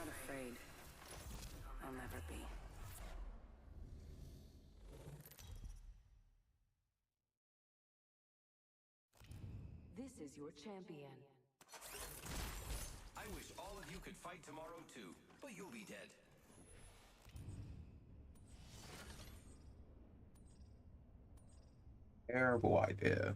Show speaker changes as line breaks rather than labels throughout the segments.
not afraid. I'll never be.
This is your champion.
I wish all of you could fight tomorrow too, but you'll be dead.
Terrible idea.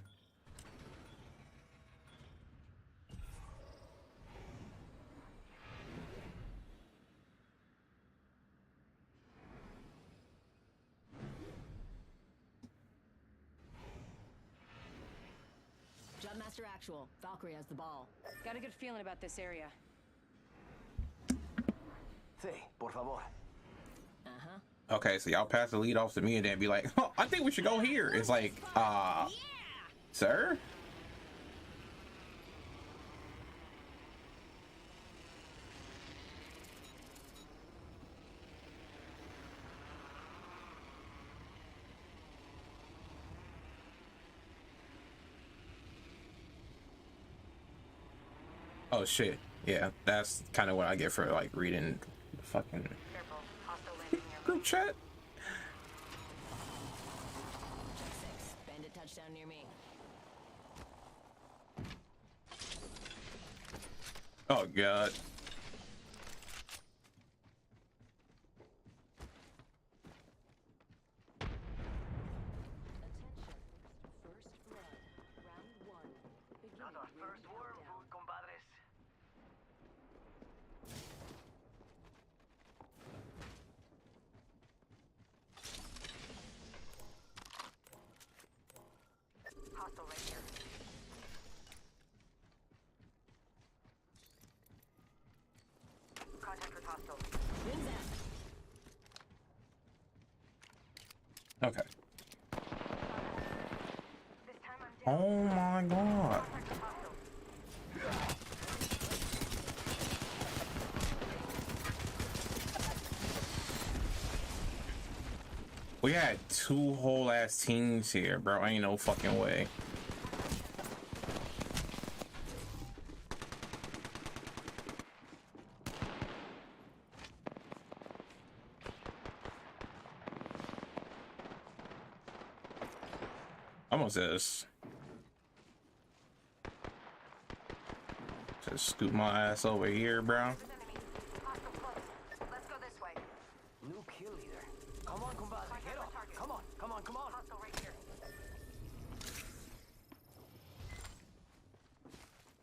Jumpmaster Actual. Valkyrie has the ball.
Got a good feeling about this area.
Sí, por favor.
Uh-huh.
Okay, so y'all pass the lead off to me and then be like, oh, I think we should go here. It's like, sir? Oh shit. Yeah, that's kind of what I get for like reading the fucking group chat.
Check 6. Bandit touchdown near me.
Oh god.
Not our first wormhole, compadres.
Hostile right here. Contact with hostile.
Wings out.
Okay.
This time I'm down.
Oh my god.
Contact with hostile.
We had two whole ass teams here, bro. Ain't no fucking way. Almost this. Just scoot my ass over here, bro.
Enemy. Hostile close. Let's go this way.
New kill leader. Come on, compadre. Get up. Come on, come on, come on.
Hostile right here.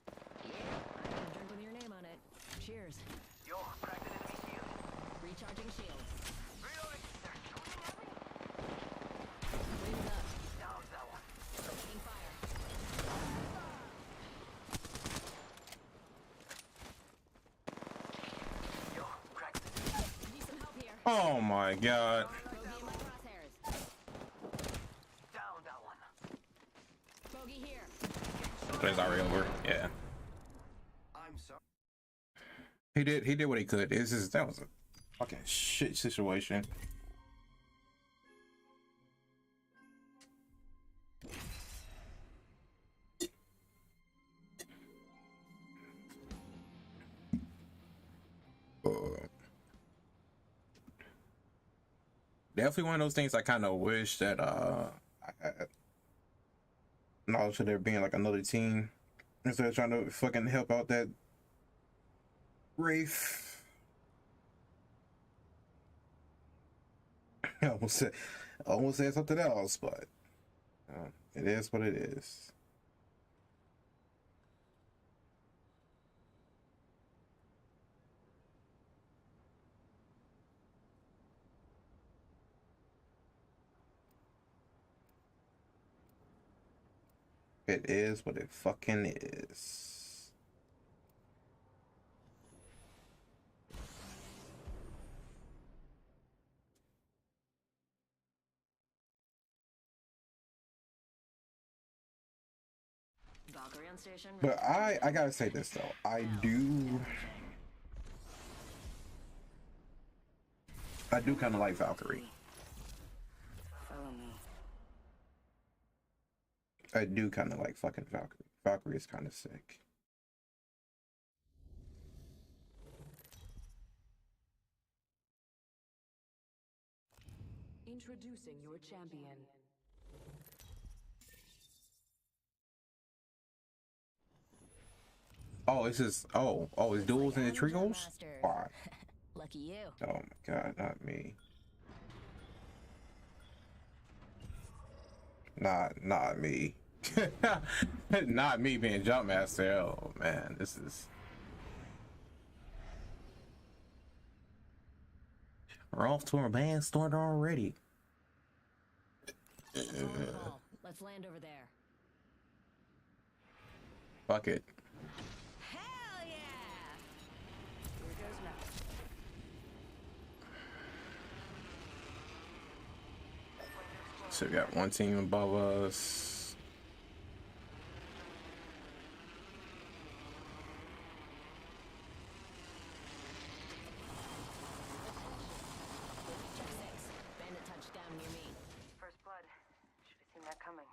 I can drink with your name on it. Cheers.
Yo, cracked an enemy shield.
Recharging shields.
Reloading. They're shooting at me.
Wings up.
Down that one.
Taking fire.
Yo, cracked it.
Need some help here.
Oh my god.
Bogey in my crosshairs.
Down that one.
Bogey here.
But it's already over. Yeah.
I'm sorry.
He did what he could. That was a fucking shit situation. Definitely one of those things I kind of wish that I had knowledge of there being like another team instead of trying to fucking help out that Wraith. I almost said something else, but it is what it is. It is what it fucking is.
Valkyrie on station.
But I gotta say this though. I do kind of like Valkyrie.
Follow me.
I do kind of like fucking Valkyrie. Valkyrie is kind of sick.
Introducing your champion.
Oh, it's just it's duels and the trios. Why?
Lucky you.
Oh my god, not me. Not me. Not me being jump master. Oh man, this is. We're off to a band start already.
Let's land over there.
Fuck it.
Hell yeah!
Here goes nothing.
So we got one team above us.
Check 6. Bandit touchdown near me.
First blood. Should have seen that coming.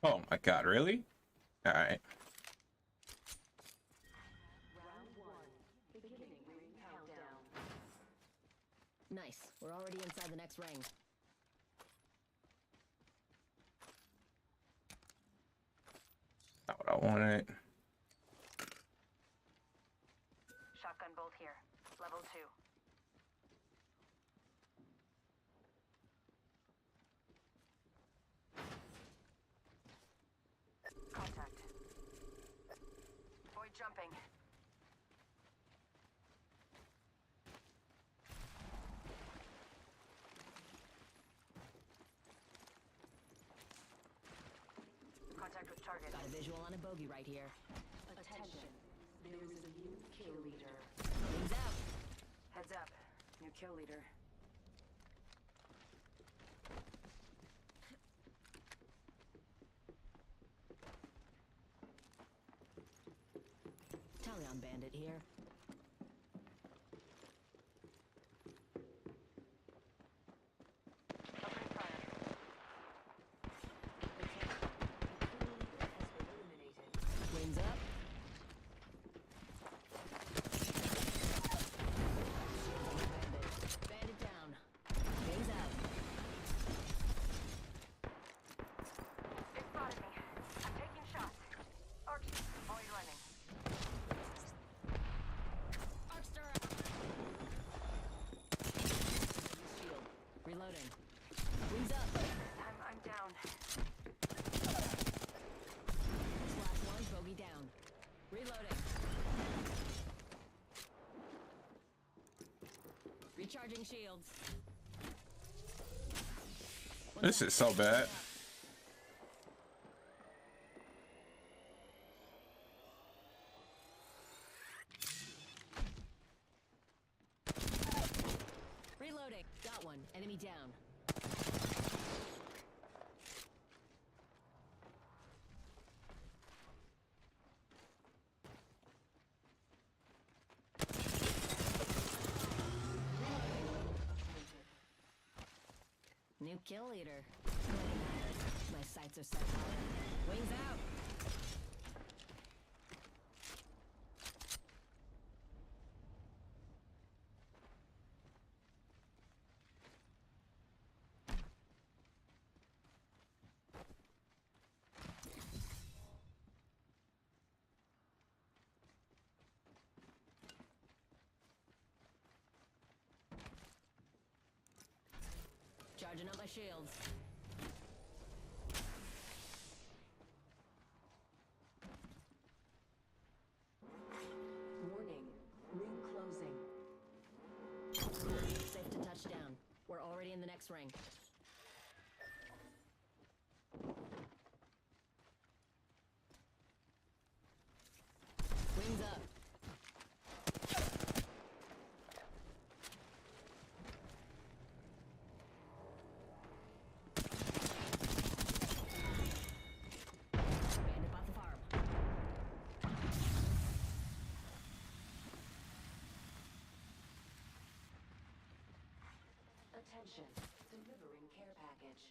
Oh my god, really? All right.
Nice. We're already inside the next ring.
Not what I wanted.
Shotgun bolt here. Level 2. Contact. Void jumping. Contact with target.
Got a visual on a bogey right here.
Attention. There is a new kill leader.
Wings out.
Heads up. New kill leader.
Talion bandit here.
Opening fire.
Wings up. Bandit down. Wings out.
It spotted me. I'm taking shots. Arc. Void running.
Arcstar. Shield. Reloading. Wings up.
I'm down.
Slash one. Bogey down. Reloading. Recharging shields.
This is so bad.
Reloading. Got one. Enemy down. New kill leader. My sights are set high. Wings out. Charging up my shields.
Warning, ring closing.
Safe to touch down. We're already in the next ring. Wings up. Bandit bought the farm.
Attention, delivering care package.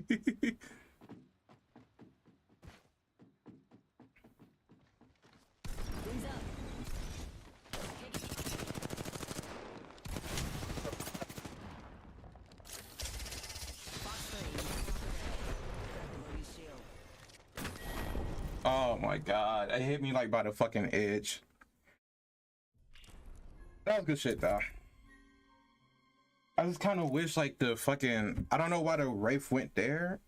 Wings up. Box 3. Shield.
Oh my god, it hit me like by the fucking edge. That was good shit though. I just kind of wish like the fucking, I don't know why the Wraith went there.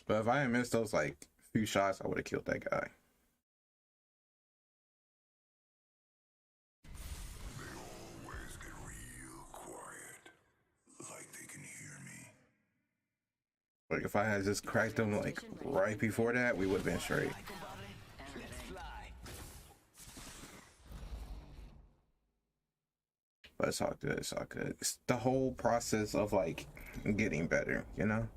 But if I hadn't missed those like few shots, I would have killed that guy.
Always get real quiet, like they can hear me.
Like if I had just cracked them like right before that, we would have been straight.
Let's fly.
But it's all good. It's all good. It's the whole process of like getting better, you know?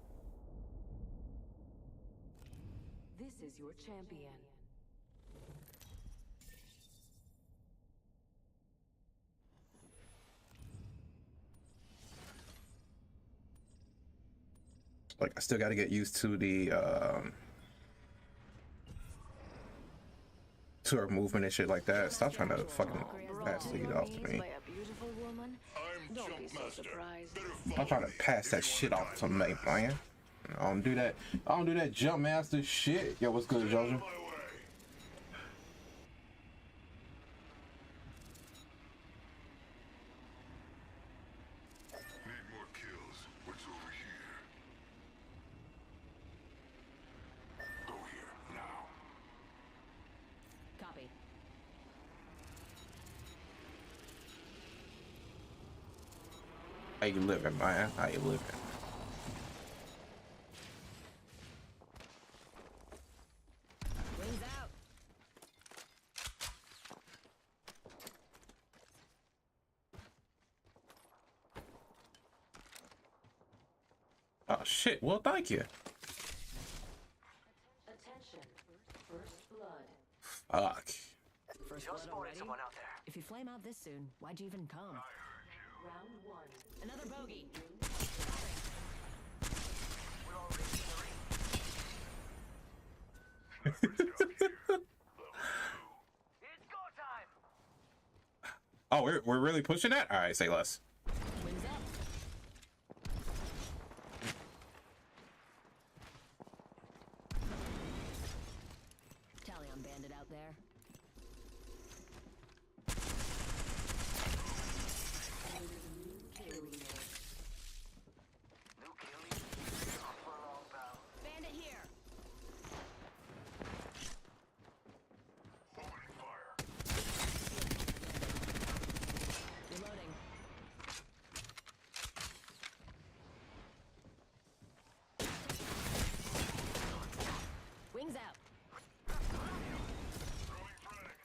This is your champion.
Like I still got to get used to the to her movement and shit like that. Stop trying to fucking pass lead off to me.
By a beautiful woman?
I'm
Don't be so
Jumpmaster.
surprised.
I'm trying to pass that shit off to me, man. I don't do that. I don't do that jump master shit. Yo, what's good, Jojo?
My way. Need more kills. What's over here? Go here now.
Copy.
How you living, man? How you living?
Wings out.
Oh shit. Well, thank you.
Attention. First blood.
Fuck.
First
Just
blood
spotted
already?
someone out there.
If you flame out this soon, why'd you even come?
Round one.
Another bogey.
We're already in the ring. It's go time.
Oh, we're really pushing that. All right, say less.
Wings up. Talion bandit out there.
New kill leader. Off for a long bout.
Bandit here.
Opening fire.
Reloading. Wings out.
Throwing frag.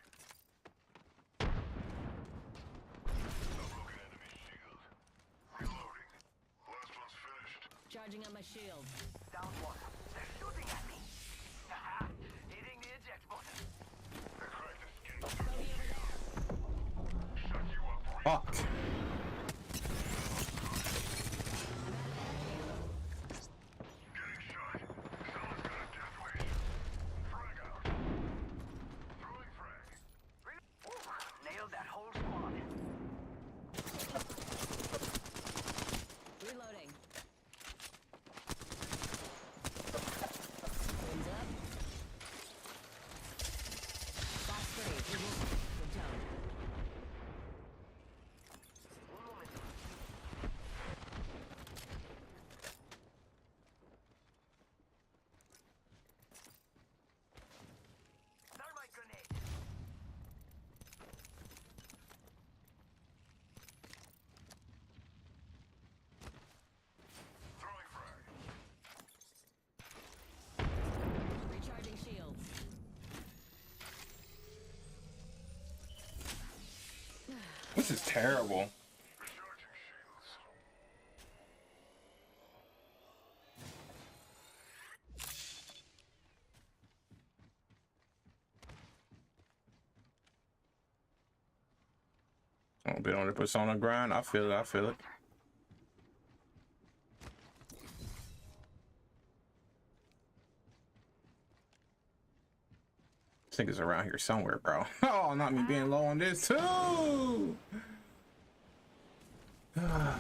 Broken enemy shield. Reloading. Last one's finished.
Charging on my shield.
Down one. They're shooting at me. Haha. Hitting the eject button.
The crack is getting
Bogey over there.
shut you up.
Fuck.
Getting shot. Someone's got a death wish. Frag out. Throwing frag.
Ooh, nailed that whole squad.
Reloading. Wings up. Box 3. Good tone.
Un momento. Thermite grenade.
Throwing frag.
Recharging shields.
This is terrible.
Recharging shields.
A bit on the persona grind. I feel it. I feel it. I think it's around here somewhere, bro. Oh, not me being low on this too.
Wings out.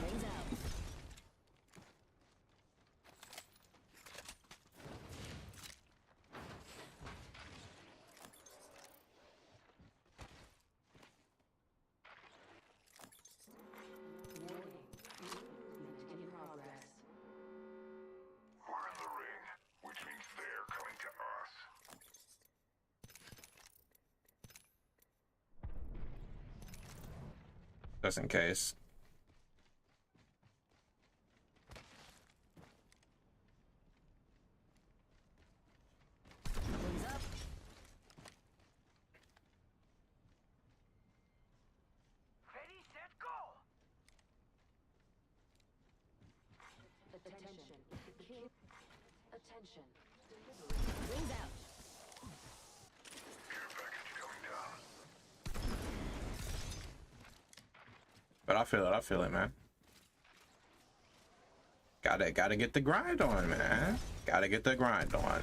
Movement in progress.
We're in the ring, which means they're coming to us.
Just in case.
Wings up.
Ready, set, go!
Attention. Kill. Attention.
Wings out.
Care package coming down.
But I feel it. I feel it, man. Gotta get the grind on, man. Gotta get the grind on.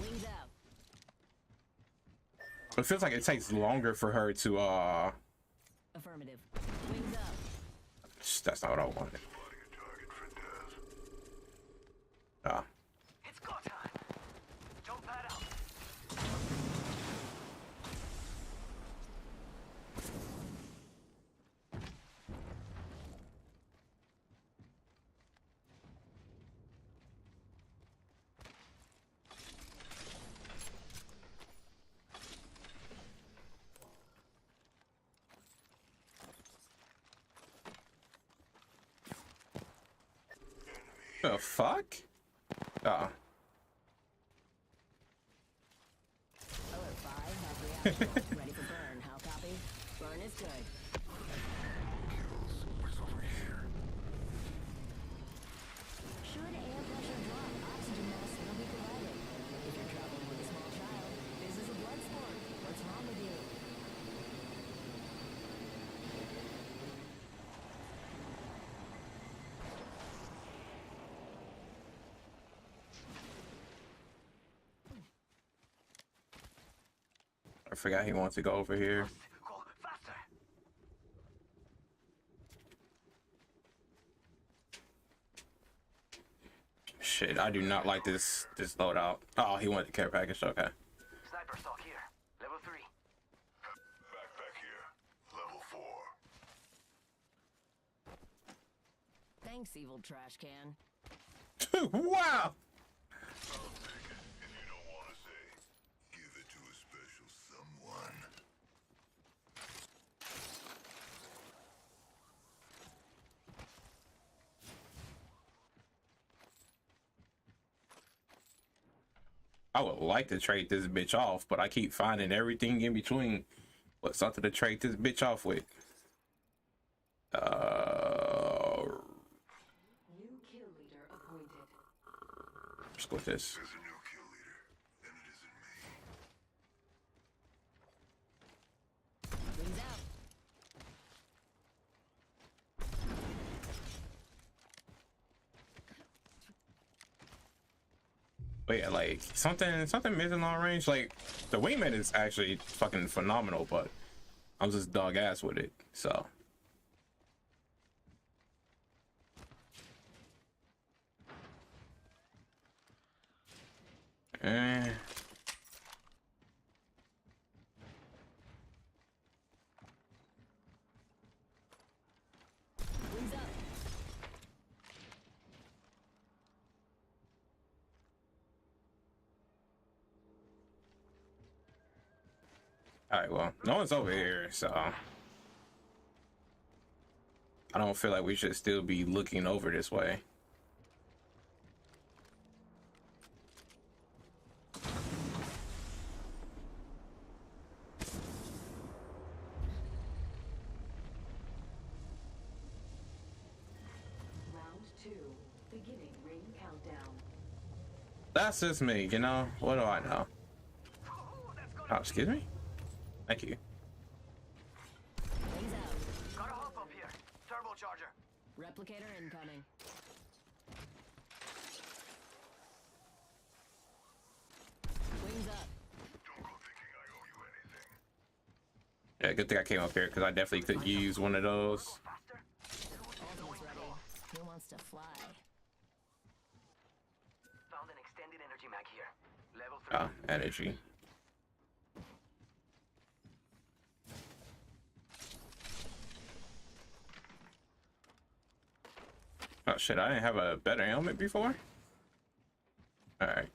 Wings out.
It feels like it takes longer for her to
Affirmative. Wings up.
that's not what I wanted.
Spotting a target for Dev.
It's go time! Jump pad out!
The fuck?
Alert 5 has reaction. Ready for burn. How copy? Burn is good.
Kills. What's over here?
Should air pressure drop, oxygen mask will be provided. If you're traveling with a small child, this is a blood sport. What's wrong with you?
I forgot he wants to go over here.
Go faster!
Shit, I do not like this loadout. Oh, he wanted the care package. Okay.
Sniper stock here. Level 3.
Backpack here. Level 4.
Thanks, evil trash can.
Wow.
I'll take it. If you don't want to say, give it to a special someone.
I would like to trade this bitch off, but I keep finding everything in between. What's something to trade this bitch off with?
New kill leader appointed.
Let's go with this.
There's a new kill leader, and it isn't me.
Wings out.
But yeah, like something mid and long range. Like the wingman is actually fucking phenomenal, but I'm just dog ass with it. So
Wings up.
all right, well, no one's over here, so I don't feel like we should still be looking over this way.
Round 2. Beginning ring countdown.
That's just me, you know. What do I know? Oh, excuse me. Thank you.
Wings out.
Gotta hop up here. Turbocharger.
Replicator incoming. Wings up.
Don't go thinking I owe you anything.
Yeah, good thing I came up here because I definitely could use one of those.
Faster.
Ultimate's ready. Who wants to fly?
Found an extended energy mag here. Level 3.
Oh, energy. Oh shit, I didn't have a better helmet before? Alright.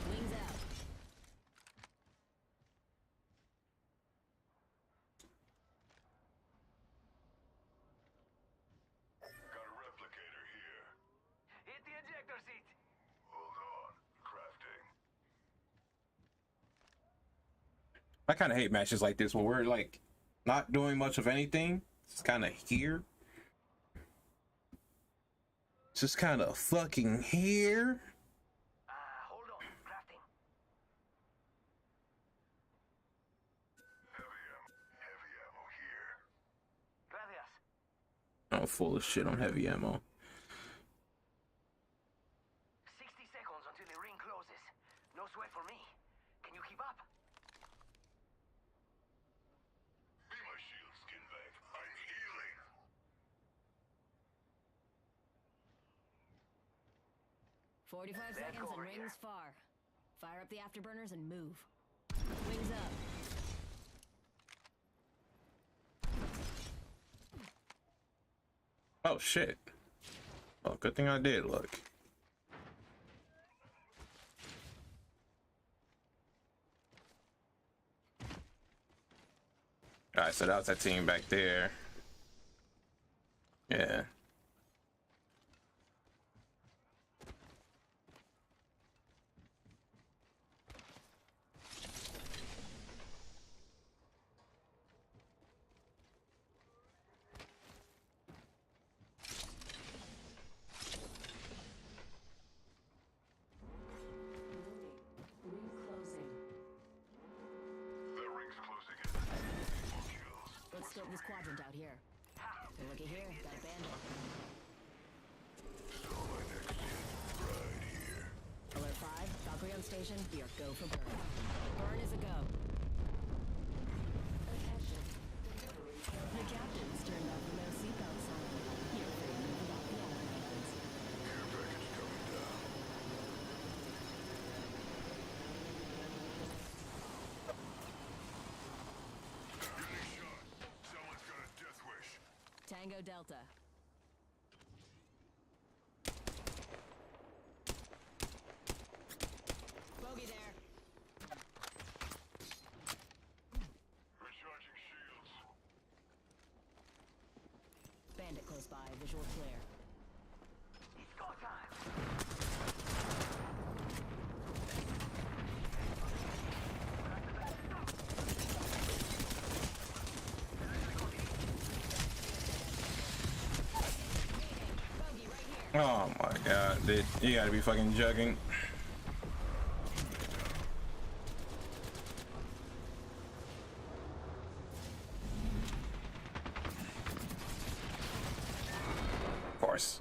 Wings out.
Got a replicator here.
Hit the ejector seat.
Hold on. Crafting.
I kind of hate matches like this where we're like not doing much of anything. It's kind of here. It's just kind of fucking here.
Hold on. Crafting.
Heavy ammo here.
Gracias.
I'm full of shit on heavy ammo.
60 seconds until the ring closes. No sweat for me. Can you keep up?
Be my shield, skinbag. I'm healing.
45
Back
seconds and
over
rings
here.
far. Fire up the afterburners and move. Wings up.
Oh shit. Oh, good thing I did look. Alright, so that was that team back there. Yeah.
Ring closing.
The ring's closing in. More kills.
Let's scope this quadrant out here. So looky here, got a bandit.
So my next hit right here.
Alert 5, Valkyrie on station, we are go for burn. Burn is a go.
Attention. Delivery
The captain's turned off the no seatbelt sign. You're free to move about the elevators.
Care package coming down. Getting shot. Someone's got a death wish.
Tango Delta. Bogey there.
Recharging shields.
Bandit close by, visual clear.
It's go time.
Oh my god, dude. You gotta be fucking joking. Of course.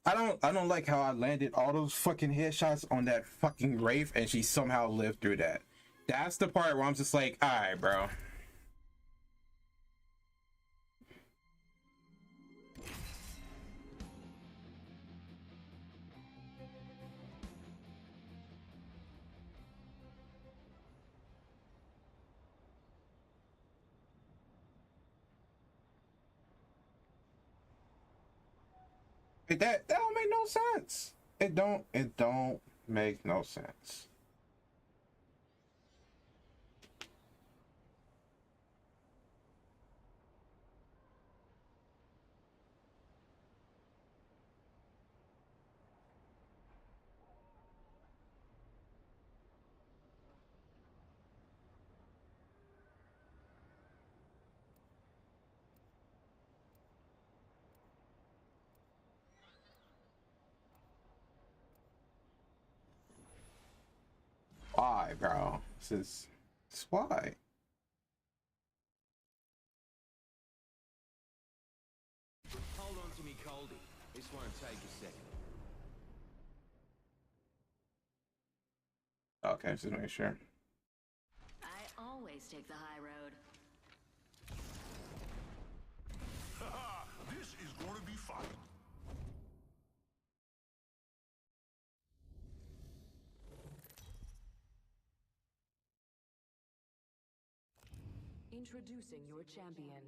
I don't like how I landed all those fucking headshots on that fucking Wraith and she somehow lived through that. That's the part where I'm just like, alright, bro. That don't make no sense. It don't make no sense. why, bro? This why.
Hold on to me, Coldy. This won't take a second.
Okay, just make sure.
I always take the high road.
This is going to be fun.
Introducing your champion.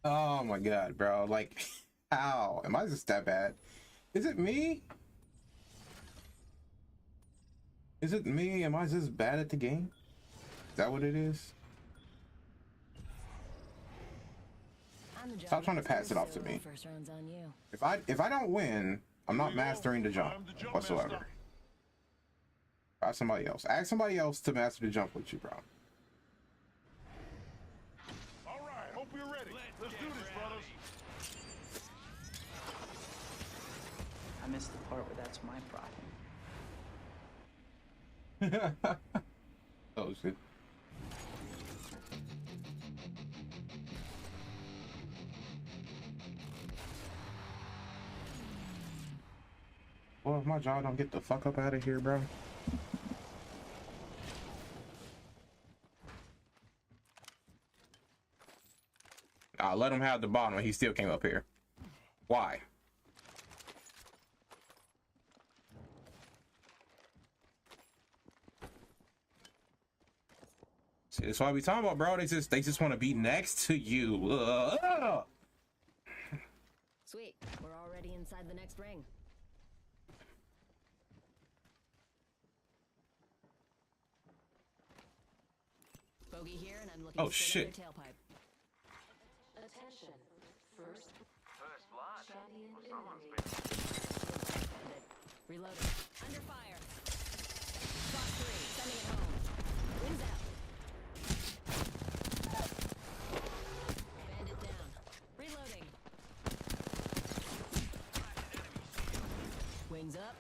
Oh my god, bro. Like, how? Am I just that bad? Is it me? Is it me? Am I just bad at the game? Is that what it is? Stop trying to pass it off to me.
First round's on you.
If I don't win, I'm not mastering the jump whatsoever. Try somebody else. Ask somebody else to master the jump with you, bro.
All right, hope you're ready. Let's do this, brothers.
I missed the part where that's my problem.
Oh shit. Well, if my jaw don't get the fuck up out of here, bro. I let him have the bottom and he still came up here. Why? See, that's what we talking about, bro. They just want to be next to you.
Sweet. We're already inside the next ring. Bogey here, and I'm looking
Oh,
straight
shit.
at their tailpipe.
Attention. First
blood.
champion
Someone's
eliminated.
Reloading. Under fire. Spot 3. Sending it home. Wings out. Bandit down. Reloading. Wings up.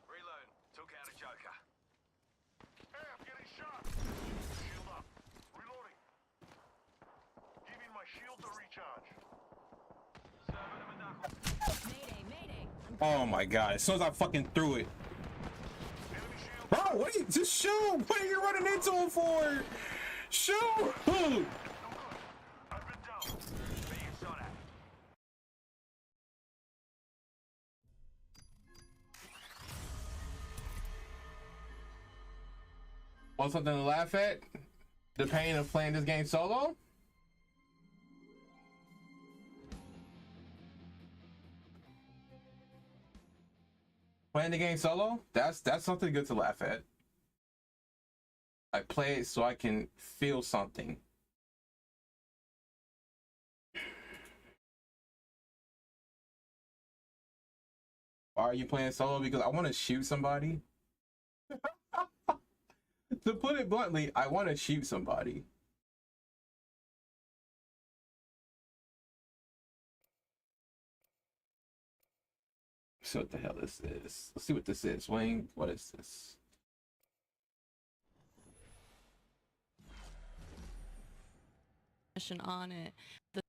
Reload. Took out a Joker.
Hey, I'm getting shot. Shield up. Reloading. Giving my shield to recharge.
Serving him a knuckle.
Mayday, mayday.
Oh my god! As soon as I fucking threw it,
Enemy shield.
bro. What are you just shoot? What are you running into him for? Shoot!
No good. I've been down.
Being shot at.
Want something to laugh at? The pain of playing this game solo? Playing the game solo? That's something good to laugh at. I play it so I can feel something. Why are you playing solo? Because I want to shoot somebody. To put it bluntly, I want to shoot somebody. So what the hell this is? Let's see what this is. Wayne, what is this?
On it.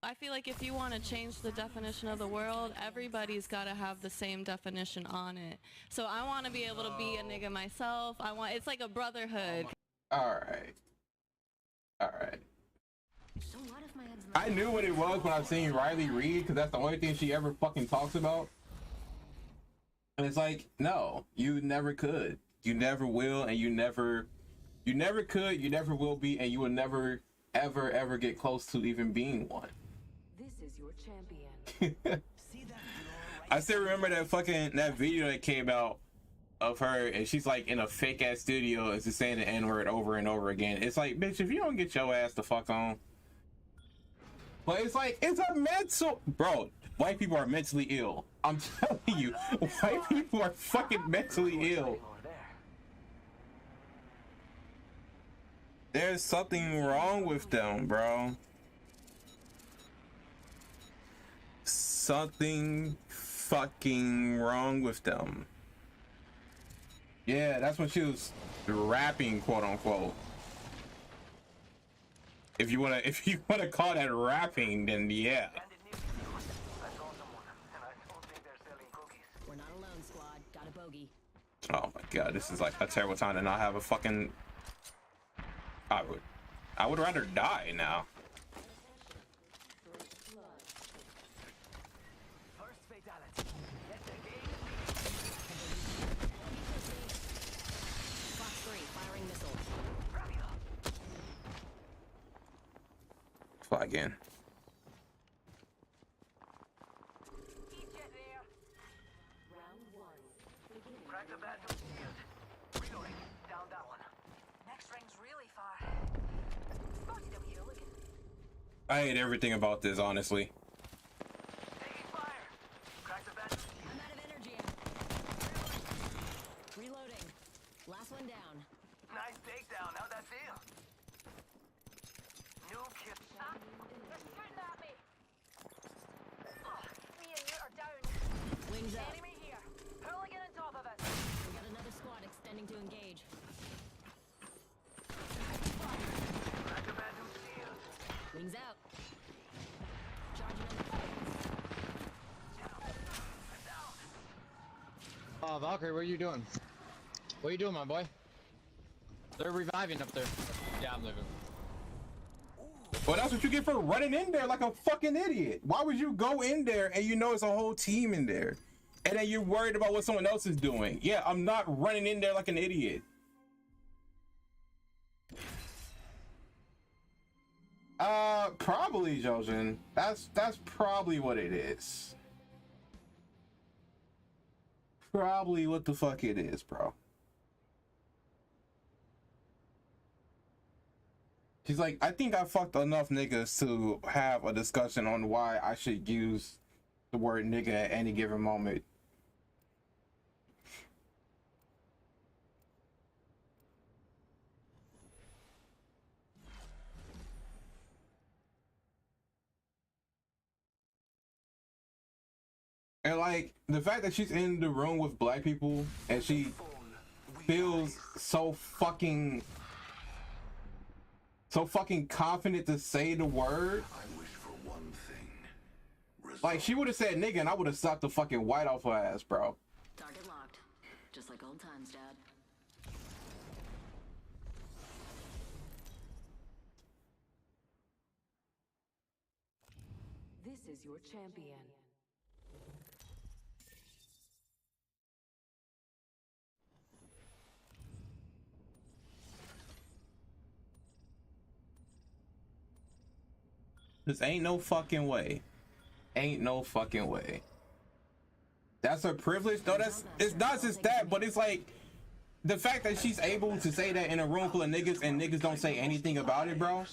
I feel like if you want to change the definition of the world, everybody's got to have the same definition on it. So I want to be able to be a nigga myself. It's like a brotherhood.
All right.
So what if my head's
I knew what it was when I seen Riley read, because that's the only thing she ever fucking talks about. And it's like, no, you never could. You never will, and you never could, you never will be, and you will never ever get close to even being one.
This is your champion.
I still remember that video that came out of her, and she's like in a fake ass studio and just saying the N-word over and over again. It's like, bitch, if you don't get your ass the fuck on. But it's like, it's a mental, bro, white people are mentally ill. I'm telling you, white people are fucking mentally ill. There's something wrong with them, bro. Something fucking wrong with them. Yeah, that's when she was rapping, quote unquote. If you wanna call that rapping, then yeah.
We're not alone, squad. Got a bogey.
Oh my god, this is like a terrible time to not have a fucking. I would rather die now.
First fatality. Let the game
Fox 3, firing missiles.
Rápido.
Fly again.
Round 1. Beginning.
Crack the bad news shield. Reloading. Down that one.
Next ring's really far. Spotted a hooligan.
I hate everything about this, honestly.
Taking fire. Crack the bad.
I'm out of energy. Reloading. Last one down.
Nice takedown. How'd that feel? New kill.
They're shooting at me. Oh, me and you are down.
Wings up.
Enemy here. Hooligan on top of us.
We got another squad extending to engage.
Crack the bad news shield.
Wings out. Charging on the fire.
Oh, Valkyrie, what are you doing? What are you doing, my boy? They're reviving up there. Yeah, I'm leaving.
Well, that's what you get for running in there like a fucking idiot. Why would you go in there and you know it's a whole team in there? And then you're worried about what someone else is doing. Yeah, I'm not running in there like an idiot. Probably, Jojen. That's probably what it is. Probably what the fuck it is, bro. She's like, I think I fucked enough niggas to have a discussion on why I should use the word nigga at any given moment. And like the fact that she's in the room with black people and she feels so fucking confident to say the word.
I wish for one thing.
Like she would have said nigga and I would have sucked the fucking white off her ass, bro.
Target locked. Just like old times, Dad.
This is your champion.
This ain't no fucking way. Ain't no fucking way. That's her privilege? No, it's not just that, but it's like the fact that she's able to say that in a room full of niggas and niggas don't say anything about it, bro.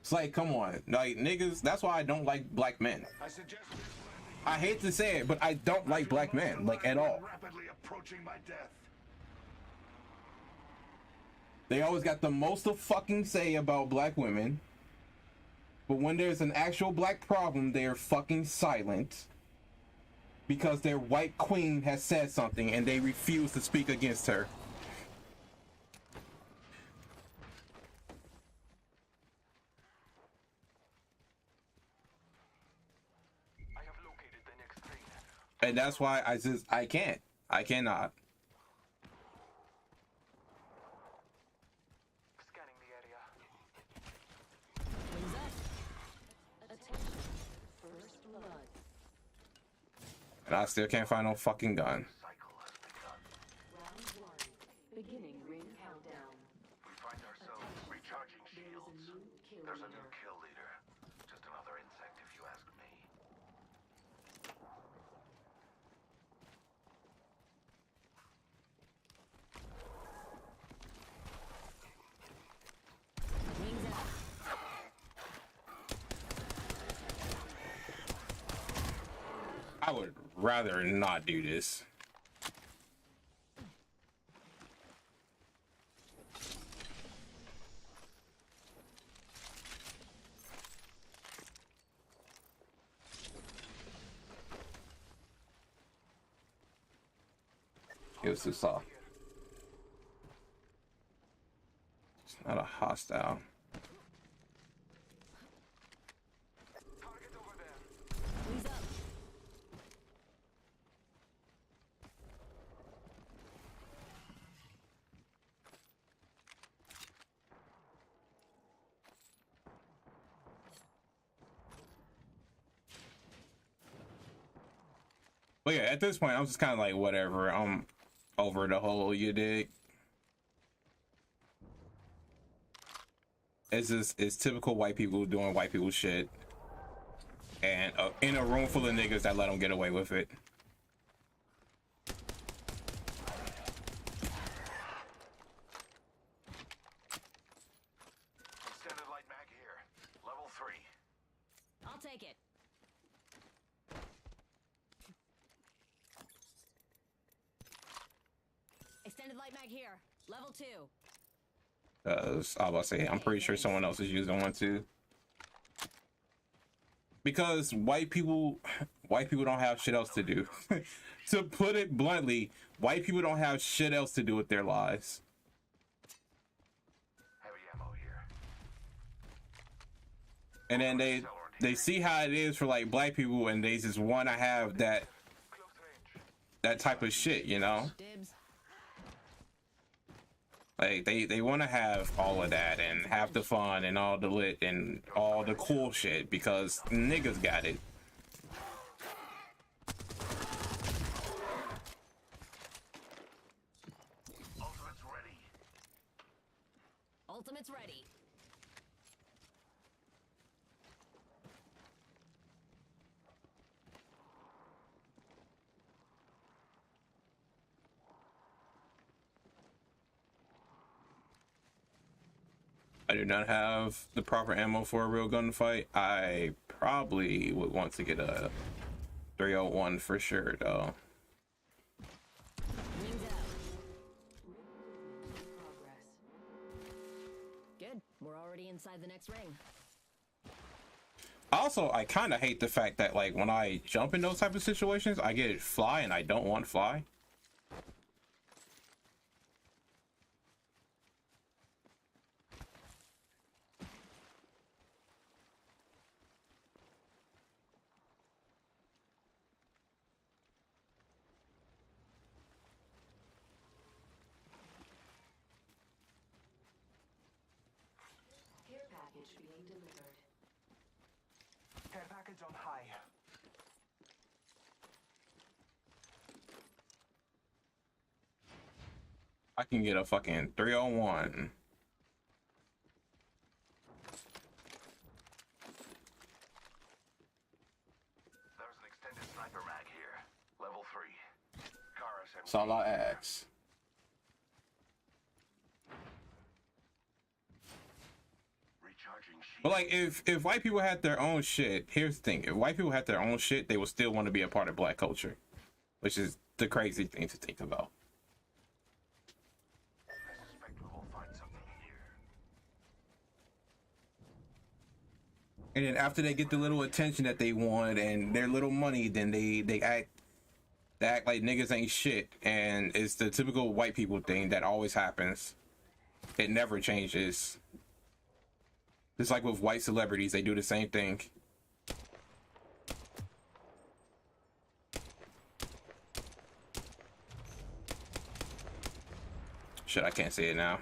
It's like, come on. Like niggas, that's why I don't like black men. I hate to say it, but I don't like black men, like at all.
Rapidly approaching my death.
They always got the most to fucking say about black women. But when there's an actual black problem, they are fucking silent. Because their white queen has said something and they refuse to speak against her.
I have located the next ring.
And that's why I cannot.
Scanning the area.
Wings up.
Attention. First blood.
And I still can't find no fucking gun.
Cycle has begun.
Round 1. Beginning ring countdown.
We find ourselves recharging
There is a
shields.
new kill
There's a new
leader.
kill leader. Just another insect if you ask me.
Wings out.
I would rather not do this. It was too soft. hostile.
Target over there.
Wings up.
But yeah, at this point, I'm just kind of like, whatever. I'm over the whole, you dig? It's typical white people doing white people shit, and in a room full of niggas that let them get away with it.
Extended light mag here. Level 3.
I'll take it. Extended light mag here. Level 2.
I was about to say, I'm pretty sure someone else is using one too. Because white people don't have shit else to do. To put it bluntly, white people don't have shit else to do with their lives.
Heavy ammo here.
And then they see how it is for like black people, and they just want to have that
Close range.
type of shit, you know?
Dibs.
Like they want to have all of that and have the fun and all the lit and all the cool shit because niggas got it.
Ultimate's ready.
Ultimate's ready.
I do not have the proper ammo for a real gunfight. I probably would want to get a 301 for sure, though.
Wings out.
Progress.
Good. We're already inside the next ring.
Also, I kind of hate the fact that like when I jump in those type of situations, I get fly and I don't want fly.
Care package being delivered.
Care package on high.
I can get a fucking 301.
There's an extended sniper mag here. Level 3. Car SMG.
That's all I ask.
Recharging shield.
But like, if white people had their own shit, here's the thing: if white people had their own shit, they would still want to be a part of black culture, which is the crazy thing to think about.
I suspect we will find something here.
And then after they get the little attention that they want and their little money, then they act like niggas ain't shit, and it's the typical white people thing that always happens. It never changes. Just like with white celebrities, they do the same thing. Shit, I can't say it now.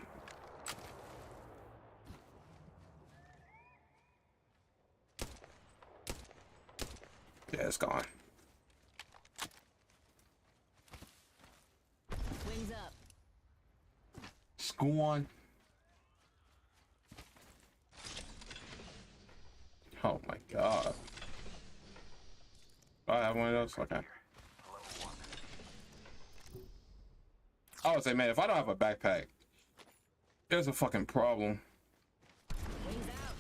Yeah, it's gone.
Wings up.
School on. Oh my god. Oh, I have one of those? Okay. I would say, man, if I don't have a backpack, there's a fucking problem.
Wings out.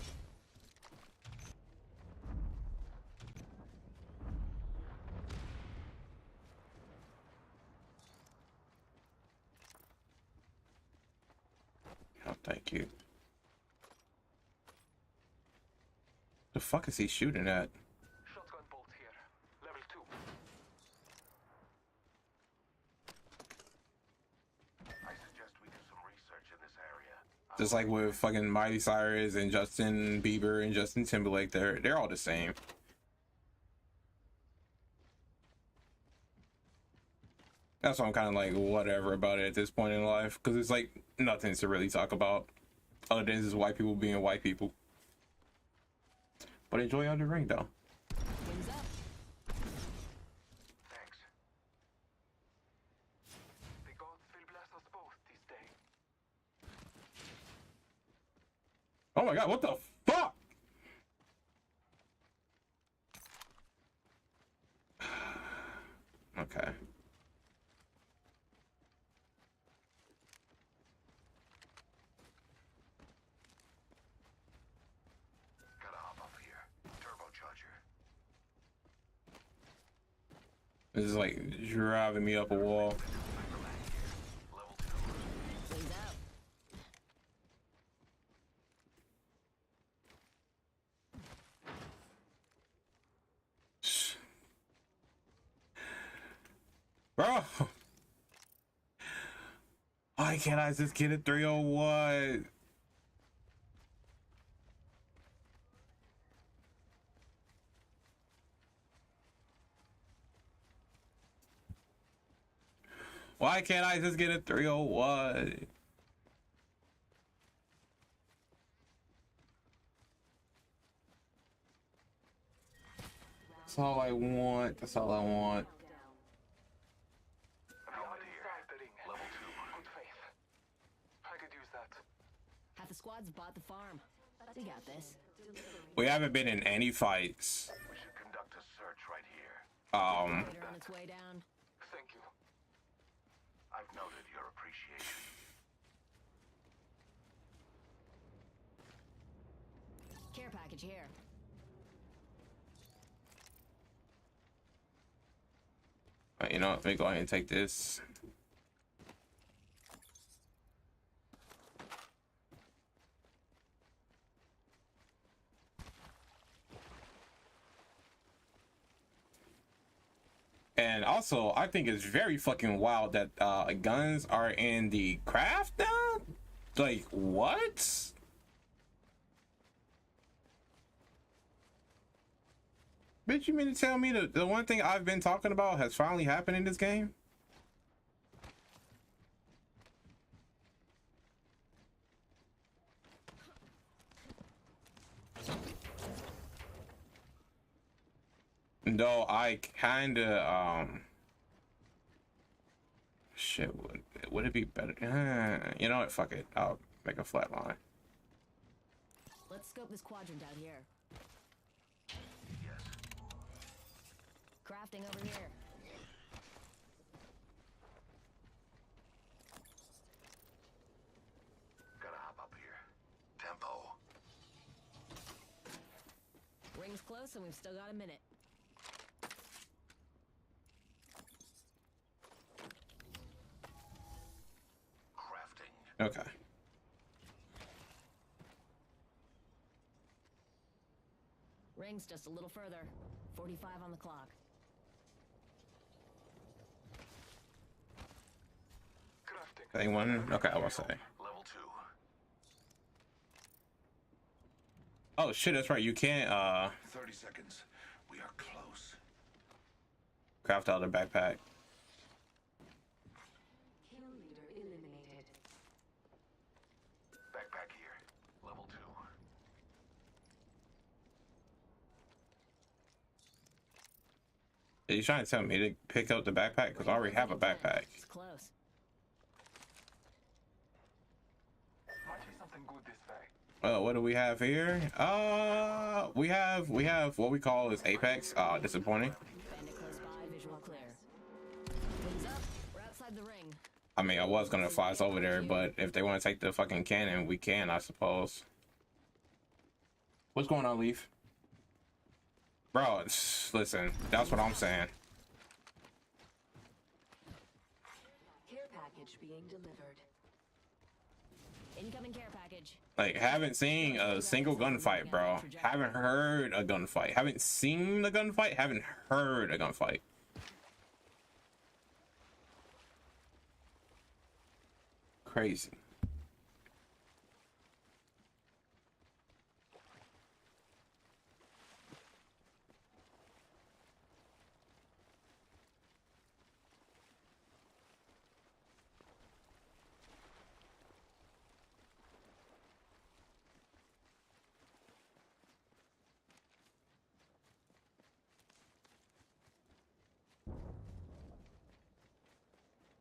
Oh, thank you. The fuck is he shooting at?
Shotgun bolt here. Level 2. I suggest we do some research in this area.
Just like with fucking Miley Cyrus and Justin Bieber and Justin Timberlake, they're all the same. That's why I'm kind of like whatever about it at this point in life, because it's like nothing to really talk about other than just white people being white people. But enjoy Elden Ring though.
Wings up.
Thanks. The gods will bless us both this day.
Oh my god, what the fuck? Okay.
Gotta hop up here. Turbocharger.
This is like driving me up a wall.
Level 2.
Wings out.
Bro, why can't I just get a 301? Why can't I just get a 301? That's all I want. That's all I want.
Helmet here. Level 2. Good faith. I could use that.
Half the squad's bought the farm. We got this.
We haven't been in any fights.
We should conduct a search right here.
Later on its way down.
Thank you. I've noted your appreciation.
Care package here.
You know what? Let me go ahead and take this. And also, I think it's very fucking wild that guns are in the craft now. Like, what? Bitch, you mean to tell me the one thing I've been talking about has finally happened in this game? Though I kinda shit, would it be better? You know what? Fuck it. I'll make a flat line.
Let's scope this quadrant out here.
Yes.
Crafting over here.
Gotta hop up here. Tempo.
Ring's close and we've still got a minute.
Crafting.
Okay.
Ring's just a little further. 45 on the clock.
Crafting.
Anyone? Okay, I will say.
Level 2.
Oh shit, that's right. You can't
30 seconds. We are close.
craft out a backpack.
Kill leader eliminated.
Backpack here. Level 2.
Are you trying to tell me to pick up the backpack? Because I already have a backpack.
It's close.
Might be something good this way.
What do we have here? We have what we call as Apex. Disappointing.
Bandit close by, visual clear. Wings up. We're outside the ring.
I mean, I was gonna fly us over there, but if they want to take the fucking cannon, we can, I suppose. What's going on, Leaf? Bro, listen, that's what I'm saying.
Care package being delivered.
Incoming care package.
Like, haven't seen a single gunfight, bro. Haven't heard a gunfight. Haven't seen a gunfight. Haven't heard a gunfight. Crazy.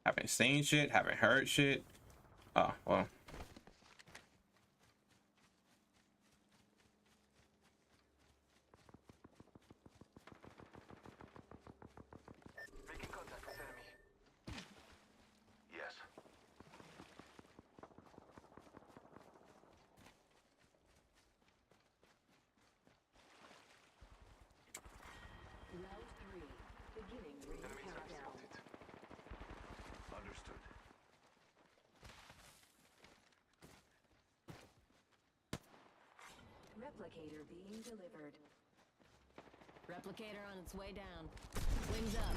Haven't seen shit, haven't heard shit. Oh, well.
Making contact with enemy. Yes.
Round 3. Beginning ring
Enemy threat
countdown.
spotted. Understood.
Replicator being delivered. Replicator on its way down. Wings up.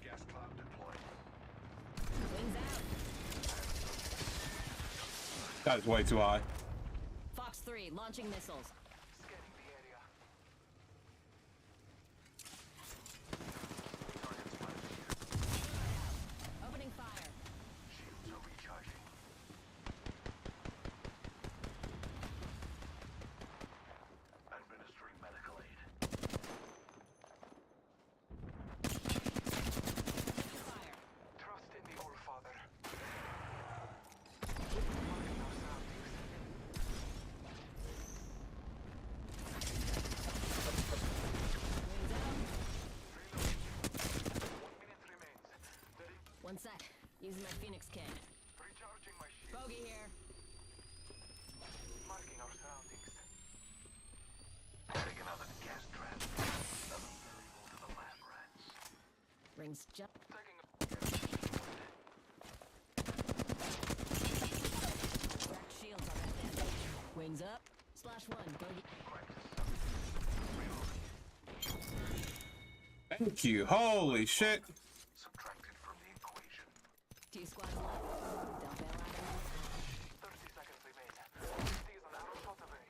Gas cloud deployed.
Wings out.
That is way too high.
Fox 3 launching missiles.
Scanning the area.
Opening fire.
Shields are recharging. Administering medical aid.
Fire.
Trust in the All-Father. Marking our surroundings.
Wings out.
Reloading. 1 minute remains. Ready?
One sec. Using my Phoenix kit.
Recharging my shield.
Bogey here.
Marking our surroundings. Adding another gas trap. Another variable to the lab rats.
Rings just.
Taking a...
Cracked shields on that bandage. Wings up. Slash 1. Bogey.
Thank you. Holy shit.
Subtracted from the equation.
2 squads left. Don't bail out on
30 seconds remain. 50 is an arrow shot away.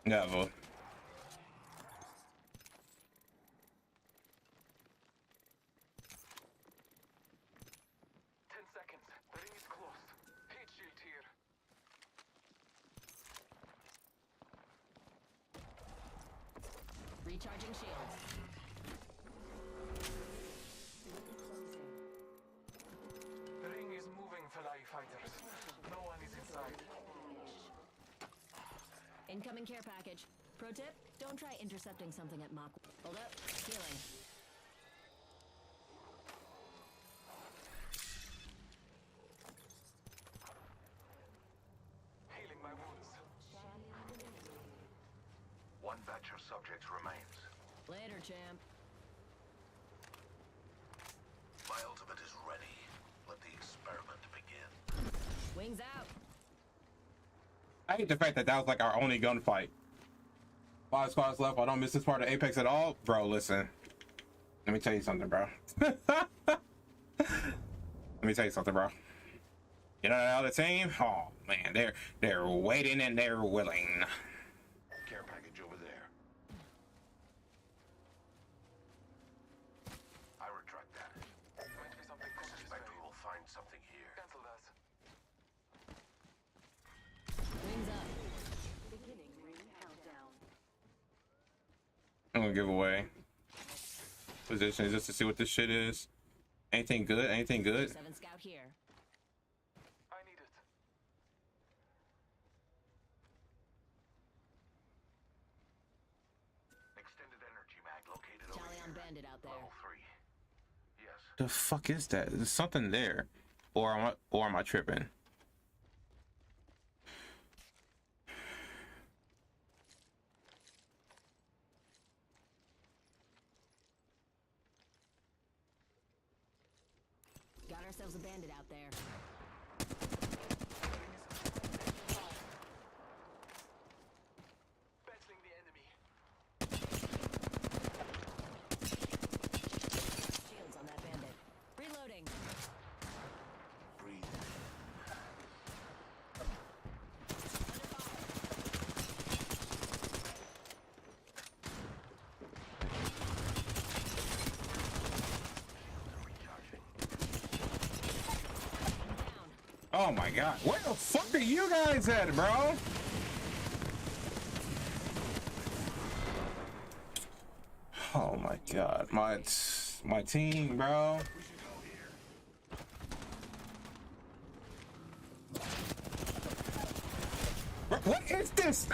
Never.
10 seconds. The ring is close. Heat shield here.
Recharging shields.
The ring is moving, fellow fighters. No one is inside.
Incoming care package. Pro tip, don't try intercepting something at Mach. Hold up. Healing.
Healing my wounds. One batch of subjects remains.
Later, champ.
My ultimate is ready. Let the experiment begin.
Wings out.
I hate the fact that that was like our only gunfight. 5 squads left. I don't miss this part of Apex at all. Bro, listen. Let me tell you something, bro. Let me tell you something, bro. You know the other team? Oh man, they're waiting and they're willing.
Care package over there. I retract that. Might be something close. Suspect we will find something here. Cancel that.
Wings up.
Beginning ring countdown.
I'm gonna give away position just to see what this shit is. Anything good? Anything good?
7 scout here.
I need it. Extended energy mag located over
Tally on
here.
bandit out there.
Level 3. Yes.
The fuck is that? There's something there, or am I tripping?
Got ourselves a bandit out there.
Battling the enemy.
Shields on that bandit. Reloading.
Breathe. Recharging.
Oh my god, where the fuck are you guys at, bro? Oh my god, my team, bro. What is this?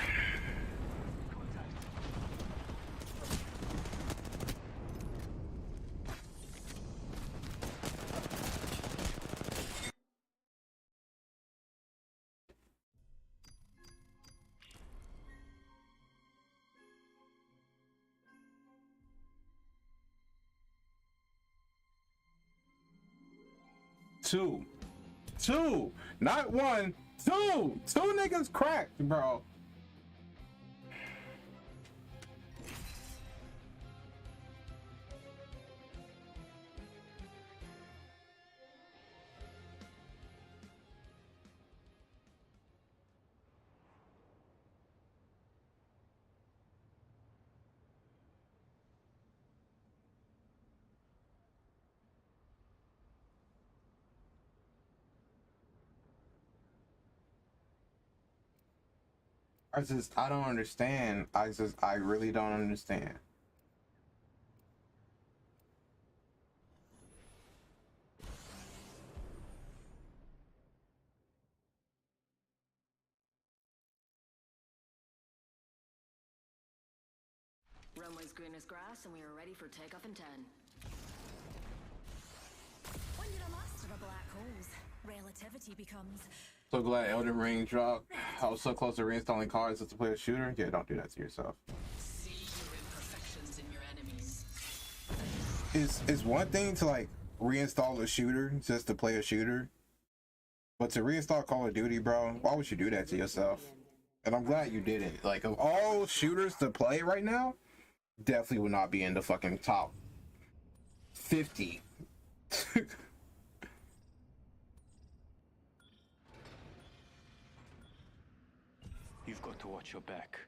Two, not one, two niggas cracked, bro. I don't understand. I really don't understand.
Runway's green as grass, and we are ready for takeoff in 10. When you're a master of black holes, relativity becomes...
So glad Elden Ring dropped. I was so close to reinstalling cards just to play a shooter. Yeah, don't do that to yourself.
See your imperfections in your enemies.
It's one thing to like reinstall a shooter just to play a shooter, but to reinstall Call of Duty, bro, why would you do that to yourself? And I'm glad you didn't. Like, of all shooters to play right now, definitely would not be in the fucking top 50.
You've got to watch your back.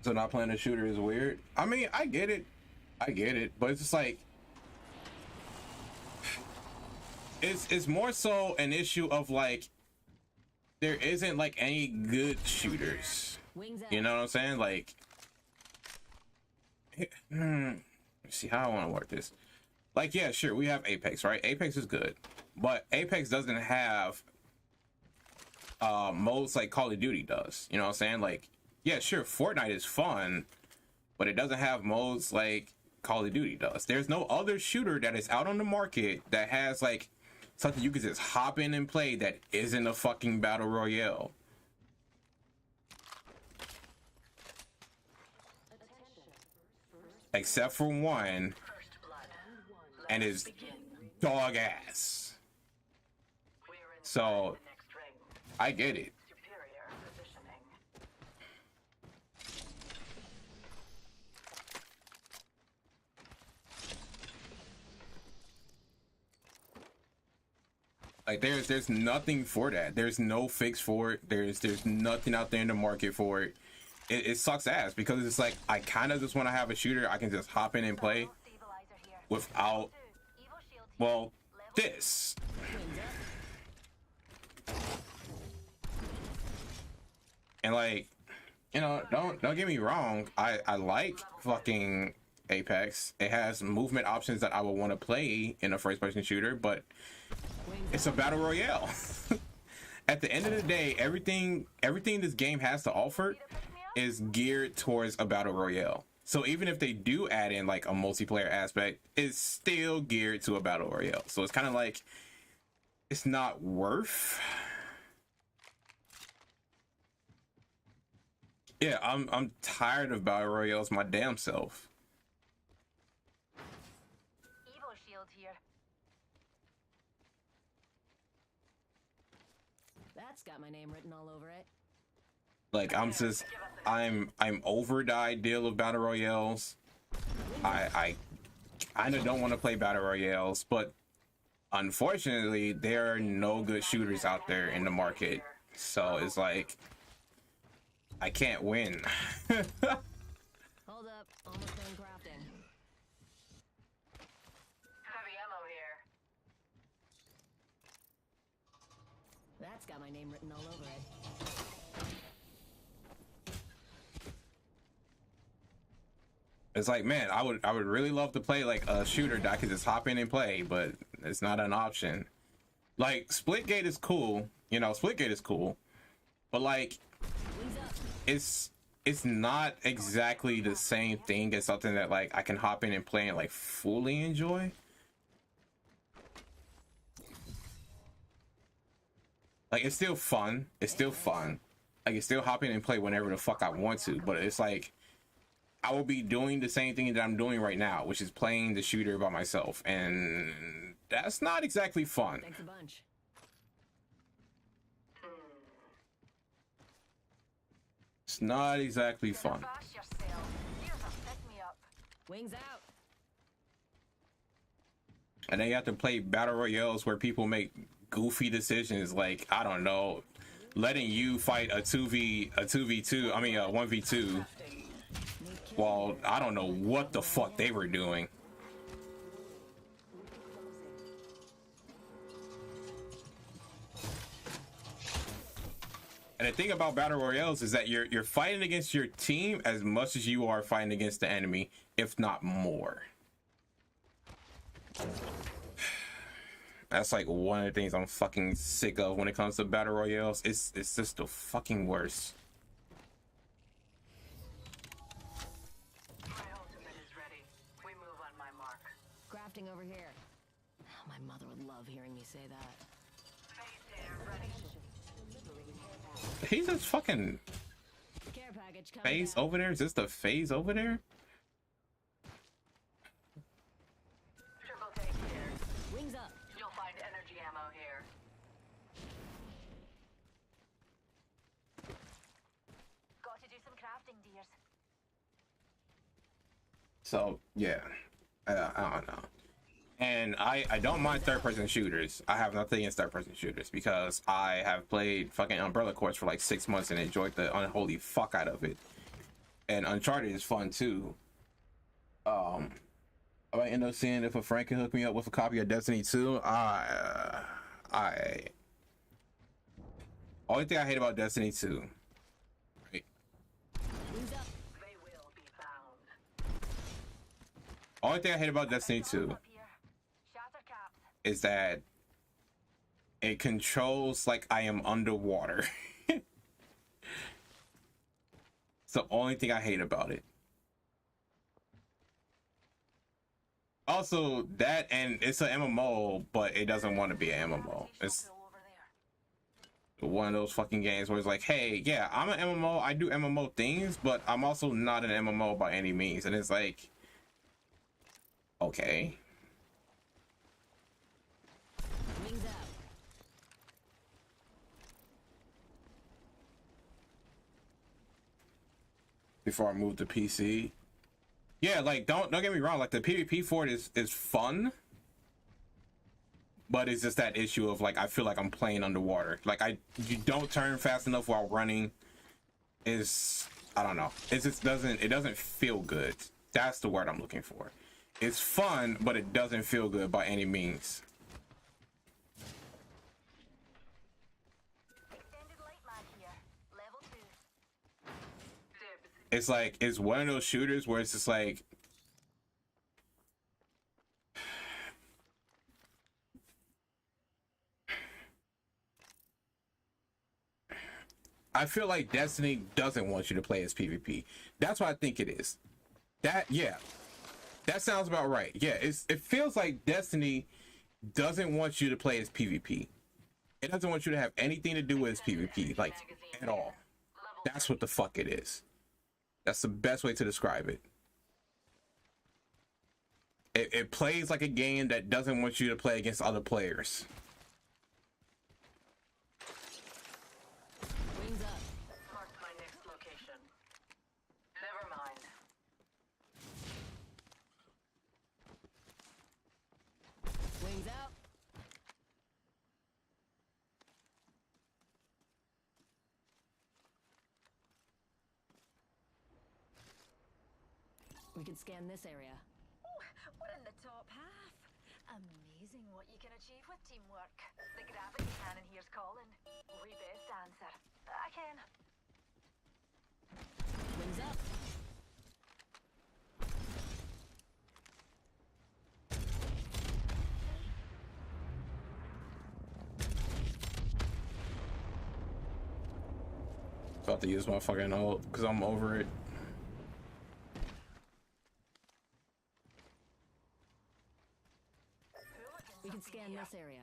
So not playing a shooter is weird. I mean, I get it, but it's just like it's more so an issue of like there isn't like any good shooters. You know what I'm saying? Like, let's see how I want to work this. Like, yeah, sure, we have Apex, right? Apex is good, but Apex doesn't have modes like Call of Duty does. You know what I'm saying? Like, yeah, sure, Fortnite is fun, but it doesn't have modes like Call of Duty does. There's no other shooter that is out on the market that has like something you can just hop in and play that isn't a fucking battle royale. Except for one, and it's dog ass. So I get it. Like there's nothing for that. There's no fix for it. There's nothing out there in the market for it. It sucks ass because it's like I kind of just want to have a shooter I can just hop in and play without, well, this. And like, you know, don't get me wrong, I like fucking Apex. It has movement options that I would want to play in a first person shooter, but it's a battle royale. At the end of the day, everything this game has to offer is geared towards a battle royale. So even if they do add in like a multiplayer aspect, it's still geared to a battle royale. So it's kind of like it's not worth. Yeah, I'm tired of battle royales my damn self.
Evo shield here.
That's got my name written all over it.
Like I'm over the ideal of battle royales. I kind of don't want to play battle royales, but unfortunately there are no good shooters out there in the market So it's like I can't win.
Hold up, almost done crafting.
Heavy ammo here.
That's got my name written all over it.
It's like, man, I would really love to play like a shooter that I could just hop in and play, but it's not an option. Like Splitgate is cool, you know, Splitgate is cool, but like it's not exactly the same thing as something that like I can hop in and play and like fully enjoy. Like it's still fun. It's still fun. I can still hop in and play whenever the fuck I want to, but it's like I will be doing the same thing that I'm doing right now, which is playing the shooter by myself, and that's not exactly fun.
Thanks a bunch.
It's not exactly fun.
Bash yourself. Here's a pick me up.
Wings out.
And then you have to play battle royales where people make goofy decisions, like I don't know, letting you fight a 2v2. I mean a 1v2. Well, I don't know what the fuck they were doing. And the thing about battle royales is that you're fighting against your team as much as you are fighting against the enemy, if not more. That's like one of the things I'm fucking sick of when it comes to battle royales. It's just the fucking worst.
Crafting over here. My mother would love hearing me say that.
He's just fucking
Care package coming
phase
down.
over there. Is this the phase over there?
Triple take here.
Wings up.
You'll find energy ammo here. Got to do some crafting, dears.
So yeah, I don't know. And I don't mind third-person shooters. I have nothing against third-person shooters because I have played fucking Umbrella Corps for like 6 months and enjoyed the unholy fuck out of it. And Uncharted is fun too. I might end up seeing if a friend can hook me up with a copy of Destiny 2. Only thing I hate about Destiny 2. Right.
Wings up.
They will be found.
Only thing I hate about Destiny 2
Up here. Shatter caps.
is that it controls like I am underwater. It's the only thing I hate about it. Also, that, and it's an MMO, but it doesn't want to be an MMO. It's
Over there.
one of those fucking games where it's like, hey, yeah, I'm an MMO, I do MMO things, but I'm also not an MMO by any means. And it's like, okay.
Wings out.
Before I move to PC. Yeah, like don't get me wrong, like the PvP for it is fun, but it's just that issue of like I feel like I'm playing underwater. Like you don't turn fast enough while running. Is I don't know. It just doesn't feel good. That's the word I'm looking for. It's fun, but it doesn't feel good by any means.
Extended light mag here. Level 2. Dibs.
It's like it's one of those shooters where it's just like I feel like Destiny doesn't want you to play as PvP. That's what I think it is. That sounds about right. Yeah, it feels like Destiny doesn't want you to play as PvP. It doesn't want you to have anything to do with PvP, like at all. That's what the fuck it is. That's the best way to describe it. It plays like a game that doesn't want you to play against other players.
Wings up.
Marked my next location. Never mind.
Wings out. We can scan this area.
Oh, we're in the top half. Amazing what you can achieve with teamwork. The gravity cannon here's calling. We best answer. I can.
Wings up.
About to use my fucking ult because I'm over it.
We can scan this area.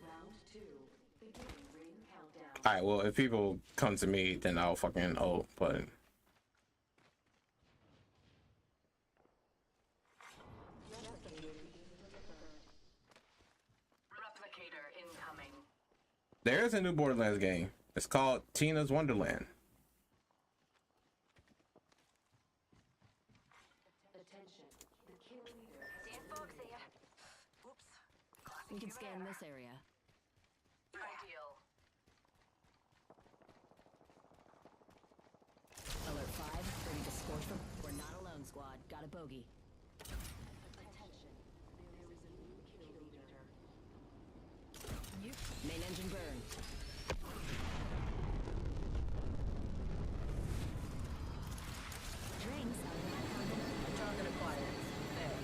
Round 2. Beginning ring countdown.
All right, well, if people come to me, then I'll fucking ult, but
Replicator incoming.
there's a new Borderlands game. It's called Tina's Wonderland.
Attention. The kill leader has
Dead
been
fox
eliminated.
here. Oops. Classic
We can
human
scan
error.
this area.
Ideal.
Alert 5, ready to scorch for. We're not alone, squad. Got a bogey.
Attention. There is a new kill leader.
Main engine burn. Drinks.
Target acquired. There.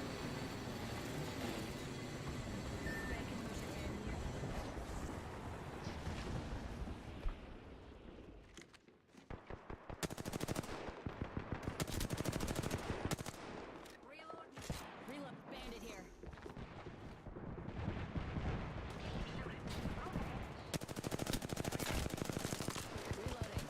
Reload. Bandit here. Reloading.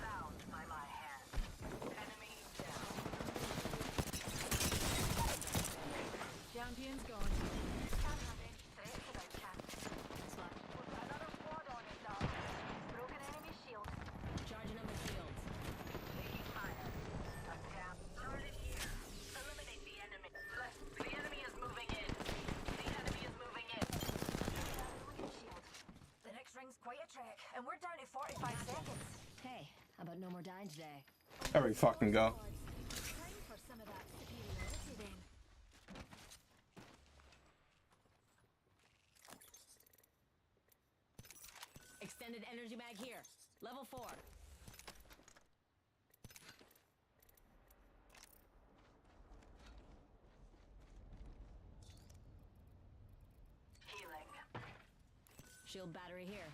Bound by my hand. Enemy down.
Champion's gone.
Can't have any threats without chance. We've got another squad on it, dog. Broken enemy shield.
Charging on the shields.
Taking fire. Attack. Started here. Eliminate the enemy. The enemy is moving in. The enemy is moving in. Shield. The next ring's quite a trek, and we're down to 45 seconds.
Hey, how about no more dying today?
There we fucking go.
Time for some of that superiority then.
Extended energy mag here. Level 4.
Healing.
Shield battery here.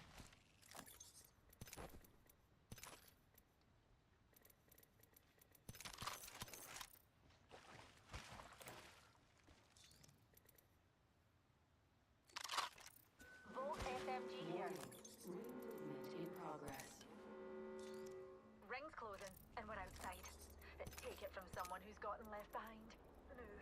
Volt SMG here.
Ring movement in progress.
Ring's closing, and we're outside. Take it from someone who's gotten left behind. Move.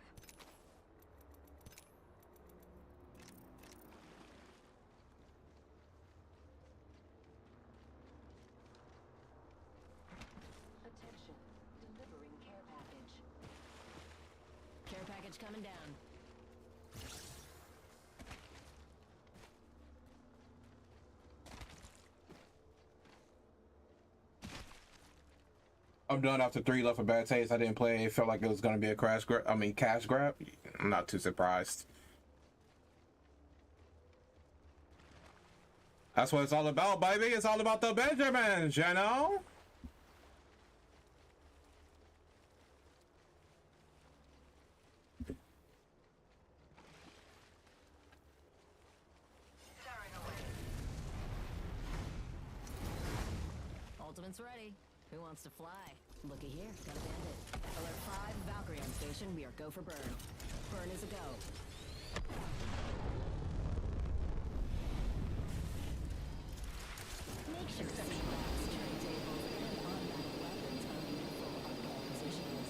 Attention. Delivering care package.
Care package coming down.
I'm done after 3 left a bad taste. I didn't play. It felt like it was gonna be a cash grab. I'm not too surprised. That's what it's all about, baby. It's all about the Benjamins, you know?
Firing away.
Ultimate's ready. Who wants to fly? Looky here, got a bandit. Alert 5, Valkyrie on station. We are go for burn. Burn is a go. Make sure to see racks, tray tables, and automatic weapons are in their full arcade positions.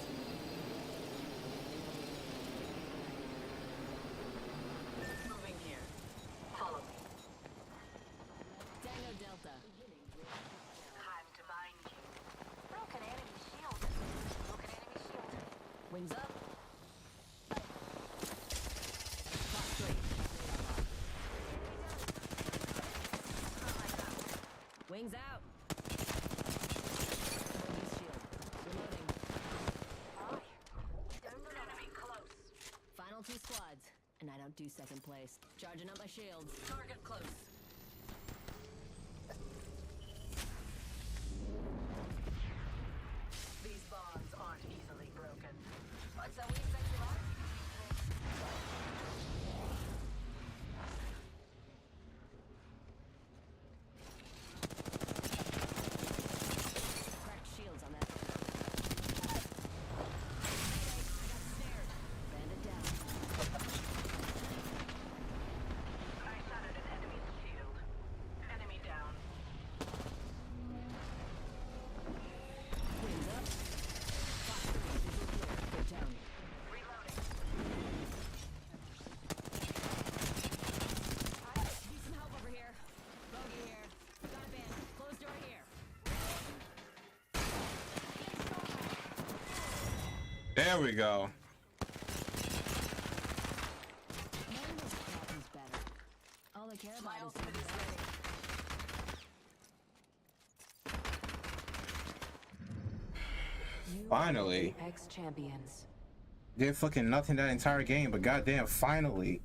Moving here. Follow me.
Tango Delta.
High
Wings up. Top three. Wings out. Bogey's shield. Reloading.
Enemy close.
Final 2 squads, and I don't do second place. Charging up my shields.
Target close. These bonds aren't easily broken. What's that we say you are?
Cracked shields on that. Mayday, I got snared. Bandit down.
I shattered an enemy's shield. Enemy down.
Wings up. Top three. Visual clear. Good town.
Reloading.
Need some help over here. Bogey here. Got a bandit. Closed door here.
There we go.
None of this crap is better. All they care about is being ready.
Finally.
Ex-champions.
Did fucking nothing that entire game, but goddamn, finally.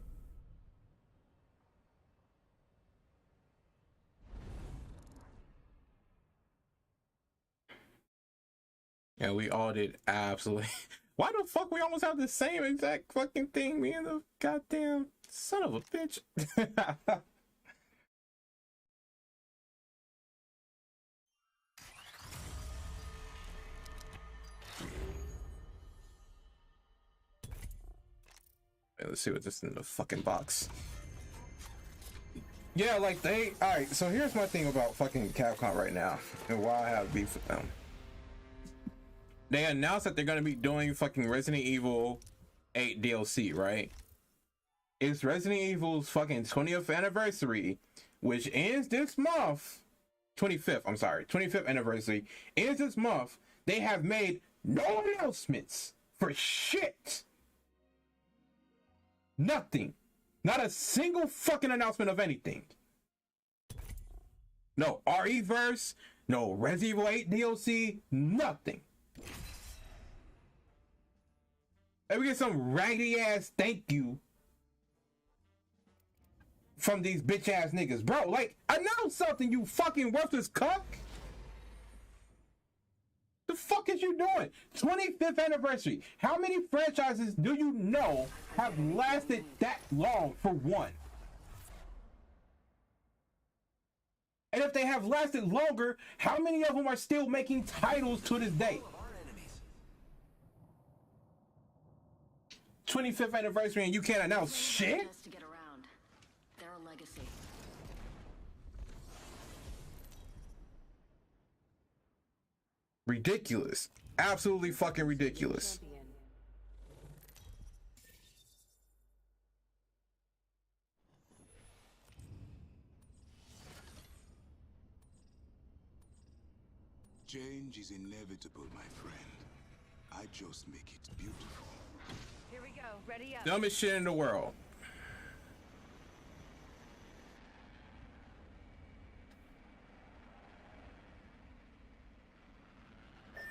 Yeah, we all did absolutely. Why the fuck we almost have the same exact fucking thing, me and the goddamn son of a bitch. Okay, let's see what's this in the fucking box. Yeah, like alright, so here's my thing about fucking Capcom right now and why I have beef with them. They announced that they're gonna be doing fucking Resident Evil 8 DLC, right? It's Resident Evil's fucking 20th anniversary, which ends this month. 25th, I'm sorry, 25th anniversary ends this month. They have made no announcements for shit. Nothing. Not a single fucking announcement of anything. No RE-verse, no Resident Evil 8 DLC, nothing. And we get some raggedy ass thank you from these bitch ass niggas. Bro, like, announce something, you fucking worthless cuck. The fuck is you doing? 25th anniversary. How many franchises do you know have lasted that long for one? And if they have lasted longer, how many of them are still making titles to this day? 25th anniversary and you can't announce shit?
Just to get around. They're a legacy.
Ridiculous. Absolutely fucking ridiculous.
Change is inevitable, my friend. I just make it beautiful.
Here we go. Ready up.
Dumbest shit in the world.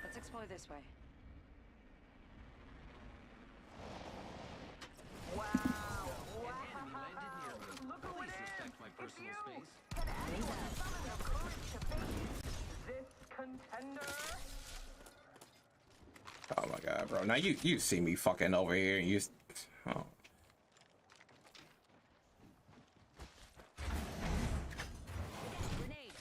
Let's explore this way.
Wow.
Look who it is.
My
It's
personal
you.
space.
Can anyone summon the courage to face this contender?
Oh my god, bro. Now you see me fucking over here and you oh.
Grenade.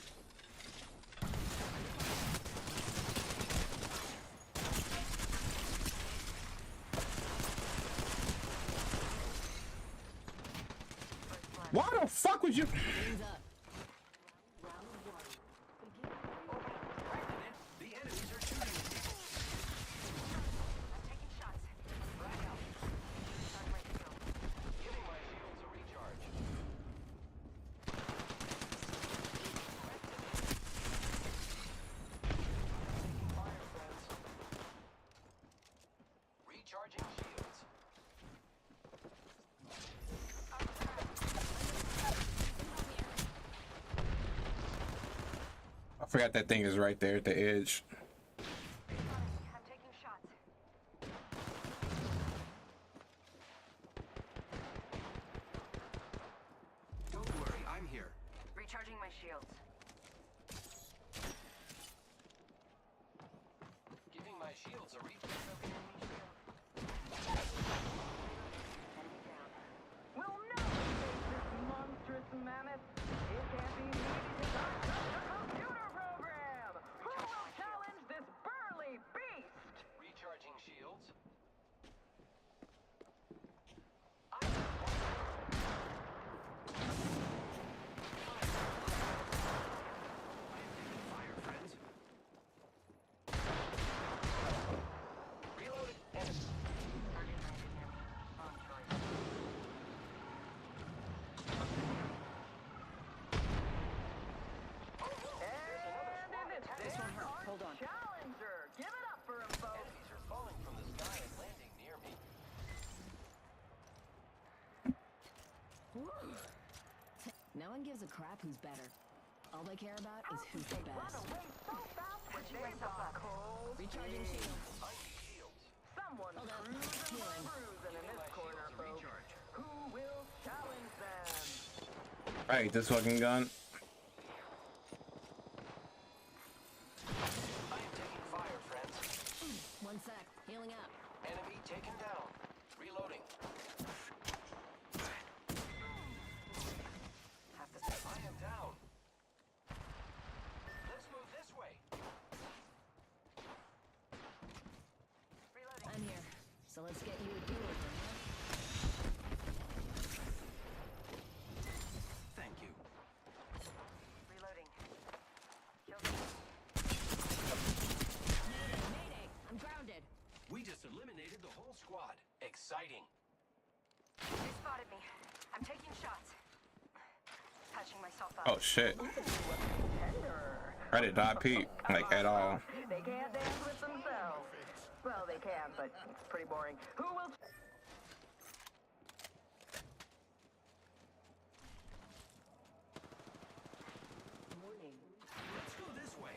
Why the fuck would you?
Wings up.
The enemies are shooting at me.
Taking shots. Right out. I'm ready to go.
Giving my shields a recharge. Fire, friends. Recharge.
Forgot that thing is right there at the edge.
I'm taking shots.
Don't worry, I'm here.
Recharging my shields.
Giving my shields a refill.
Will never face this monstrous mammoth. It can't be me because I'm just a computer program. Who will challenge this burly beast?
Recharging shields. Fire, friends. Reloading.
This one hurt. Hold on. Challenger. Give it up for him, folks.
Enemies are falling from the sky and landing near me.
No one gives a crap who's better. All they care about is who's the best. Recharging shields.
I need shields.
Someone
Hold up.
cruising
Healing.
in this corner, folks. Who will challenge them?
Alright, this fucking gun.
I am taking fire, friends.
One sec. Healing up.
Enemy taken down. Reloading. I am down. Let's move this way.
I'm here. So let's get you a do-over, huh?
Thank you.
Reloading.
Mayday! I'm grounded.
We just eliminated the whole squad. Exciting.
They spotted me. I'm taking shots. Patching myself up.
Oh shit. I did not peep, like, at all.
They can't dance with themselves. Well, they can, but it's pretty boring. Who will...
Warning.
Let's go this way.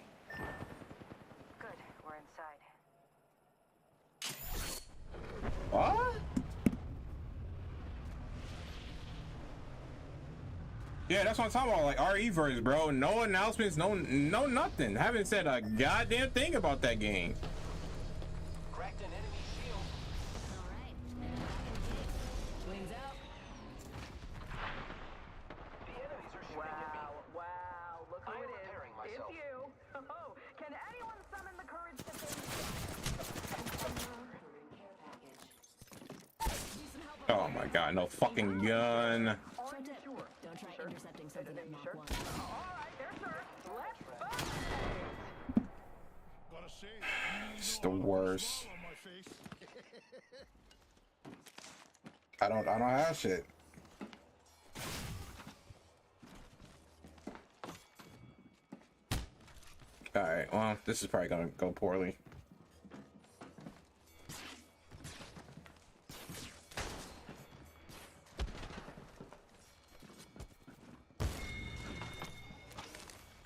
Good, we're inside.
What? Yeah, that's what I'm talking about. Like RE-verse, bro. No announcements, no nothing. Haven't said a goddamn thing about that game.
Cracked an enemy shield.
All right. And I'm back in the game. Wings out.
The enemies are shooting at me.
Wow, look who
I am
it is.
repairing
It's
myself.
you. Oh, can anyone summon the courage to face
Oh my god, no fucking gun.
Pro tip. Don't try intercepting something at Mach 1.
Alright, there's her. Let's fight!
Gotta say,
It's the worst.
on my face.
I don't have shit. Alright, well, this is probably gonna go poorly.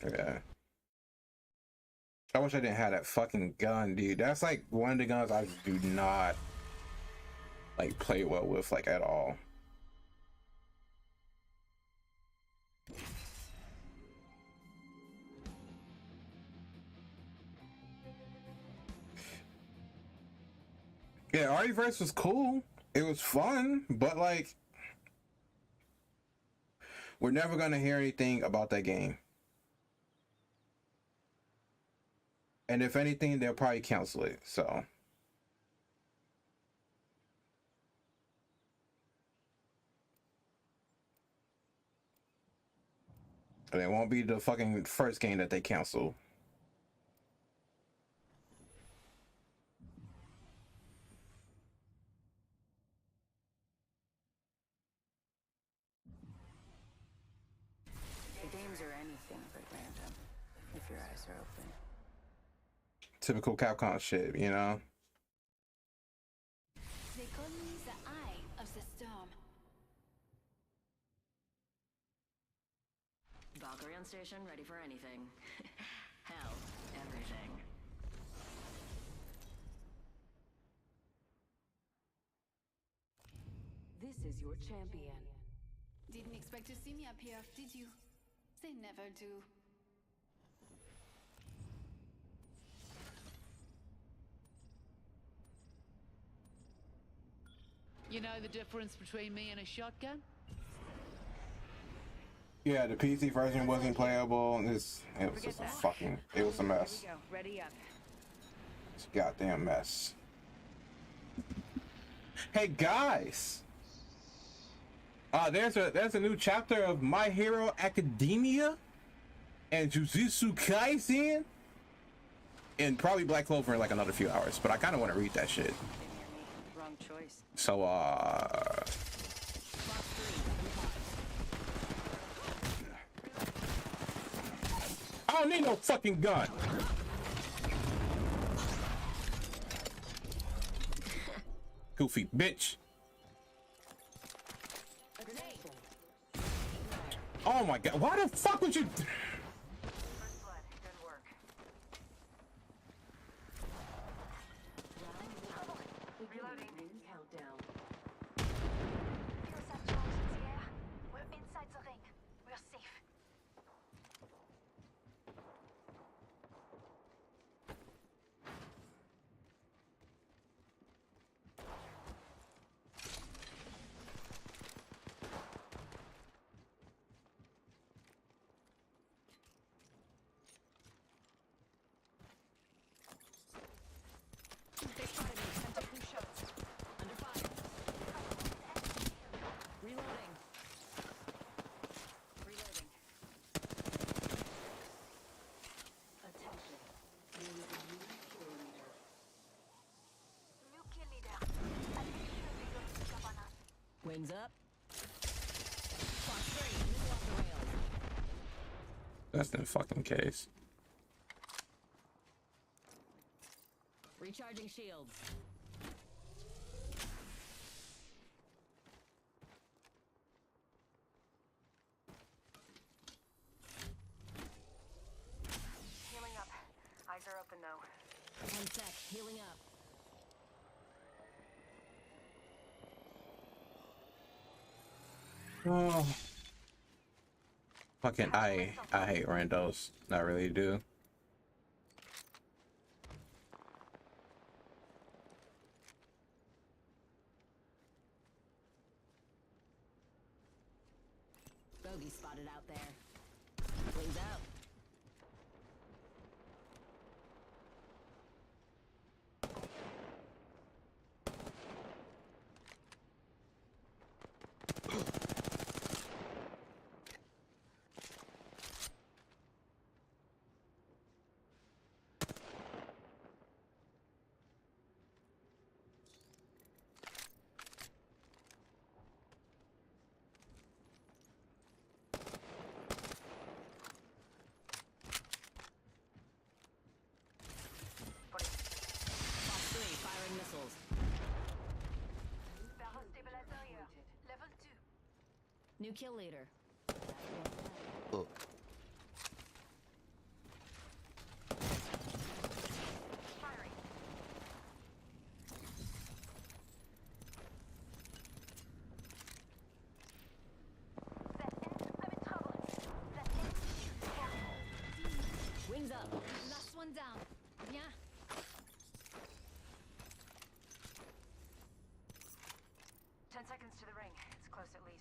Yeah. I wish I didn't have that fucking gun, dude. That's like one of the guns I do not like play well with, like, at all. Yeah, RE-verse was cool. It was fun, but like, we're never gonna hear anything about that game. And if anything, they'll probably cancel it. So and it won't be the fucking first game that they cancel.
The games are anything but random, if your eyes are open.
Typical Capcom shit, you know?
They call me the Eye of the Storm.
Valkyrie on station, ready for anything.
This is your champion.
Didn't expect to see me up here, did you? They never do.
You know the difference between me and a shotgun?
Yeah, the PC version wasn't playable. It was just a fucking. It was a mess.
Here we go. Ready up.
It's a goddamn mess. Hey guys, there's a new chapter of My Hero Academia and Jujutsu Kaisen, and probably Black Clover in like another few hours. But I kind of want to read that shit.
Wrong choice.
So I don't need no fucking gun. Goofy bitch. Oh my god, why the fuck would you?
First blood. Good work. Reloading.
Countdown.
Here's our charges here. We're inside the ring. We're safe.
They spotted me. Sent up new shots. Under fire. Reloading.
Reloading. Attention. There is a new kill leader.
New kill leader. I think you will be able to jump on us.
Wings up. Fox 3, missile off the rails.
That's the fucking case.
Recharging shields.
Healing up. Eyes are open though.
1 sec, healing up.
Oh. Fucking I hate randos. I really do.
Bogey spotted out there. Wings out. Fox 3, firing missiles.
Barrel stabilizer here. Level 2.
New kill leader.
Firing. That ends. I'm in trouble. That ends.
Wings up.
Last one down. Bien.
10 seconds to the ring. It's close at least.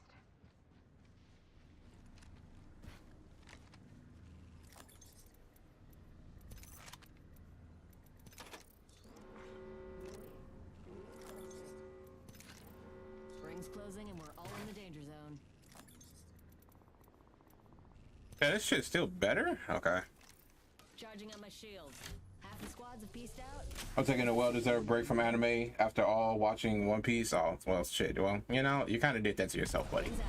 Ring's closing and we're all in the danger zone.
Yeah, this shit's still better? Okay.
Charging on my shields. Half the squads have pieced out.
I'm taking a well-deserved break from anime after all watching One Piece. Oh, well, shit. Well, you know, you kind of did that to yourself, buddy.
Wings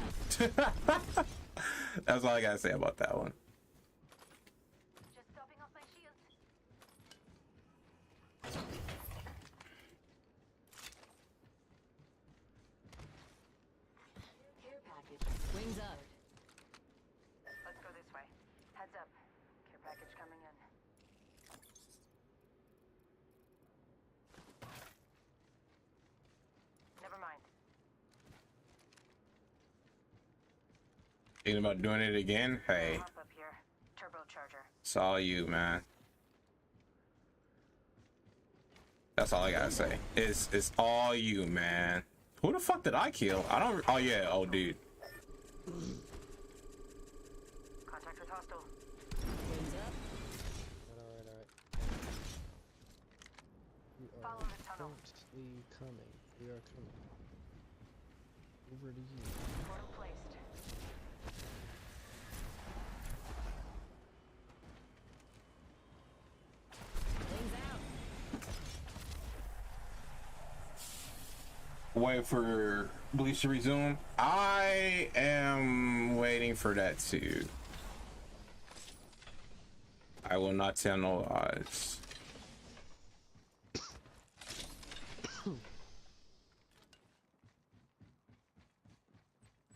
out.
That's all I gotta say about that one.
Just topping off my shields.
Care package.
Wings up.
Let's go this way. Heads up. Care package coming in. Never mind.
Thinking about doing it again? Hey,
Hop up here. Turbocharger.
it's all you, man. That's all I gotta say. It's all you, man. Who the fuck did I kill? I don't. Oh yeah. Oh dude.
Contact with hostile.
Wings up.
Alright. We are
Follow the tunnel.
currently coming. We are coming. Over to you.
Portal placed.
Wings out.
Wait for Bleach to resume. I am waiting for that too. I will not tell no lies.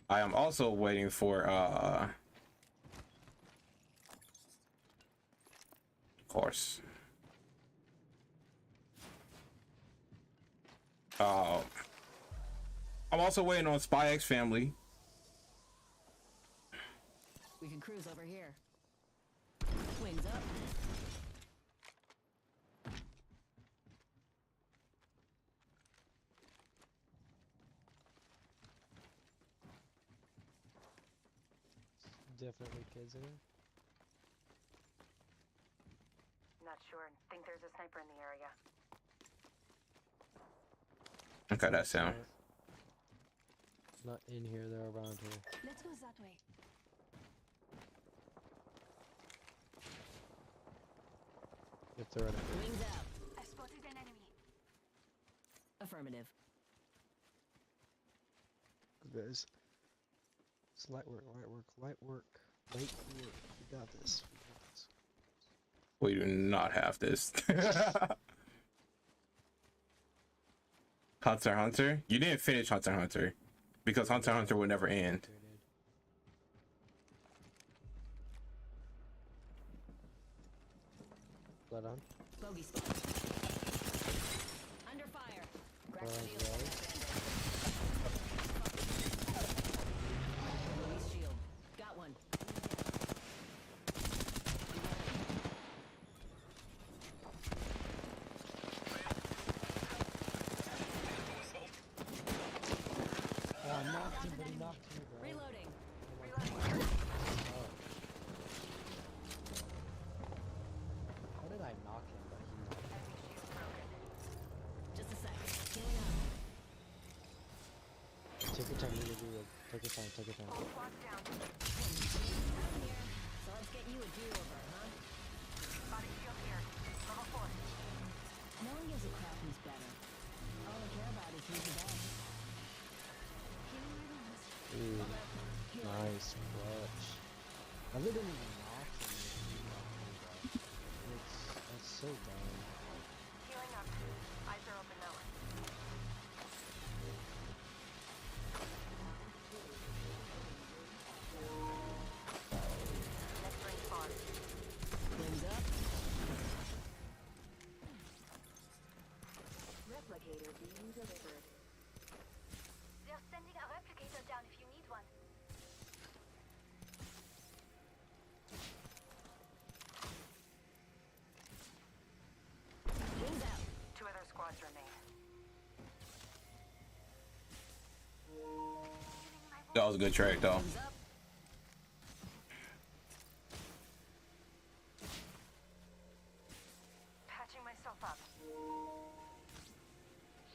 I am also waiting for of course. I'm also waiting on Spy X Family.
We can cruise over here. Wings up.
Definitely kids in here.
Not sure. Think there's a sniper in the area.
Okay, that sound.
Not in here, they're around here.
Let's go that way.
If they're in it.
Wings out.
I've spotted an enemy.
Affirmative.
Guys. It's light work. We got this.
We do not have this. Hunter x Hunter? You didn't finish Hunter x Hunter because Hunter x Hunter will never end.
Blood on.
Bogey spot. Under fire. Crack the deal. Release shield. Got one.
Oh, I knocked him, but he knocked me, bro.
Reloading.
How did I knock him, but he knocked me?
Just a sec. Healing up.
Take your time, you do it. Take your time, take your time.
Here. So let's get you a do-over, huh?
Body shield here. Level 4.
No one gives a crap who's better. All I care about is who's the best.
Ooh, nice clutch. I didn't even knock him if he knocked me, bro. That's so dumb.
Healing up. Eyes are open now. Next ring spawn.
Wings up.
Replicator being delivered.
They're sending a replicator down if you need one.
Wings out.
2 other squads remain.
That was a good track though.
Wings up.
Patching myself up.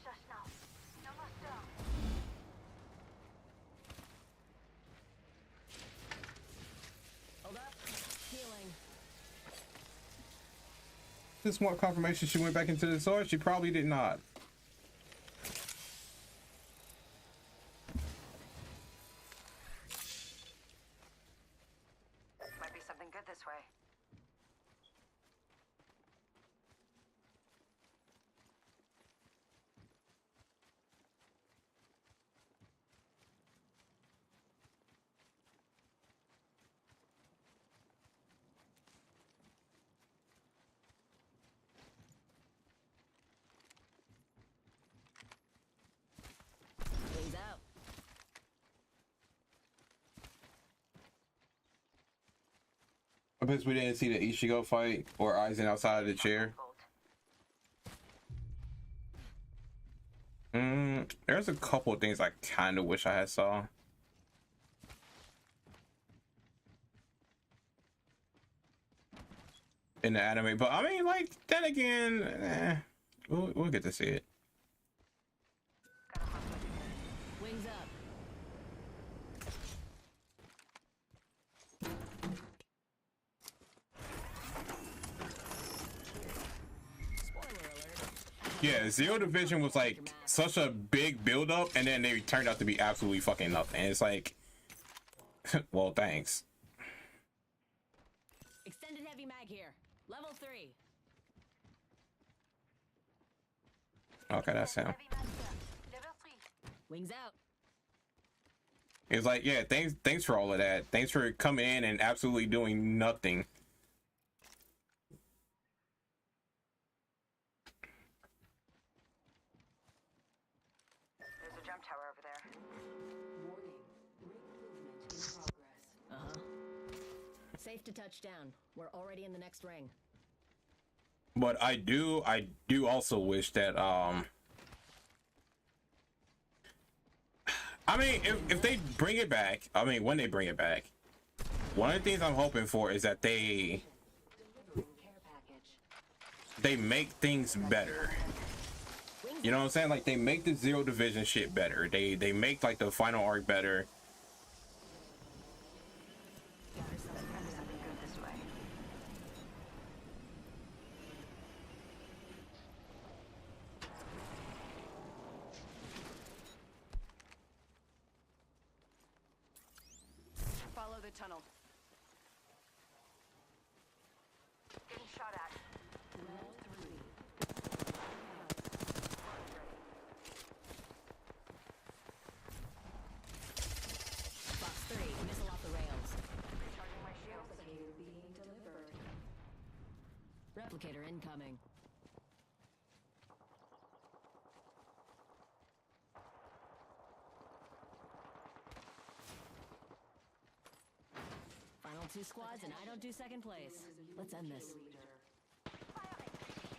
Shush now. No more stir.
Hold up. Healing.
This more confirmation she went back into the source. She probably did not.
Might be something good this way.
I guess we didn't see the Ichigo fight or Aizen outside of the chair. There's a couple of things I kind of wish I had saw. In the anime, but I mean, like, then again, we'll get to see it.
Wings up.
Yeah, Zero Division was like such a big build up, and then they turned out to be absolutely fucking nothing. It's like, well, thanks.
Extended heavy mag here. Level 3.
Okay, that's him.
Wings out.
It's like, yeah, thanks for all of that. Thanks for coming in and absolutely doing nothing.
There's a jump tower over there.
Warning. Ring movement in progress.
Safe to touch down. We're already in the next ring.
But I do also wish that I mean, if they bring it back, I mean, when they bring it back, one of the things I'm hoping for is that they make things better. You know what I'm saying? Like, they make the Zero Division shit better. They make like the final arc better.
Follow the tunnel. Getting shot at.
Round 3.
Box 3, missile off the rails.
Recharging my shields.
Replicator being delivered.
Replicator incoming. Final 2 squads and I don't do second place. Let's end this.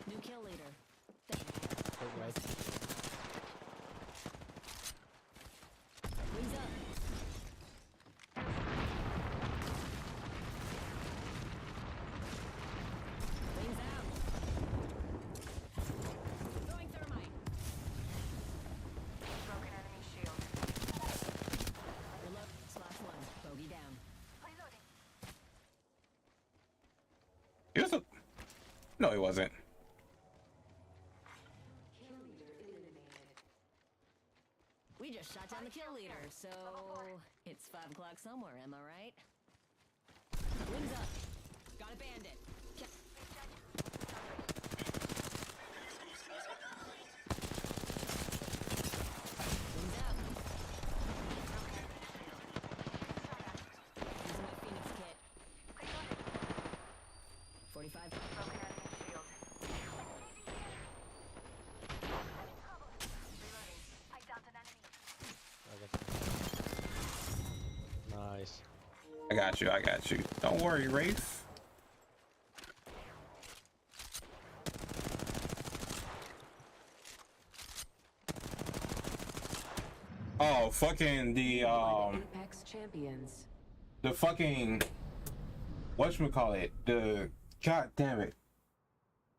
New kill leader.
Right.
Wings up. Wings out. Throwing thermite.
Broken enemy shield.
Reload. Slash 1. Bogey down.
Reloading.
He was a... No, he wasn't.
Kill leader eliminated.
We just shot down the kill leader, so it's 5 o'clock somewhere, am I right? Wings up. Got a bandit. Wings out. Using my Phoenix kit. 45.
Broken enemy shield. Reloading. I downed an enemy.
Nice.
I got you. Don't worry, Wraith. Oh, fucking the
Apex champions.
the fucking whatchamacallit, the god damn it.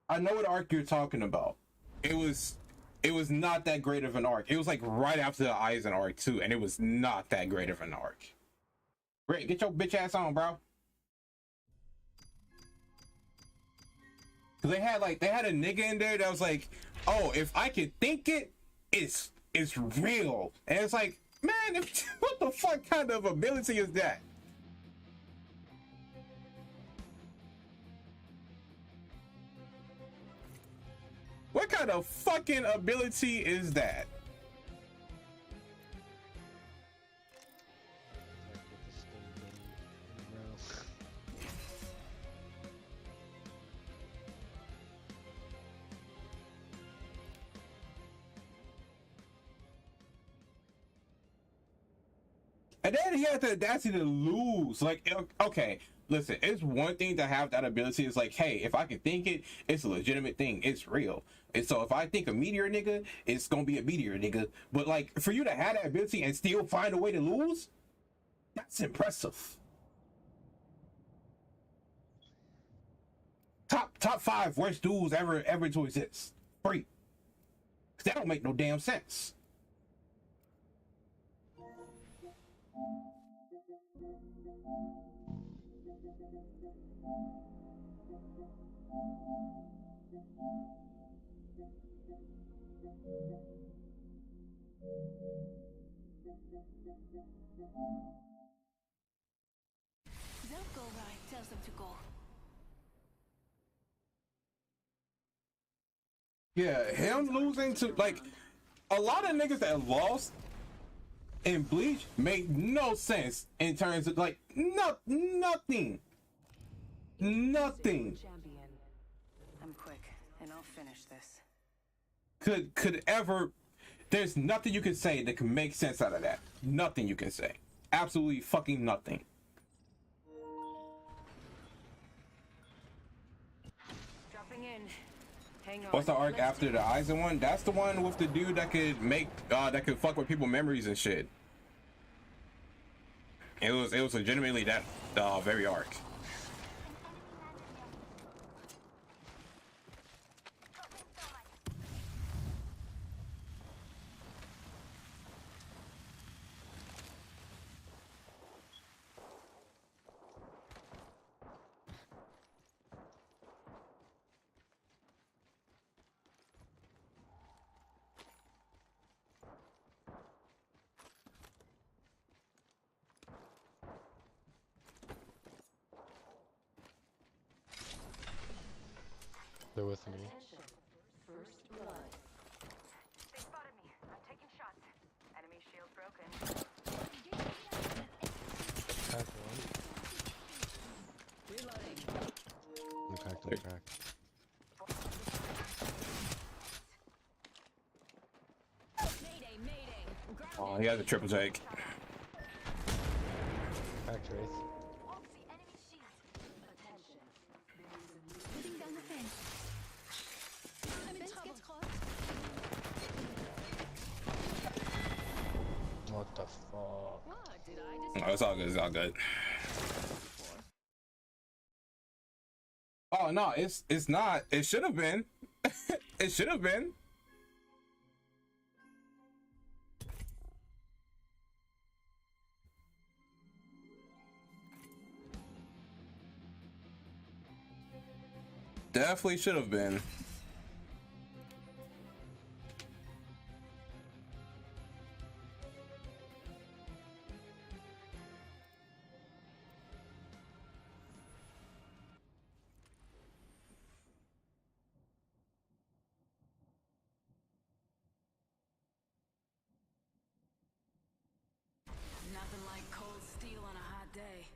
I know what arc you're talking about. It was not that great of an arc. It was like right after the Aizen arc too, and it was not that great of an arc. Great, get your bitch ass on, bro. Cause they had a nigga in there that was like, oh, if I can think it, it's real. And it's like, man, what the fuck kind of ability is that? What kind of fucking ability is that? And then he had the audacity to lose. Like, okay, listen, it's one thing to have that ability. It's like, hey, if I can think it, it's a legitimate thing. It's real. And so if I think a meteor, nigga, it's gonna be a meteor, nigga. But like, for you to have that ability and still find a way to lose, that's impressive. Top 5 worst duels ever to exist. 3. That don't make no damn sense.
They'll go right. Tell them to go.
Yeah, him losing to, like, a lot of niggas that lost in Bleach made no sense in terms of, like, nothing.
Champion. I'm quick, and I'll finish this.
Could ever, there's nothing you can say that can make sense out of that. Nothing you can say. Absolutely fucking nothing.
Dropping in. Hang on.
What's the arc after the Aizen one? That's the one with the dude that could make that could fuck with people's memories and shit. It was legitimately that very arc.
They're with me.
First blood. They spotted me. I'm taking shots. Enemy shield broken.
Crack one.
Reloading.
I'm cracked, I'm cracked.
Mayday, mayday.
Oh, he has a triple take.
Cracked Wraith.
Putting down the fence. I'm in trouble.
What the fuck?
What did I just?
Oh, it's all good. It's all good. Oh no, it's not. It should have been. It should have been. Definitely should have been.
Nothing like cold steel on a hot day.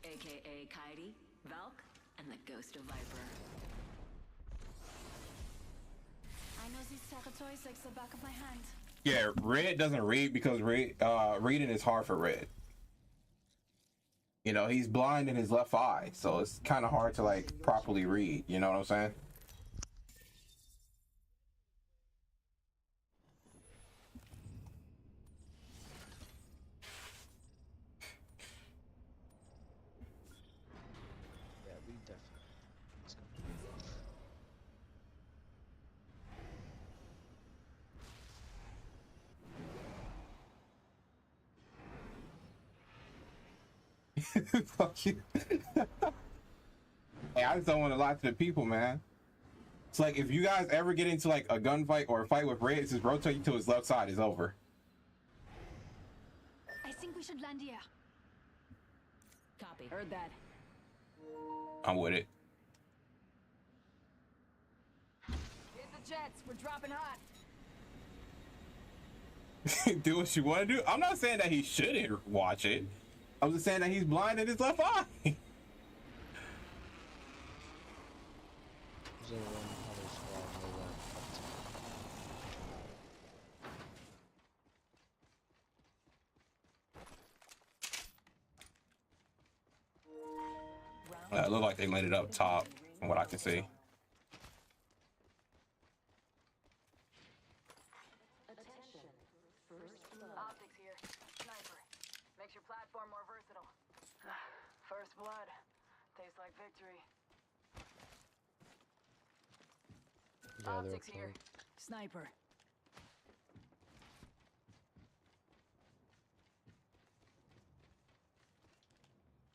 AKA Kairi, Valk, and the Ghost of Viper.
I know these territories like the back of my hand.
Yeah, Red doesn't read because reading is hard for Red. You know, he's blind in his left eye, so it's kind of hard to like properly read. You know what I'm saying?
Yeah, we definitely. Let's go.
Fuck you. Hey, I just don't want to lie to the people, man. It's like if you guys ever get into like a gunfight or a fight with Red, just rotate to his left side. It's over.
I think we should land here.
Copy. Heard that.
I'm with it.
Hit the jets. We're dropping hot.
Do what you want to do. I'm not saying that he shouldn't watch it. I'm just saying that he's blind in his left eye.
There's only one other squad on the left.
It looked like they landed up top, from what I can see.
Optics here. Sniper. Makes your platform more versatile. First blood. Tastes like victory.
Yeah,
Optics here. Sniper.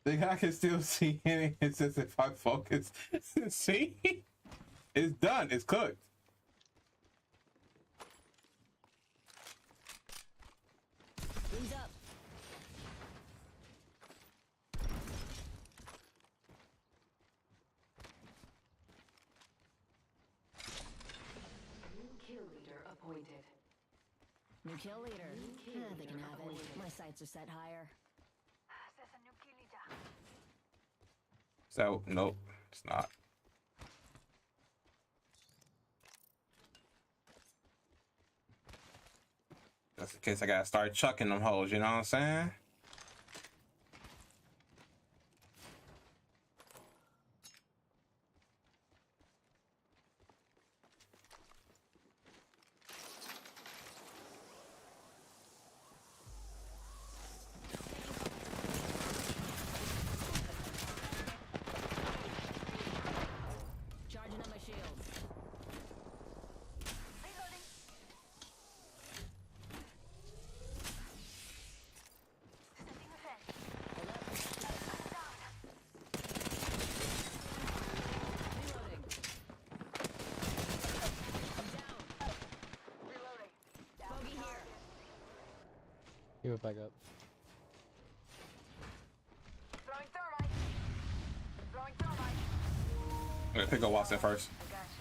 I can still see it. It says if I focus. See? It's done. It's cooked.
Wings up.
New kill leader appointed.
New kill leader. They can have it. My sights are set higher.
Says a new kill leader.
So, nope, it's not. Just in case I gotta start chucking them hoes, you know what I'm saying?
Charging up my shields. Reloading. I'm down. Bogey here.
Give it back up.
Throwing thermite. Throwing thermite.
I'm gonna pick up Watson first.
I gotcha.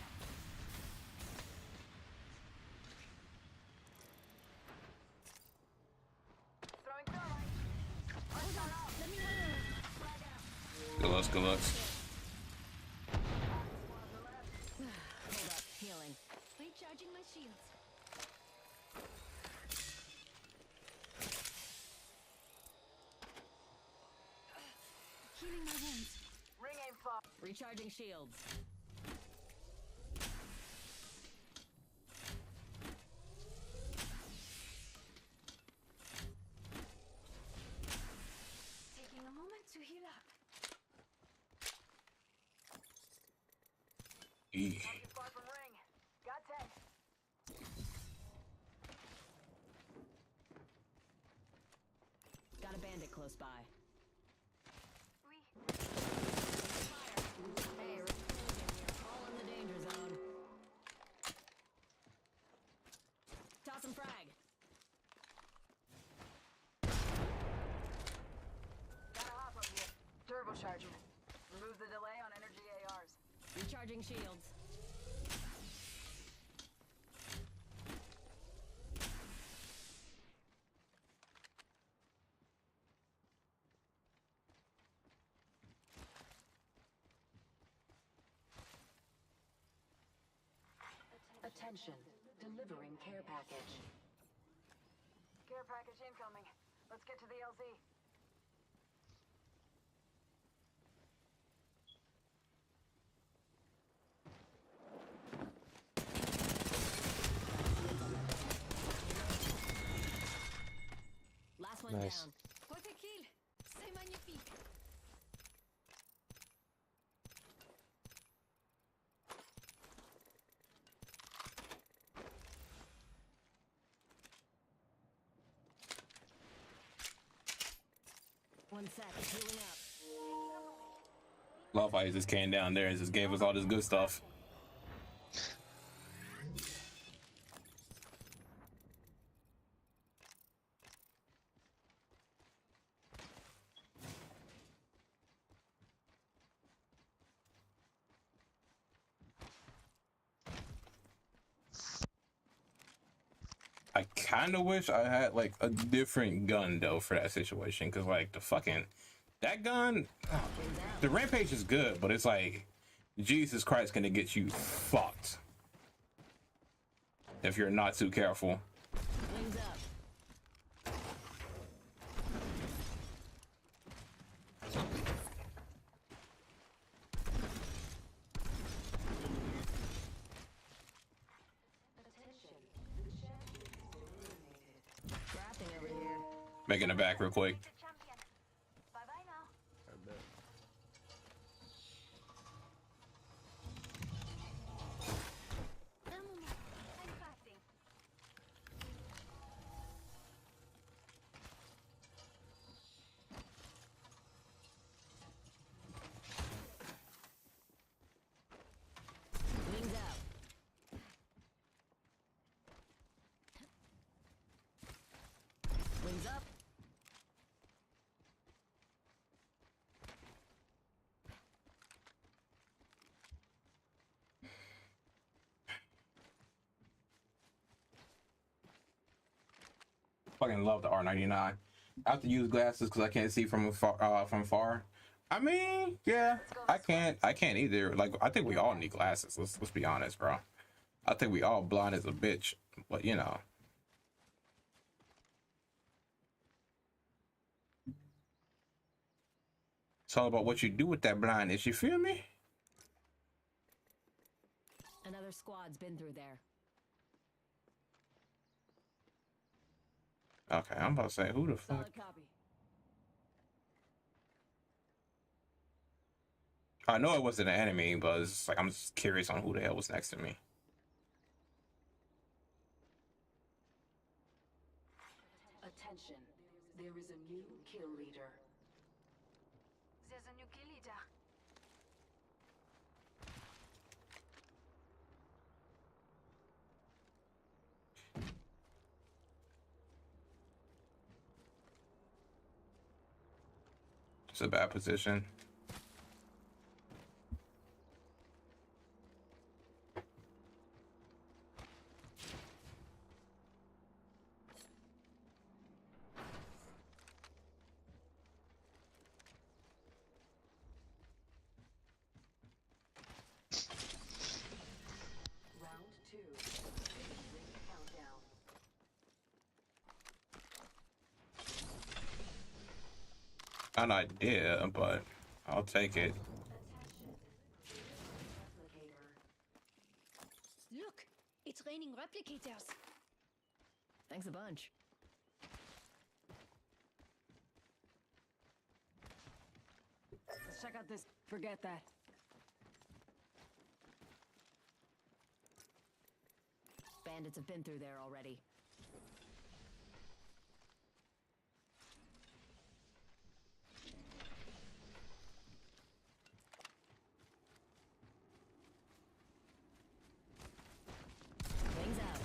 Throwing thermite. Let's start off. Let me
Good looks, good looks.
Hold up. Healing.
Recharging my shields. Healing my wounds.
ring aim far.
Recharging shields.
Taking a moment to heal up.
Eee.
Not too far from ring. Got 10.
Got a bandit close by. Hey, we're all in the danger zone. Toss some frag.
Gotta hop up here. Turbocharger. Remove the delay on energy ARs.
Recharging shields.
Attention. Delivering care package. Care package incoming. Let's get to the LZ.
Last one
Nice.
down.
What a kill! C'est magnifique!
One sec. Healing up.
Love how he just came down there and just gave us all this good stuff. I kind of wish I had like a different gun though for that situation, because like that gun, the rampage is good, but it's like, Jesus Christ, can it get you fucked if you're not too careful.
Wings up.
Making it back real quick.
Bye bye now.
I bet.
Un moment. I'm fasting.
Wings out. Wings up.
Fucking love the R99. I have to use glasses because I can't see from far. From far. I mean, yeah, I can't either. Like, I think we all need glasses. Let's be honest, bro. I think we all blind as a bitch, but you know. It's all about what you do with that blindness. You feel me?
Another squad's been through there.
Okay, I'm about to say, who the fuck?
Solid copy.
I know it wasn't an enemy, but it's like I'm just curious on who the hell was next to me.
Attention. There is a new kill leader.
There's a new kill leader.
It's a bad position.
Round 2. Ring countdown.
An idea, but I'll take it.
Look, it's raining replicators.
Thanks a bunch.
Let's check out this. Forget that.
Bandits have been through there already. Wings out.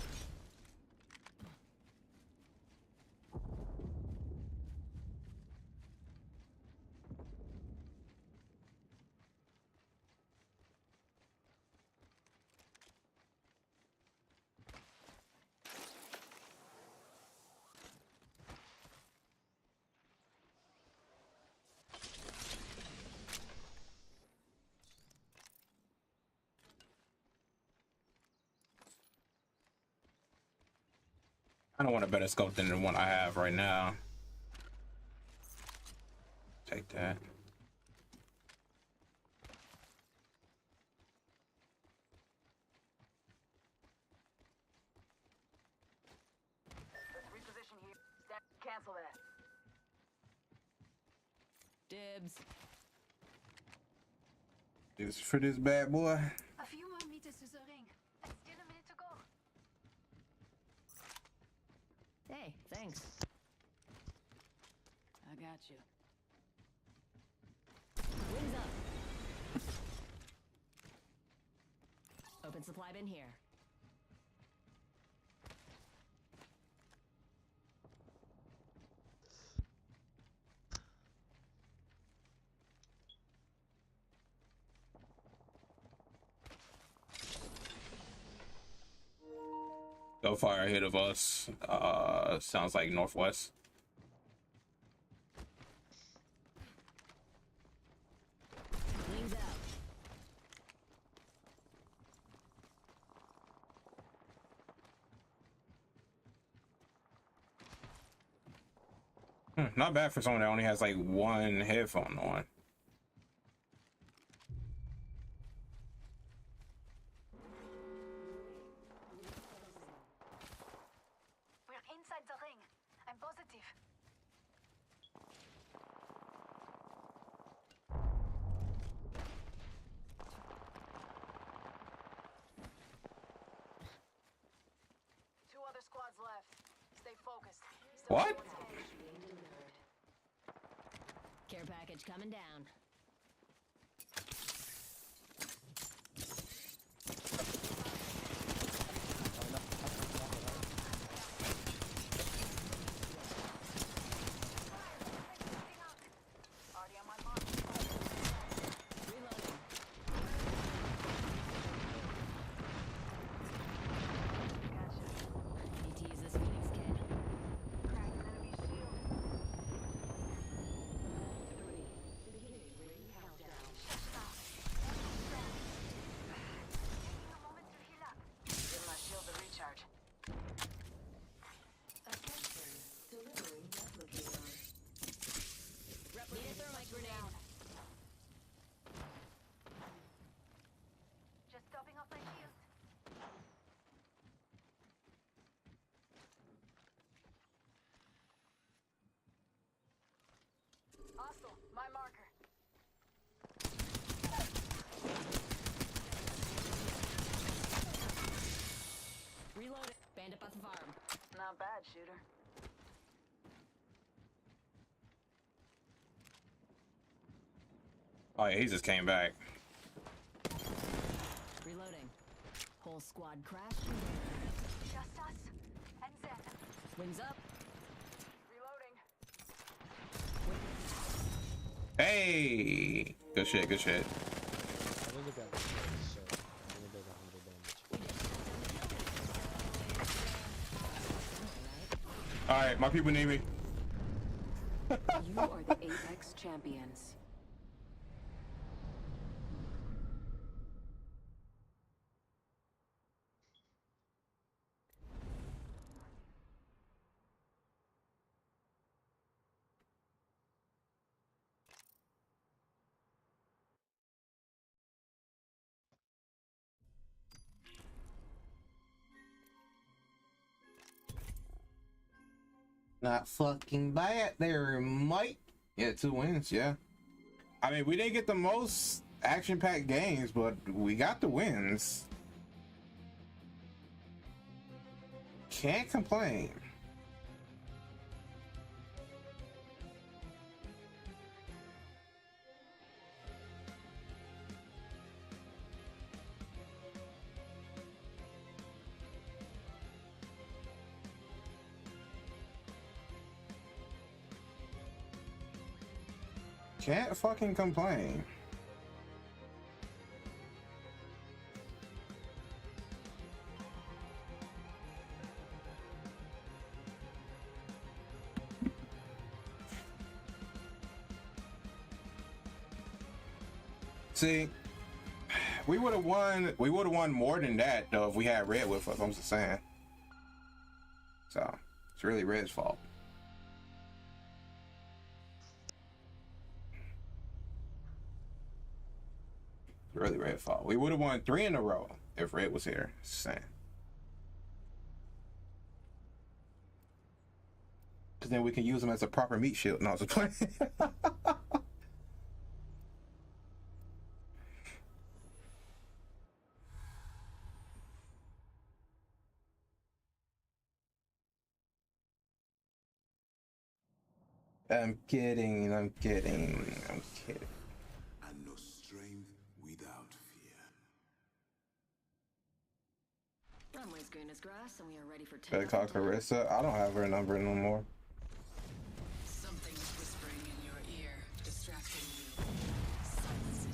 I don't want a better scope than the one I have right now. Take that.
Let's reposition here. Cancel that.
Dibs.
This for this bad boy.
A few more meters to the ring. And still a minute to go.
Hey, thanks.
I got you.
Wings up. Open supply bin here.
Go fire ahead of us. Sounds like northwest.
Wings out.
Not bad for someone that only has like one headphone on.
We're inside the ring. I'm positive.
What?
Care package coming down.
Hostile, my marker.
Reload it. Bandit by the farm.
Not bad, shooter.
Oh yeah, he just came back.
Reloading. Whole squad crashed.
Just us and Zen.
Wings up.
Hey, good shit, good shit.
I think it got so I only did 100 damage.
All right, my people need me.
You are the Apex champions.
Not fucking bad there, Mike. Yeah, 2 wins, yeah. I mean, we didn't get the most action-packed games, but we got the wins. Can't complain. Can't fucking complain. See, we would have won more than that though if we had Red with us, I'm just saying. So it's really Red's fault. Really Red's fault. We would have won 3 in a row if Red was here. Saying. Because then we can use them as a proper meat shield. No, I was just playing. I'm kidding. I'm kidding. I'm kidding.
And no strength without fear.
Runway's green as grass, and we are ready for
Better call Carissa. I don't have her number no more.
Something's whispering in your ear, distracting you. Silence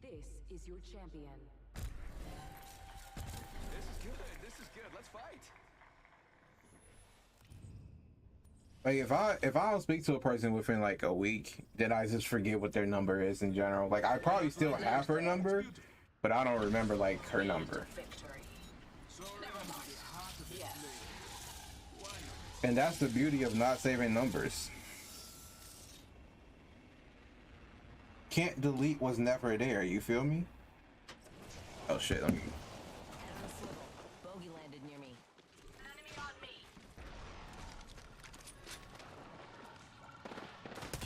it.
This is your champion.
This is good. Let's fight.
Like if I don't speak to a person within like a week, then I just forget what their number is in general. Like I probably still have her number, but I don't remember like her number. And that's the beauty of not saving numbers. Can't delete what's never there, you feel me? Oh shit, let me...
Bogey landed near me.
Enemy on me.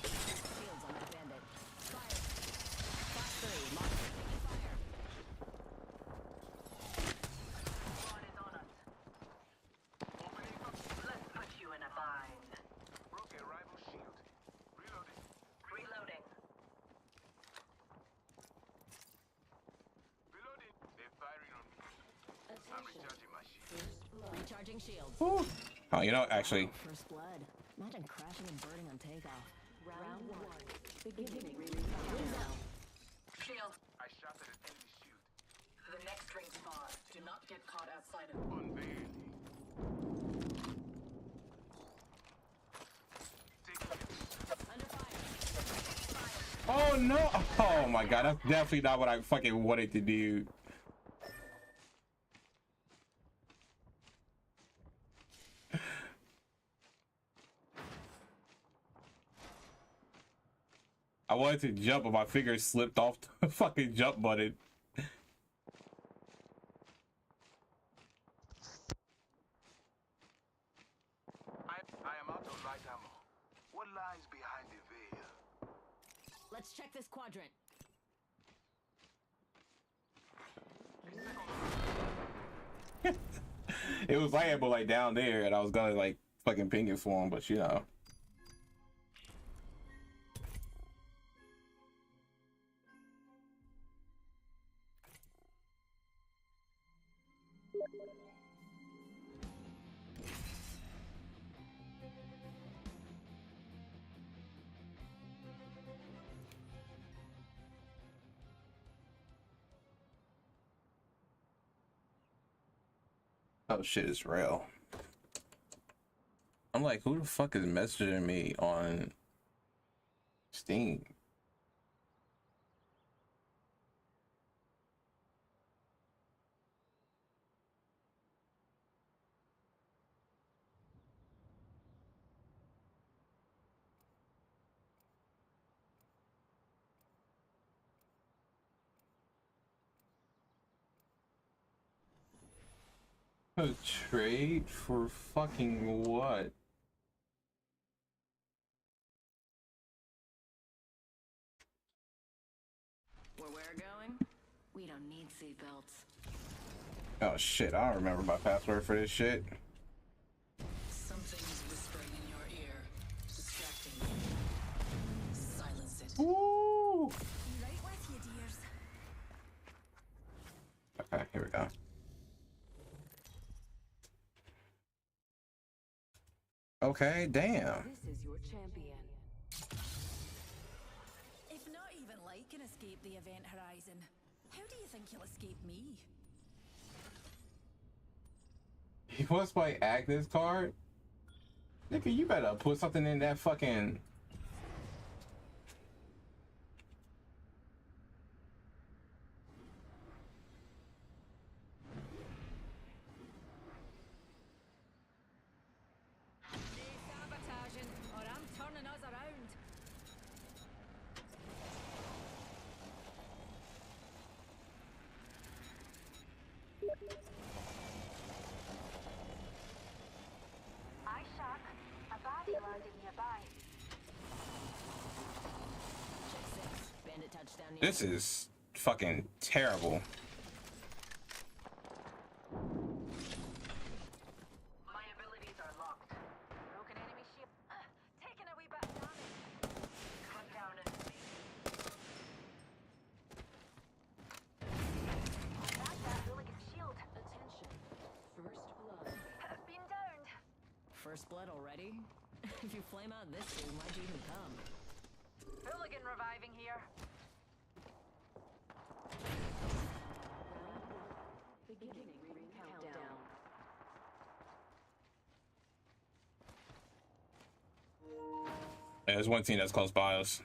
Shields on that bandit. Fire. Fast 3. Monster taking fire. Charging shields.
Ooh. Oh, you know, actually.
First blood. Imagine crashing and burning on takeoff.
Round one. Beginning.
Shield.
I shot at an enemy shield.
The next ring's far. Do not get caught outside of
Unveiled.
Oh no! Oh my god, that's definitely not what I fucking wanted to do. I wanted to jump, but my finger slipped off the fucking jump button.
I am out of light ammo. What lies behind the veil?
Let's check this quadrant.
It was like, but like down there, and I was gonna like fucking ping it for him, but you know. Oh shit, it's real. I'm like, who the fuck is messaging me on Steam? A trade for fucking what?
Where we're going? We don't need seatbelts.
Oh shit, I don't remember my password for this shit.
Something is whispering in your ear, distracting you. Silence it.
Woo!
Right with you, dears.
Okay, here we go. Okay, damn.
This is your champion.
If not even like can escape the event horizon, how do you think you'll escape me?
He wants my Agnes card? Nigga, you better put something in that fucking...
Sabotaging, or I'm turning us around.
I shock. A body landed nearby.
Check 6. Bandit touchdown near.
This is fucking terrible.
My abilities are locked. Broken enemy shield. Taking a wee bit of damage. Cut down enemy. That's that hooligan shield. Attention. First blood. Been downed.
First blood already? If you flame out this soon, why'd you even come?
Hooligan reviving here. Beginning ring countdown.
Yeah, there's one team that's close by us.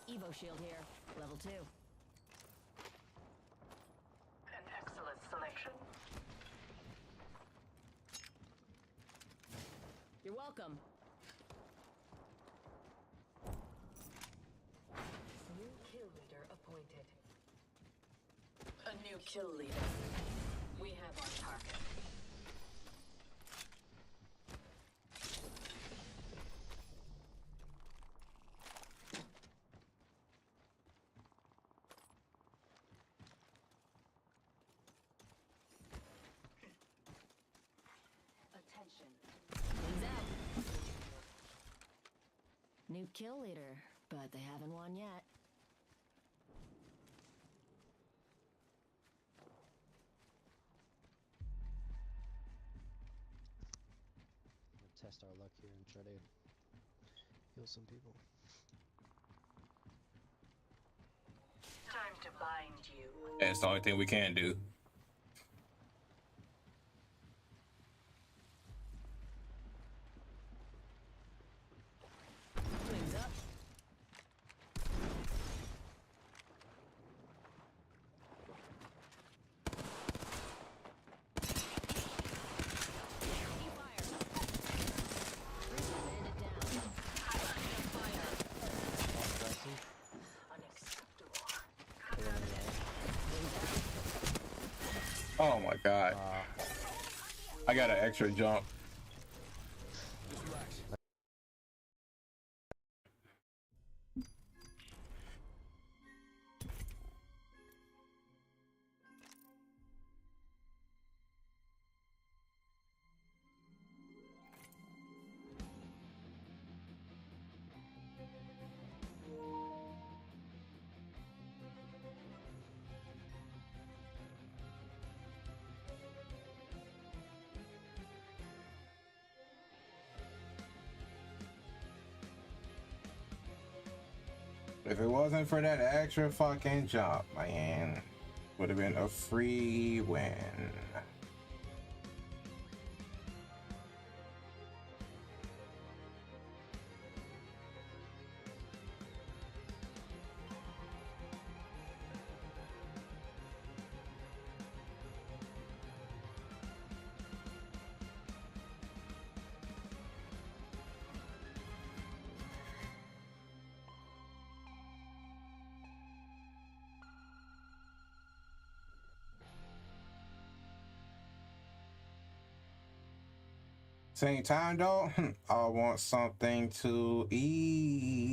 Evo shield here. Level 2.
an excellent selection.
You're welcome.
New kill leader appointed.
A new kill leader. We have our target.
Attention.
Wings out. New kill leader, but they haven't won yet.
test our luck here and try to heal some people.
Time to bind you.
That's the only thing we can do.
Wings up.
Oh my god. I got an extra jump. If it wasn't for that extra fucking jump, man, would have been a free win. Same time though, I want something to eat.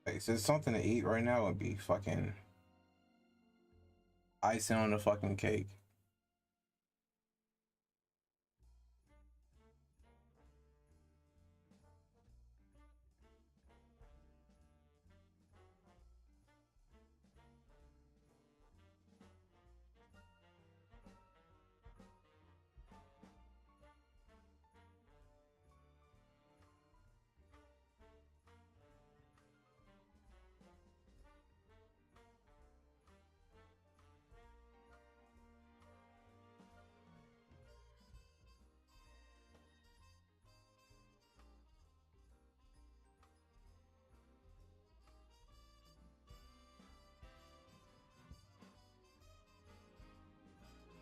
Like, so something to eat right now would be fucking icing on the fucking cake.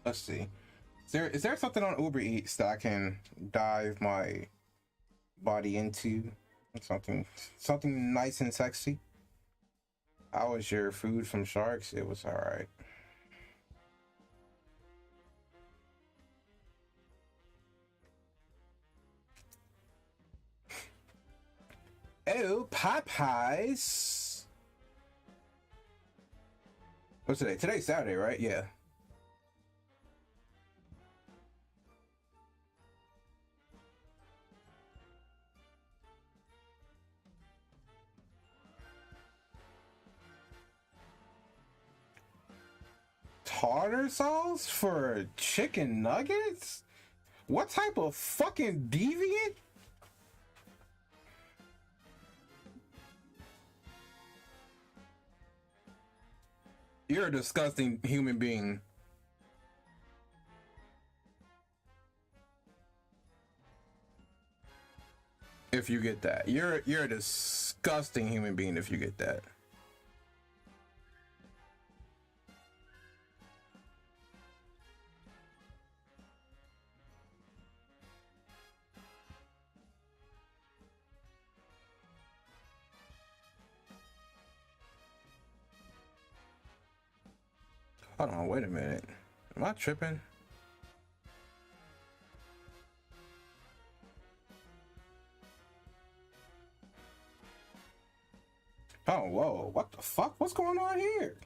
Let's see. Is there something on Uber Eats that I can dive my body into? Something nice and sexy? How was your food from Sharks? It was alright. Oh, Popeyes. What's today? Today's Saturday, right? Yeah. Tartar sauce for chicken nuggets? What type of fucking deviant? You're a disgusting human being. If you get that. You're a disgusting human being if you get that. Hold on, wait a minute. Am I tripping? Oh, whoa. What the fuck? What's going on here?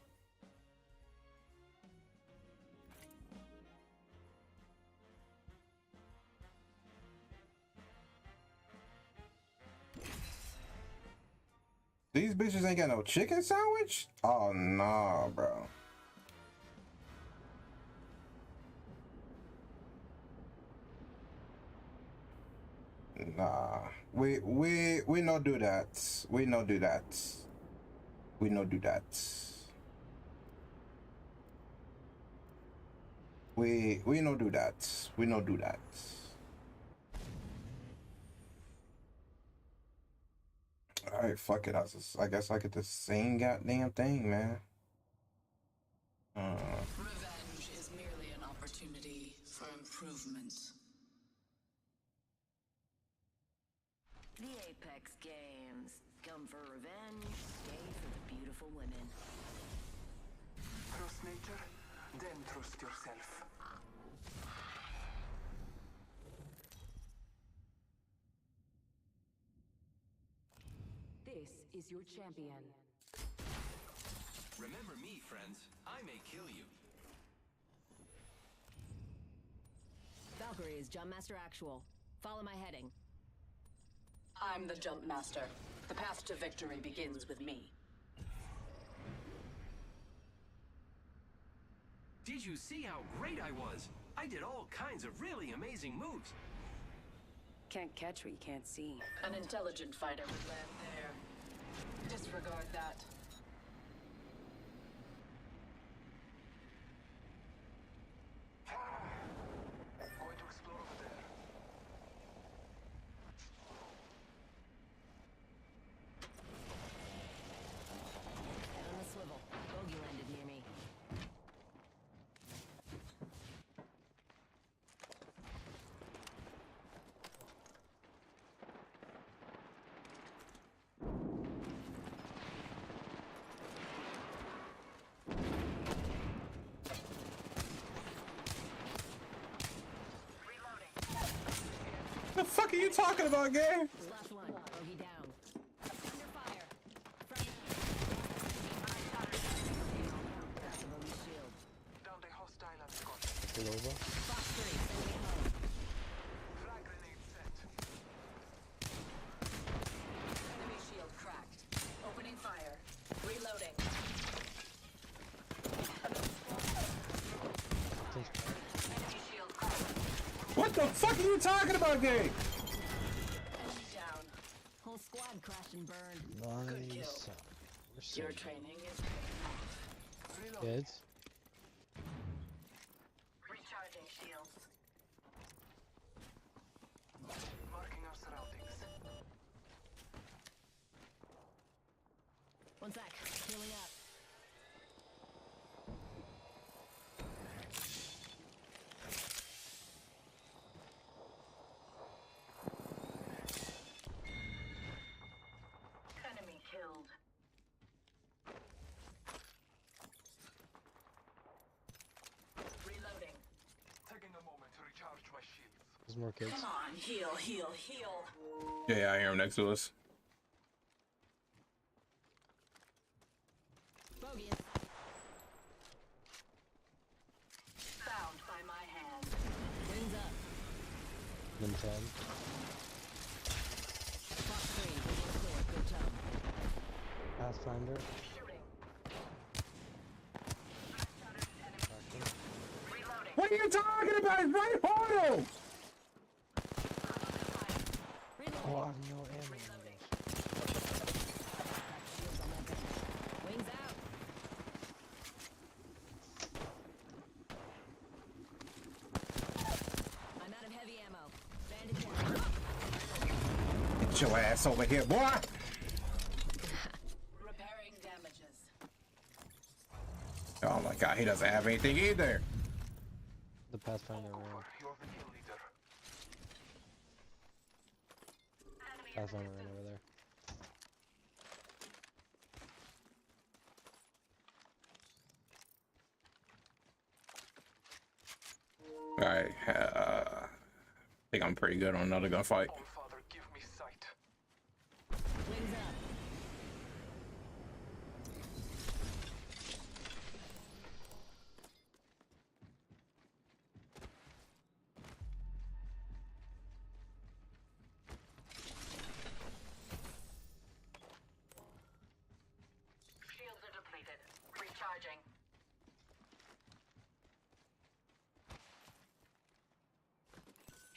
These bitches ain't got no chicken sandwich? Oh nah, bro. Nah. We no do that. We no do that. We no do that. We no do that. We no do that. Alright, fuck it. I guess I get the same goddamn thing, man.
Revenge is merely an opportunity for improvement.
The Apex Games. Come for revenge, stay for the beautiful women.
Trust nature, then trust yourself.
This is your champion.
Remember me, friends. I may kill you.
Valkyrie is Jump Master Actual. Follow my heading.
I'm the Jump Master. The path to victory begins with me.
Did you see how great I was? I did all kinds of really amazing moves.
Can't catch what you can't see.
An intelligent fighter would land there. Disregard that.
Going to explore over there.
Head on the swivel. Bogey landed near me.
The fuck are you talking about, gang?
Last one. Bogey down. Under fire. That's the bogey shield.
Down the hostile and Scott.
Pull over.
Fox 3, send me home.
Frag grenade set.
Enemy shield cracked. Opening fire. Reloading. Enemy shield cracked.
What the fuck are you talking about, gang?
Enemy down.
Whole squad crashed and burned.
Good kill.
Nice. We're so
Your training is paying off.
kids.
Recharging shields.
Marking our surroundings.
One sec. Healing up.
Enemy killed.
Reloading.
Taking a moment to recharge my shields.
There's more kids.
Come on, heal, heal, heal.
Yeah, I hear him next to us.
Bogey is
Found by my hand.
wings up.
Then 10.
Fox 3, visual clear. Good job.
Pathfinder.
Shooting.
Reloading.
What are you talking about? It's right portal!
Oh, I have no ammo.
Shields on that bandit. Wings out. I'm out of heavy ammo. Bandit down.
Get your ass over here, boy!
Repairing damages.
Oh my god, he doesn't have anything either.
The Pathfinder ran.
You're the kill leader.
Pathfinder ran over there.
Alright, I think I'm pretty good on another gunfight.
All Father, give me sight.
Wings up.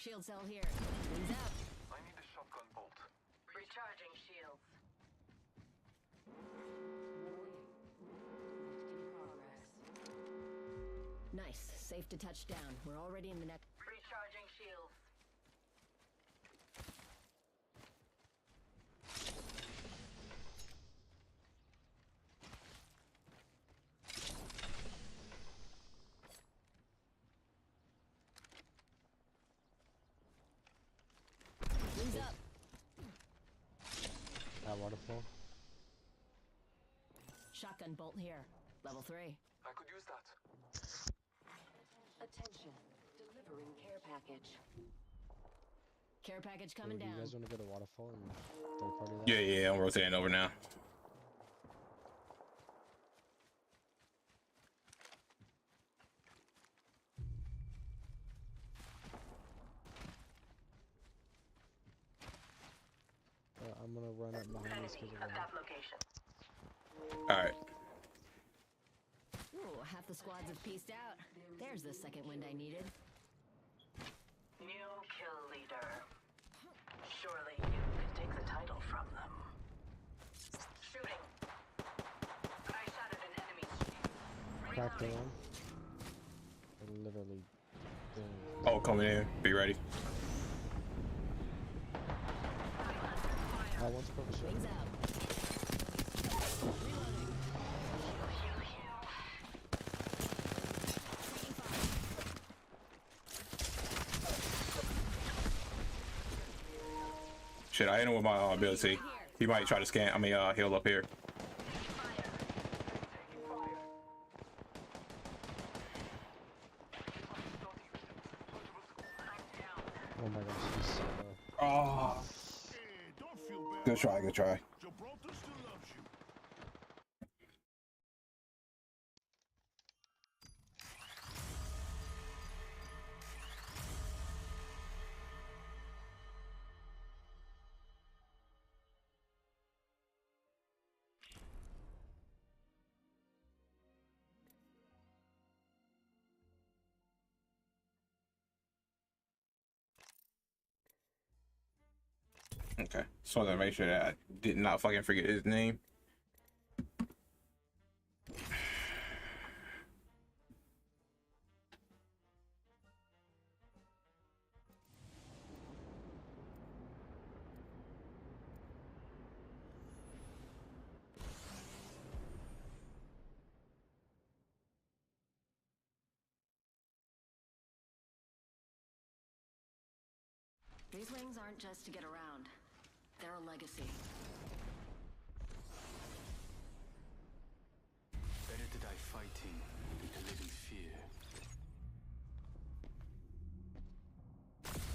Shield cell here. Wings out.
I need a shotgun bolt.
Recharging shields.
Nice. Safe to touch down. We're already in the next.
Recharging shields.
Wings up.
That waterfall.
Shotgun bolt here. Level 3.
I could use that.
Attention. Delivering care package.
Care package
So
coming
do
down.
you guys want to go to waterfall and third party that?
Yeah, I'm rotating over now.
I'm gonna run up behind this because
At that location.
Alright.
Ooh, half the squads have pieced out. There's the second wind I needed.
New kill leader. Surely you could take the title from them. Shooting. I shot at an enemy's shield.
Cracked the one. I literally didn't.
Oh, coming in. Be ready.
One's purple shot.
Wings out.
Shit, I hit him with my ability. He might try to scan. I mean, heal up here.
Oh my gosh, he's so low.
Oh. Good try, good try.
Gibraltar still loves you.
Okay. Just wanted to make sure that I did not fucking forget his name.
These wings aren't just to get around. They're a legacy.
Better to die fighting than to live in fear.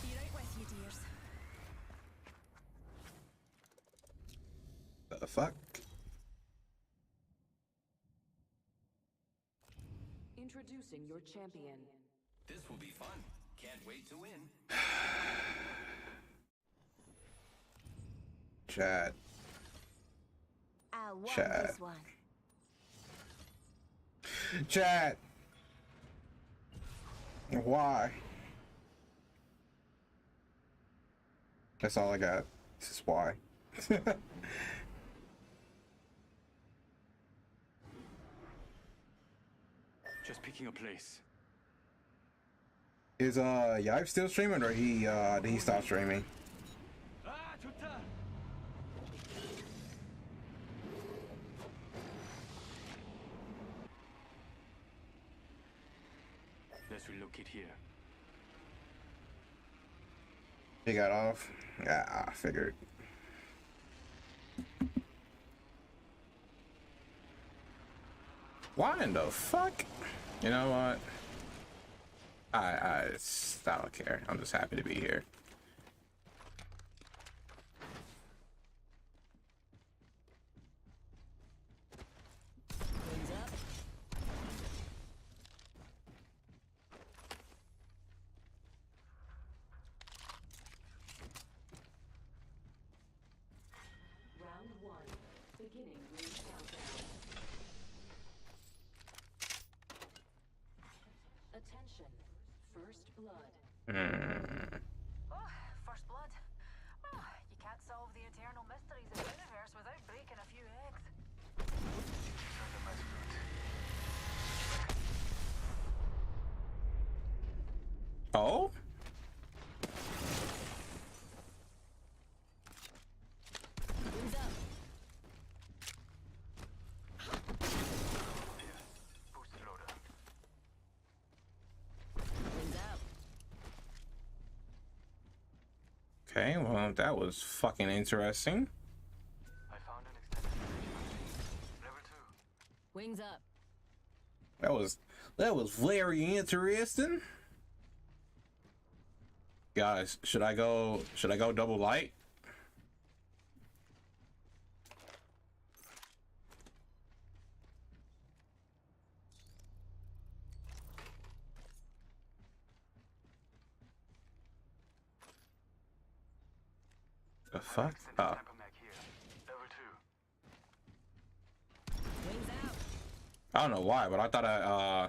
Be right with you, dears.
The fuck?
Introducing your champion.
This will be fun. Can't wait to win.
Chat.
I won
Chat.
this one.
Chat. Why? That's all I got. This is why.
Just picking a place.
Is Yive still streaming, or did he stop streaming?
Let's relocate here.
He got off. Yeah, I figured. Why in the fuck? You know what? I don't care. I'm just happy to be here.
Wings up.
Round 1. Beginning ring countdown. Attention. First blood.
mysteries of the universe without breaking a few eggs.
Oh?
Wings up.
Boost loader.
Wings out.
Okay, well, that was fucking interesting.
I found an extended range. Level 2.
Wings up.
That was very interesting. Guys, should I go double light? The fuck? Oh.
Level 2.
Wings out.
I don't know why, but I thought I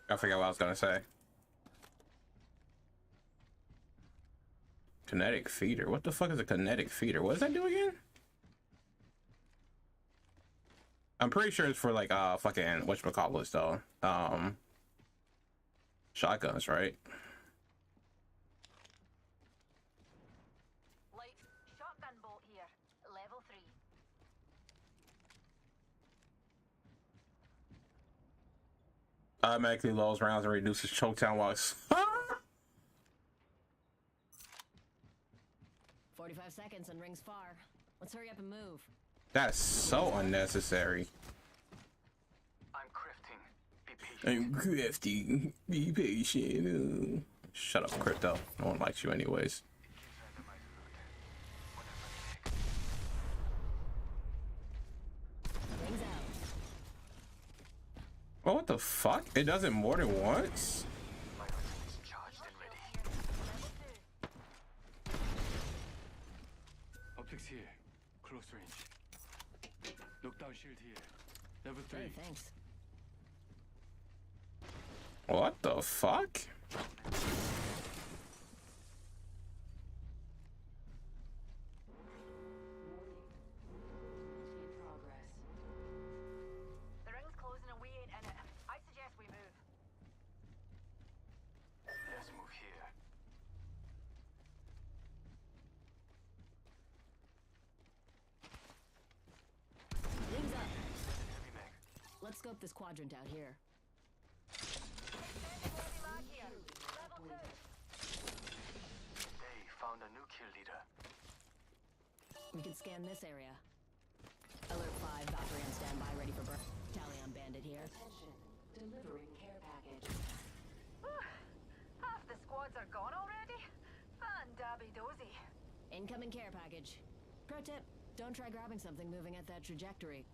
I forgot what I was gonna say. Kinetic feeder. What the fuck is a kinetic feeder? What does that do again? I'm pretty sure it's for like fucking whatchamacallit though. Shotguns, right?
Light shotgun bolt here. Level 3.
Automatically lowers rounds and reduces choke time while it's
45 seconds and rings far. Let's hurry up and move.
That's so unnecessary.
I'm crafting. Be patient.
I'm crafty. Be patient. Shut up, Crypto. No one likes you anyways.
Wings out.
Well, what the fuck? It does it more than once?
My weapon is charged and ready.
Optics here. Close range. Knockdown shield here. Level 3.
Hey, thanks.
What the fuck?
The ring's closing and we ain't in it. I suggest we move.
Let's move here.
Wings up.
Heavy mag.
Let's scope this quadrant out here.
Heavy mag here. Level 2.
They found a new kill leader.
We can scan this area. Alert 5, Valkyrie on standby, ready for burn. Tally on bandit here.
Delivering care package.
Half the squads are gone already? Fan dabby dozy.
Incoming care package. Pro tip, don't try grabbing something moving at that trajectory.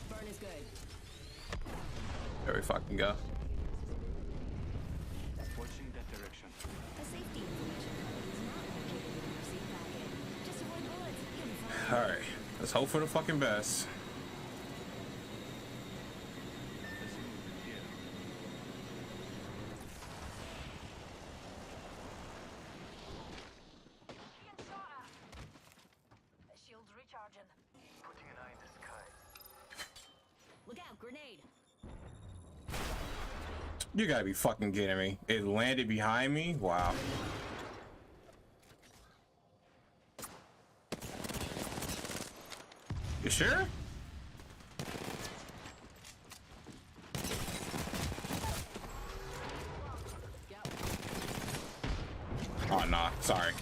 Burn is good.
There we fucking go.
Watching that direction.
A safety information code is not located in your seat packet. Just avoid bullets. You'll be fine.
Alright. Let's hope for the fucking best.
Let's move here.
Being shot at. Shields recharging.
Putting an eye in the sky.
Look out, grenade.
You gotta be fucking kidding me. It landed behind me? Wow. You sure? Oh, nah. Sorry.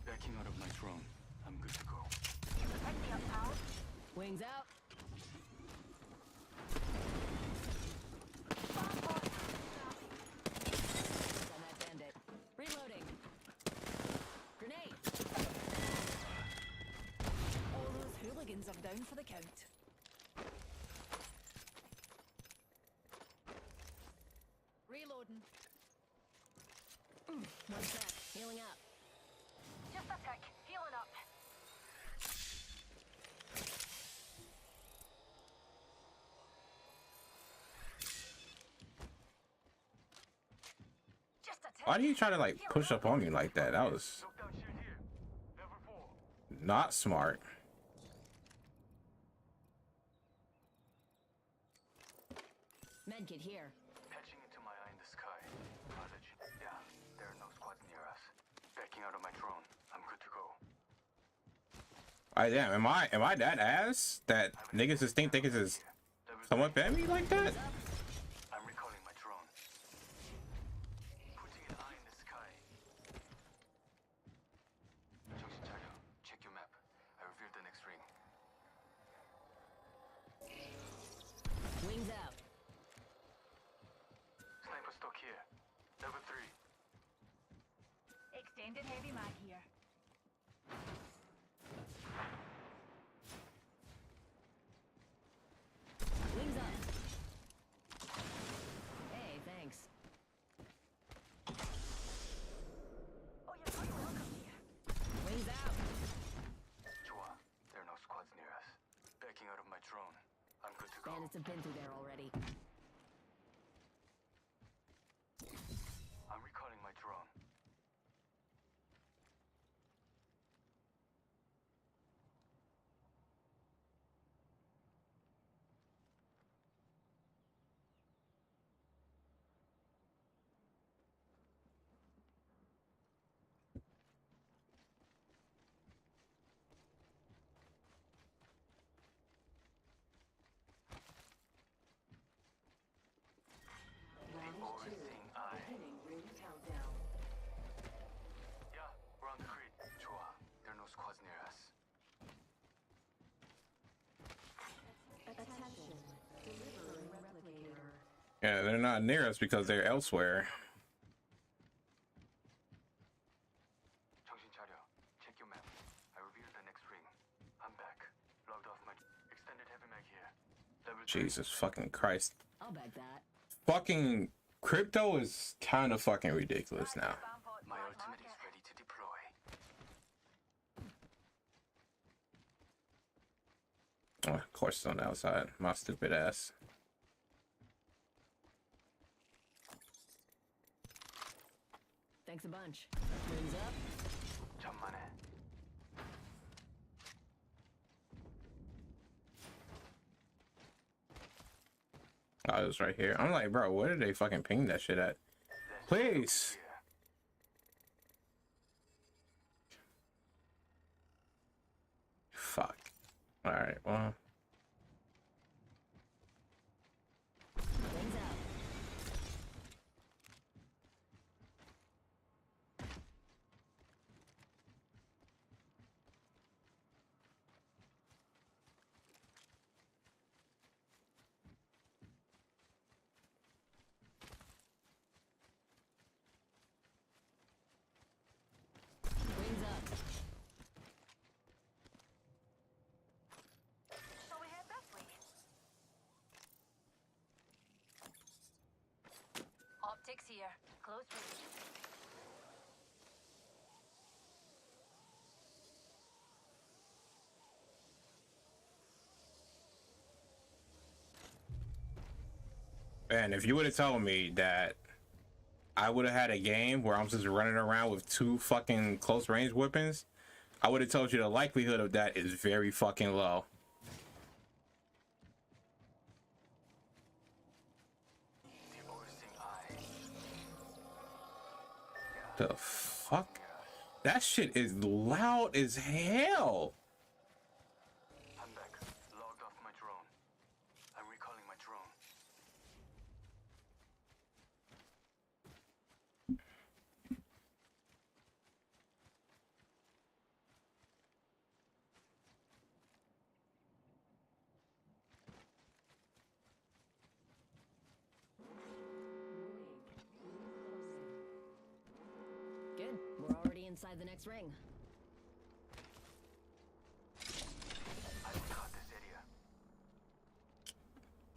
Backing out of my drone. I'm good to go.
Wings out. On that bandit. Reloading. Grenade.
All those hooligans are down for the count.
One sec. Healing up.
Just a tick. Healing up. Just a tick.
Why do you try to like push up on me like that? That was not smart.
Medkit here.
Patching into my eye in the sky. Yeah, there are no squads near us. Backing out of my drone. I'm good to go.
I damn, am I that ass that niggas just think they can just come up at me like that?
I'm recalling my drone. Putting an eye in the sky. 정신 차려. Check your map. I revealed the next ring.
Wings out.
Sniper stock here. Level 3.
Extended heavy mag here.
Wings up. Hey, thanks.
Oh, you're quite welcome here.
Wings out.
좋아. There are no squads near us. Backing out of my drone. I'm good to go.
Bandits have been through there already.
I'm recalling my drone. Yeah, we're on the grid. 좋아. There are no squads near us.
Yeah, they're not near us because they're elsewhere.
정신 차려. Check your map. I revealed the next ring. I'm back. Logged off my extended heavy mag here. Level 3.
Jesus fucking Christ.
I'll bag that.
Fucking crypto is kind of fucking ridiculous now.
My ultimate is ready to deploy.
Oh, of course it's on the outside. My stupid ass.
Thanks a bunch. Wings up.
천만에.
Oh, it was right here. I'm like, bro, where did they fucking ping that shit at? Please. Fuck. Alright, well.
Wings out. Wings up.
Shall we head this way? Optics here. Close range.
Man, if you would have told me that I would have had a game where I'm just running around with 2 fucking close range weapons, I would have told you the likelihood of that is very fucking low. The fuck? That shit is loud as hell.
I'm back. Logged off my drone. I'm recalling my drone.
Good. We're already inside the next ring.
I've got this area.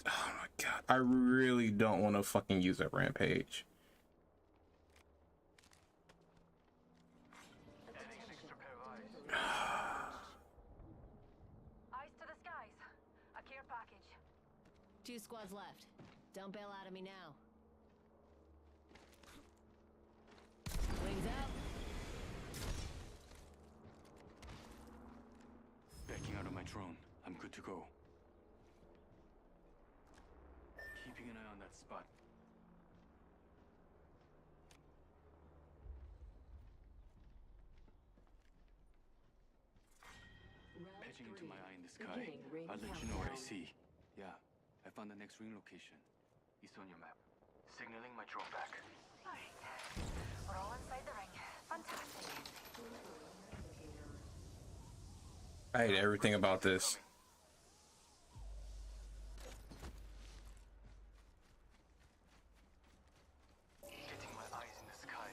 Oh my god. I really don't want to fucking use a rampage.
2 squads left. Don't bail out of me now. Wings out.
Backing out of my drone. I'm good to go. Keeping an eye on that spot. Patching into my eye in the sky. I'll let you know what I see. Yeah, I found the next ring location. It's on your map. Signaling my drone back.
Alright. We're all inside the ring. Fantastic.
I hate everything about this.
Getting my eyes in the sky.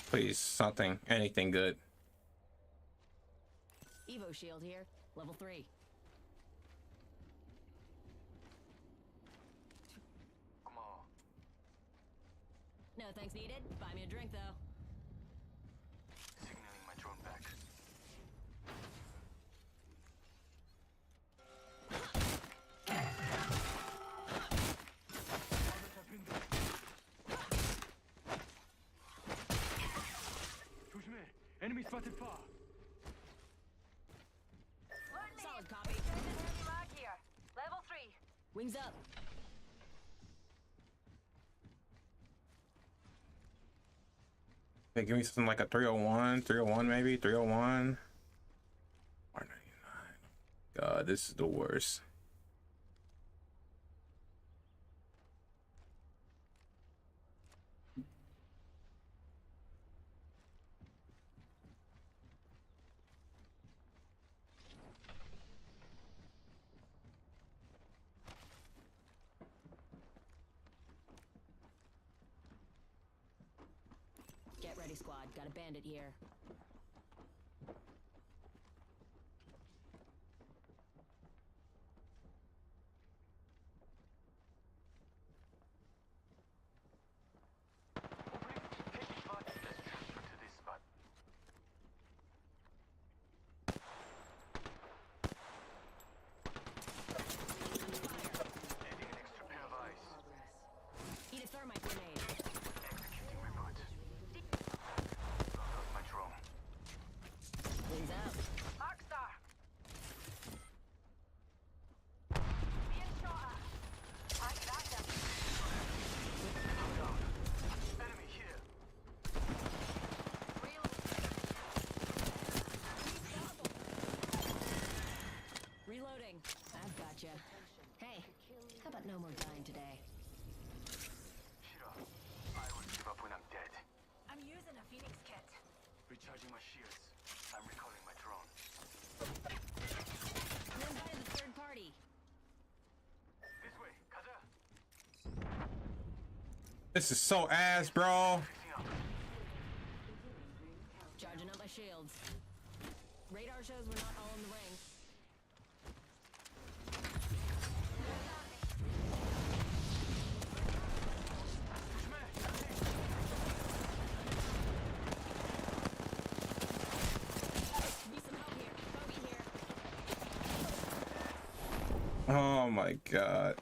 Please, something, anything good.
Evo shield here. Level 3. No thanks needed. Buy me a drink, though.
Signaling my drone back. 조심해. Enemy spotted far.
Solid copy.
Heavy mag here. Level 3.
Wings up.
Hey, give me something like a 301, 301 maybe, 301. R99. God, this is the worst.
Get ready, squad. Got a bandit here. Eat a thermite grenade.
Executing reboot. Lock off my drone.
Wings out.
Mark star. Being shot at. Target active.
Enemy here.
Reloading. I've gotcha. Hey, how about no more dying today?
Shira, I will give up when I'm dead.
I'm using a Phoenix kit.
Recharging my shields. I'm recalling my drone.
You invited the third party.
This way, 가자.
This is so ass, bro.
Charging up my shields. Radar shows we're not all in the ring. Need some help here. Bogey here.
Oh my God.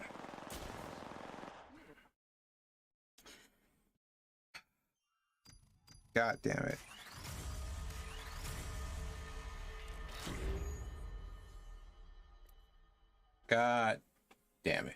God damn it. God damn it.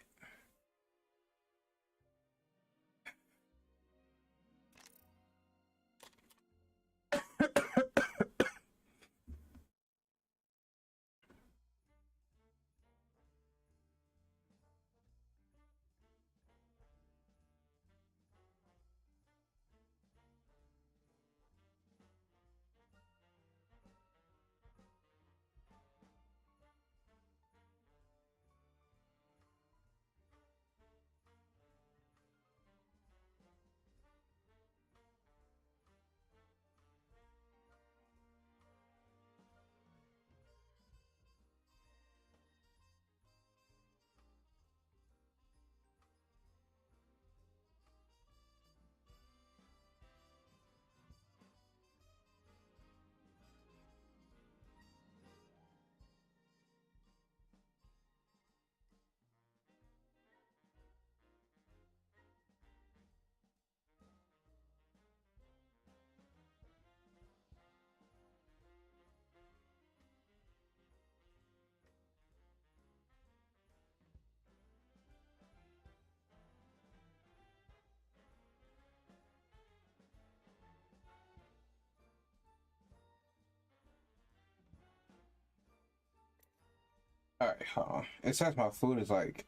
Alright, hold on. It says my food is like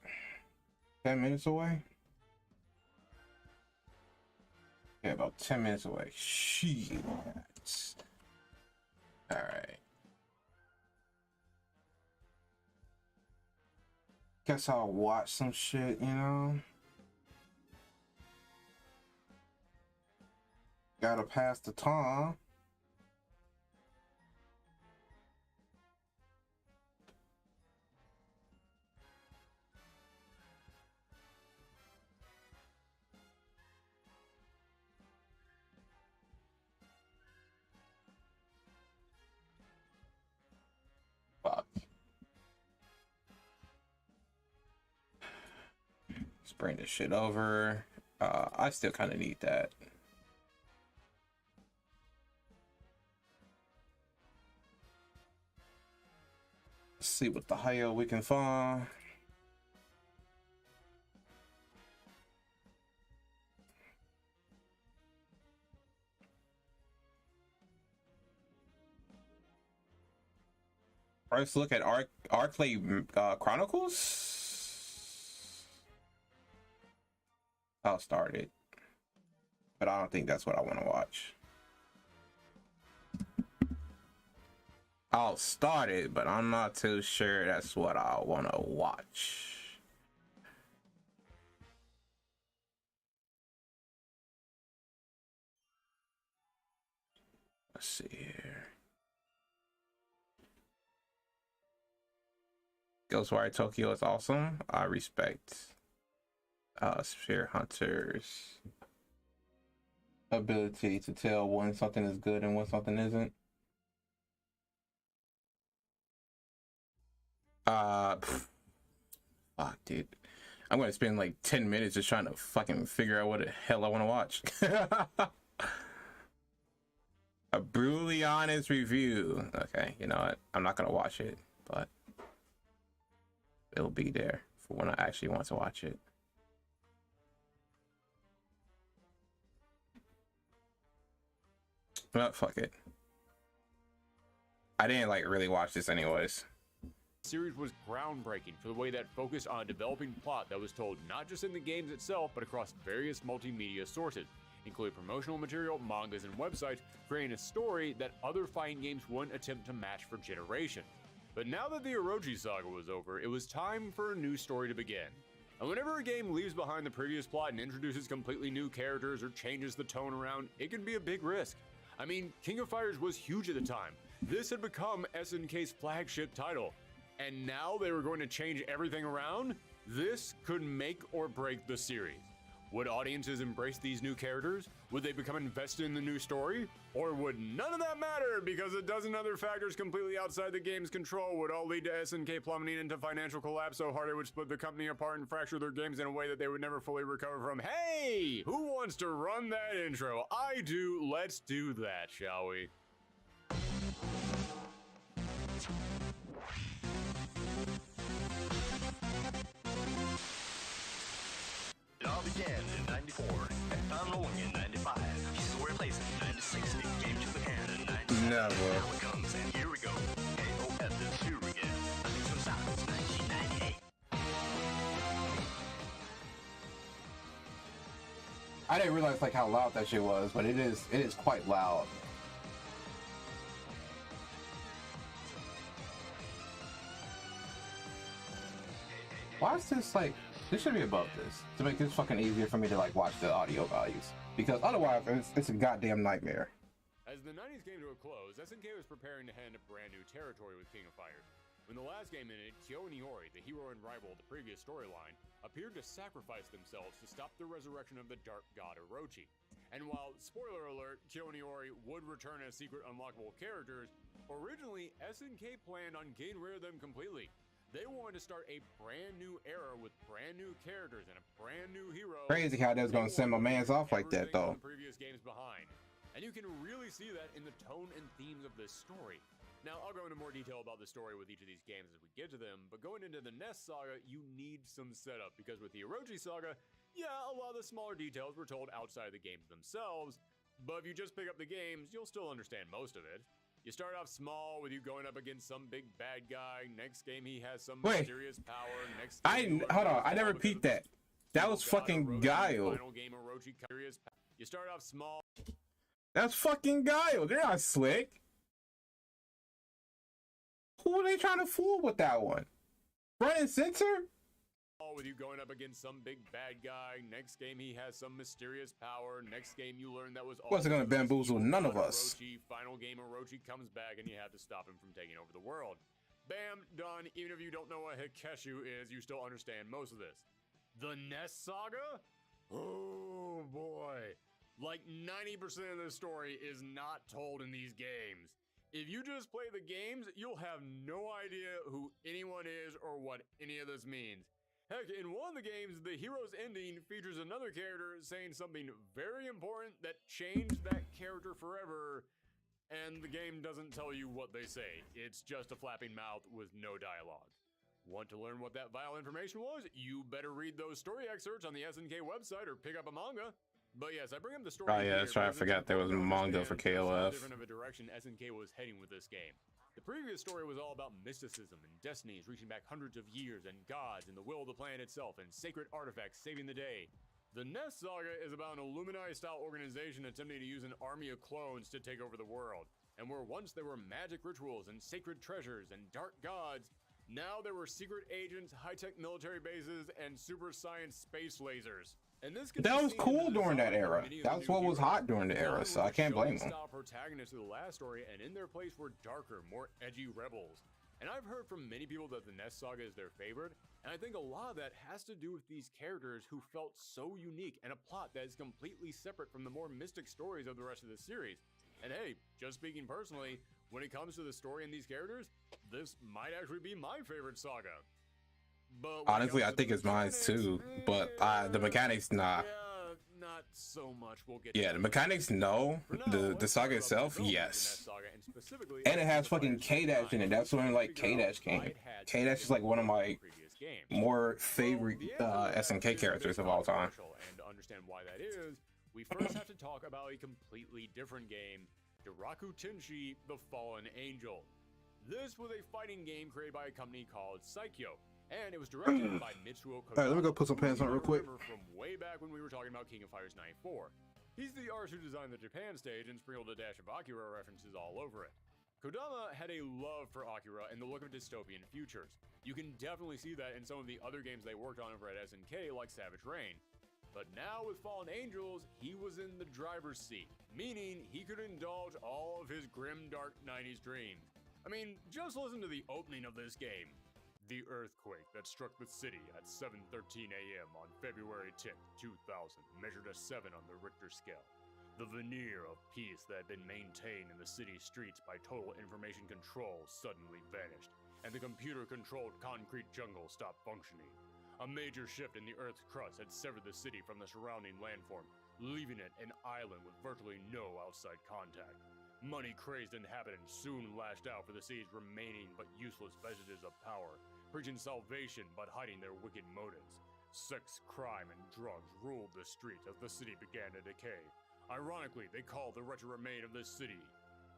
10 minutes away. Yeah, about 10 minutes away. Shit. Alright. Guess I'll watch some shit, you know? Gotta pass the time. Fuck. Let's bring this shit over. I still kind of need that. Let's see what the hell we can find. Let's look at Arclay Chronicles. I'll start it, but I don't think that's what I want to watch. I'll start it, but I'm not too sure that's what I want to watch. Let's see here. Ghostwire Tokyo is awesome. I respect Sphere Hunter's ability to tell when something is good and when something isn't. Fuck, dude. I'm gonna spend like 10 minutes just trying to fucking figure out what the hell I want to watch. A brutally honest review. Okay, you know what? I'm not gonna watch it, but it'll be there for when I actually want to watch it. Well, fuck it. I didn't like really watch this anyways.
The series was groundbreaking for the way that focused on a developing plot that was told not just in the games itself, but across various multimedia sources, including promotional material, mangas, and websites, creating a story that other fighting games wouldn't attempt to match for generations. But now that the Orochi saga was over, it was time for a new story to begin. And whenever a game leaves behind the previous plot and introduces completely new characters or changes the tone around, it can be a big risk. I mean, King of Fighters was huge at the time. This had become SNK's flagship title. And now they were going to change everything around? This could make or break the series. Would audiences embrace these new characters? Would they become invested in the new story? Or would none of that matter because a dozen other factors completely outside the game's control would all lead to SNK plummeting into financial collapse so hard it would split the company apart and fracture their games in a way that they would never fully recover from? Hey! Who wants to run that intro? I do. Let's do that, shall we?
It all began in 94, and found rolling in 95. Pieces were replaced in 1960, came to the hand in 97.
Never.
Now it comes, and here we go. KOF is here again. Nothing's from South, 1998.
I didn't realize like how loud that shit was, but it is quite loud. Why is this like, this should be above this to make this fucking easier for me to like watch the audio values, because otherwise it's a goddamn nightmare.
As the 90s came to a close, SNK was preparing to head into brand new territory with King of Fighters. When the last game ended, Kyo and Iori, the hero and rival of the previous storyline, appeared to sacrifice themselves to stop the resurrection of the dark god Orochi. And while, spoiler alert, Kyo and Iori would return as secret unlockable characters, originally SNK planned on getting rid of them completely. They wanted to start a brand new era with brand new characters and a brand new hero.
Crazy how that's gonna send my mans off like that though.
Previous games behind. And you can really see that in the tone and themes of this story. Now, I'll go into more detail about the story with each of these games as we get to them, but going into the Nest saga, you need some setup, because with the Orochi saga, yeah, a lot of the smaller details were told outside the games themselves, but if you just pick up the games, you'll still understand most of it. You start off small with you going up against some big bad guy. Next game he has some
Wait.
mysterious power. Next game
Hold on, I never peeped that. That was fucking Guile.
Final game Orochi curious. You start off small.
That's fucking Guile. They're not slick. Who are they trying to fool with that one? Front and center?
With you going up against some big bad guy. Next game he has some mysterious power. Next game you learn that was
Wasn't gonna bamboozle none of us.
Orochi. Final game Orochi comes back and you have to stop him from taking over the world. Bam, done. Even if you don't know what Hikeshu is, you still understand most of this. The Ness Saga? Oh boy. Like 90% of the story is not told in these games. If you just play the games, you'll have no idea who anyone is or what any of this means. Heck, in one of the games, the hero's ending features another character saying something very important that changed that character forever, and the game doesn't tell you what they say. It's just a flapping mouth with no dialogue. Want to learn what that vital information was? You better read those story excerpts on the SNK website or pick up a manga. But yes, I bring up the story.
Oh yeah, that's right. I forgot there was a manga for KOF.
Different of a direction SNK was heading with this game. The previous story was all about mysticism and destinies reaching back hundreds of years, and gods and the will of the planet itself, and sacred artifacts saving the day. The Ness Saga is about an Illuminati-style organization attempting to use an army of clones to take over the world. And where once there were magic rituals and sacred treasures and dark gods, now there were secret agents, high-tech military bases, and super science space lasers. And this
that was cool during that era. That's what was hot during the era, so I can't blame them.
Protagonists of the last story, and in their place were darker, more edgy rebels. And I've heard from many people that the Ness Saga is their favorite, and I think a lot of that has to do with these characters who felt so unique and a plot that is completely separate from the more mystic stories of the rest of the series. And hey, just speaking personally, when it comes to the story and these characters, this might actually be my favorite saga. But
honestly, I think it's mine too, but the mechanics, nah.
Yeah, not so much. We'll get
the mechanics, no. The saga itself, yes. And it has fucking K-Dash in it. That's when like K-Dash came. K-Dash is like one of my more favorite SNK characters of all time.
And to understand why that is, we first have to talk about a completely different game, Raku Tenshi: The Fallen Angel. This was a fighting game created by a company called Saikyo. And it was directed by Mitsuo Kodama.
Alright, let me go put some pants on real quick.
From way back when we were talking about King of Fighters 94. He's the artist who designed the Japan stage and sprinkled a dash of Akira references all over it. Kodama had a love for Akira and the look of dystopian futures. You can definitely see that in some of the other games they worked on over at SNK, like Savage Rain. But now with Fallen Angels, he was in the driver's seat, meaning he could indulge all of his grim, dark 90s dreams. I mean, just listen to the opening of this game. The earthquake that struck the city at 7:13 a.m. on February 10th, 2000, measured a 7 on the Richter scale. The veneer of peace that had been maintained in the city streets by total information control suddenly vanished, and the computer-controlled concrete jungle stopped functioning. A major shift in the Earth's crust had severed the city from the surrounding landform, leaving it an island with virtually no outside contact. Money-crazed inhabitants soon lashed out for the city's remaining but useless vestiges of power, preaching salvation but hiding their wicked motives. Sex, crime, and drugs ruled the streets as the city began to decay. Ironically, they called the wretched remain of this city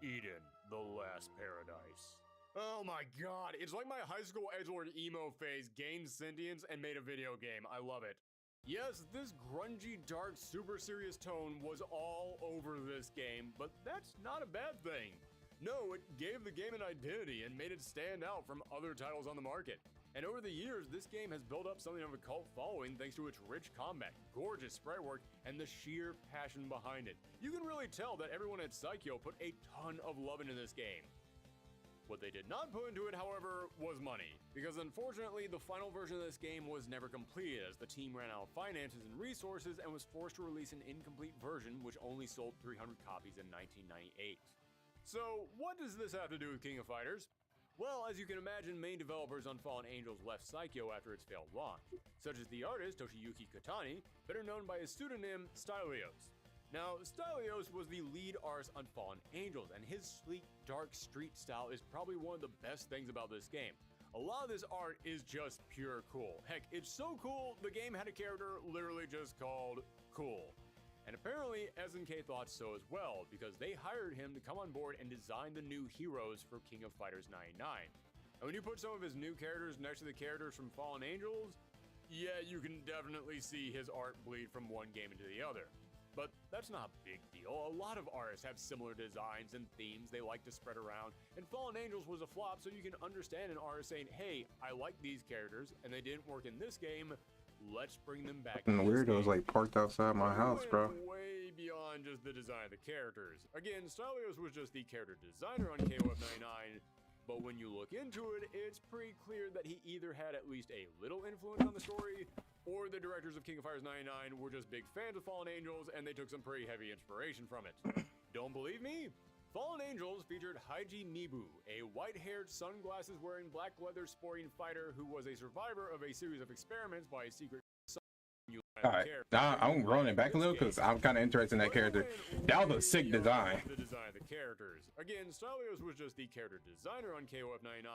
Eden, the Last Paradise. Oh my god, it's like my high school edgelord emo phase gained sentience and made a video game. I love it. Yes, this grungy, dark, super serious tone was all over this game, but that's not a bad thing. No, it gave the game an identity and made it stand out from other titles on the market. And over the years, this game has built up something of a cult following thanks to its rich combat, gorgeous sprite work, and the sheer passion behind it. You can really tell that everyone at Saikyo put a ton of love into this game. What they did not put into it, however, was money, because unfortunately the final version of this game was never completed as the team ran out of finances and resources and was forced to release an incomplete version which only sold 300 copies in 1998. So what does this have to do with King of Fighters? Well, as you can imagine, main developers on Fallen Angels left Saikyo after its failed launch, such as the artist Toshiyuki Katani, better known by his pseudonym Stylios. Now, Stylios was the lead artist on Fallen Angels, and his sleek, dark street style is probably one of the best things about this game. A lot of this art is just pure cool. Heck, it's so cool, the game had a character literally just called Cool. And apparently SNK thought so as well, because they hired him to come on board and design the new heroes for King of Fighters 99. And when you put some of his new characters next to the characters from Fallen Angels, yeah, you can definitely see his art bleed from one game into the other. But that's not a big deal. A lot of artists have similar designs and themes they like to spread around, and Fallen Angels was a flop, so you can understand an artist saying, hey, I like these characters, and they didn't work in this game, let's bring them back.
And the weirdos like parked outside my house, bro.
Way beyond just the design of the characters. Again, Stylios was just the character designer on KOF 99, but when you look into it, it's pretty clear that he either had at least a little influence on the story, or the directors of King of Fighters 99 were just big fans of Fallen Angels and they took some pretty heavy inspiration from it. Don't believe me? Fallen Angels featured Haiji Mibu, a white-haired, sunglasses-wearing, black leather sporting fighter who was a survivor of a series of experiments by a secret.
Alright, I'm rolling it back a little because I'm kind of interested in that character. That was a sick design.
The design of the characters. Again, Stylios was just the character designer on KOF 99,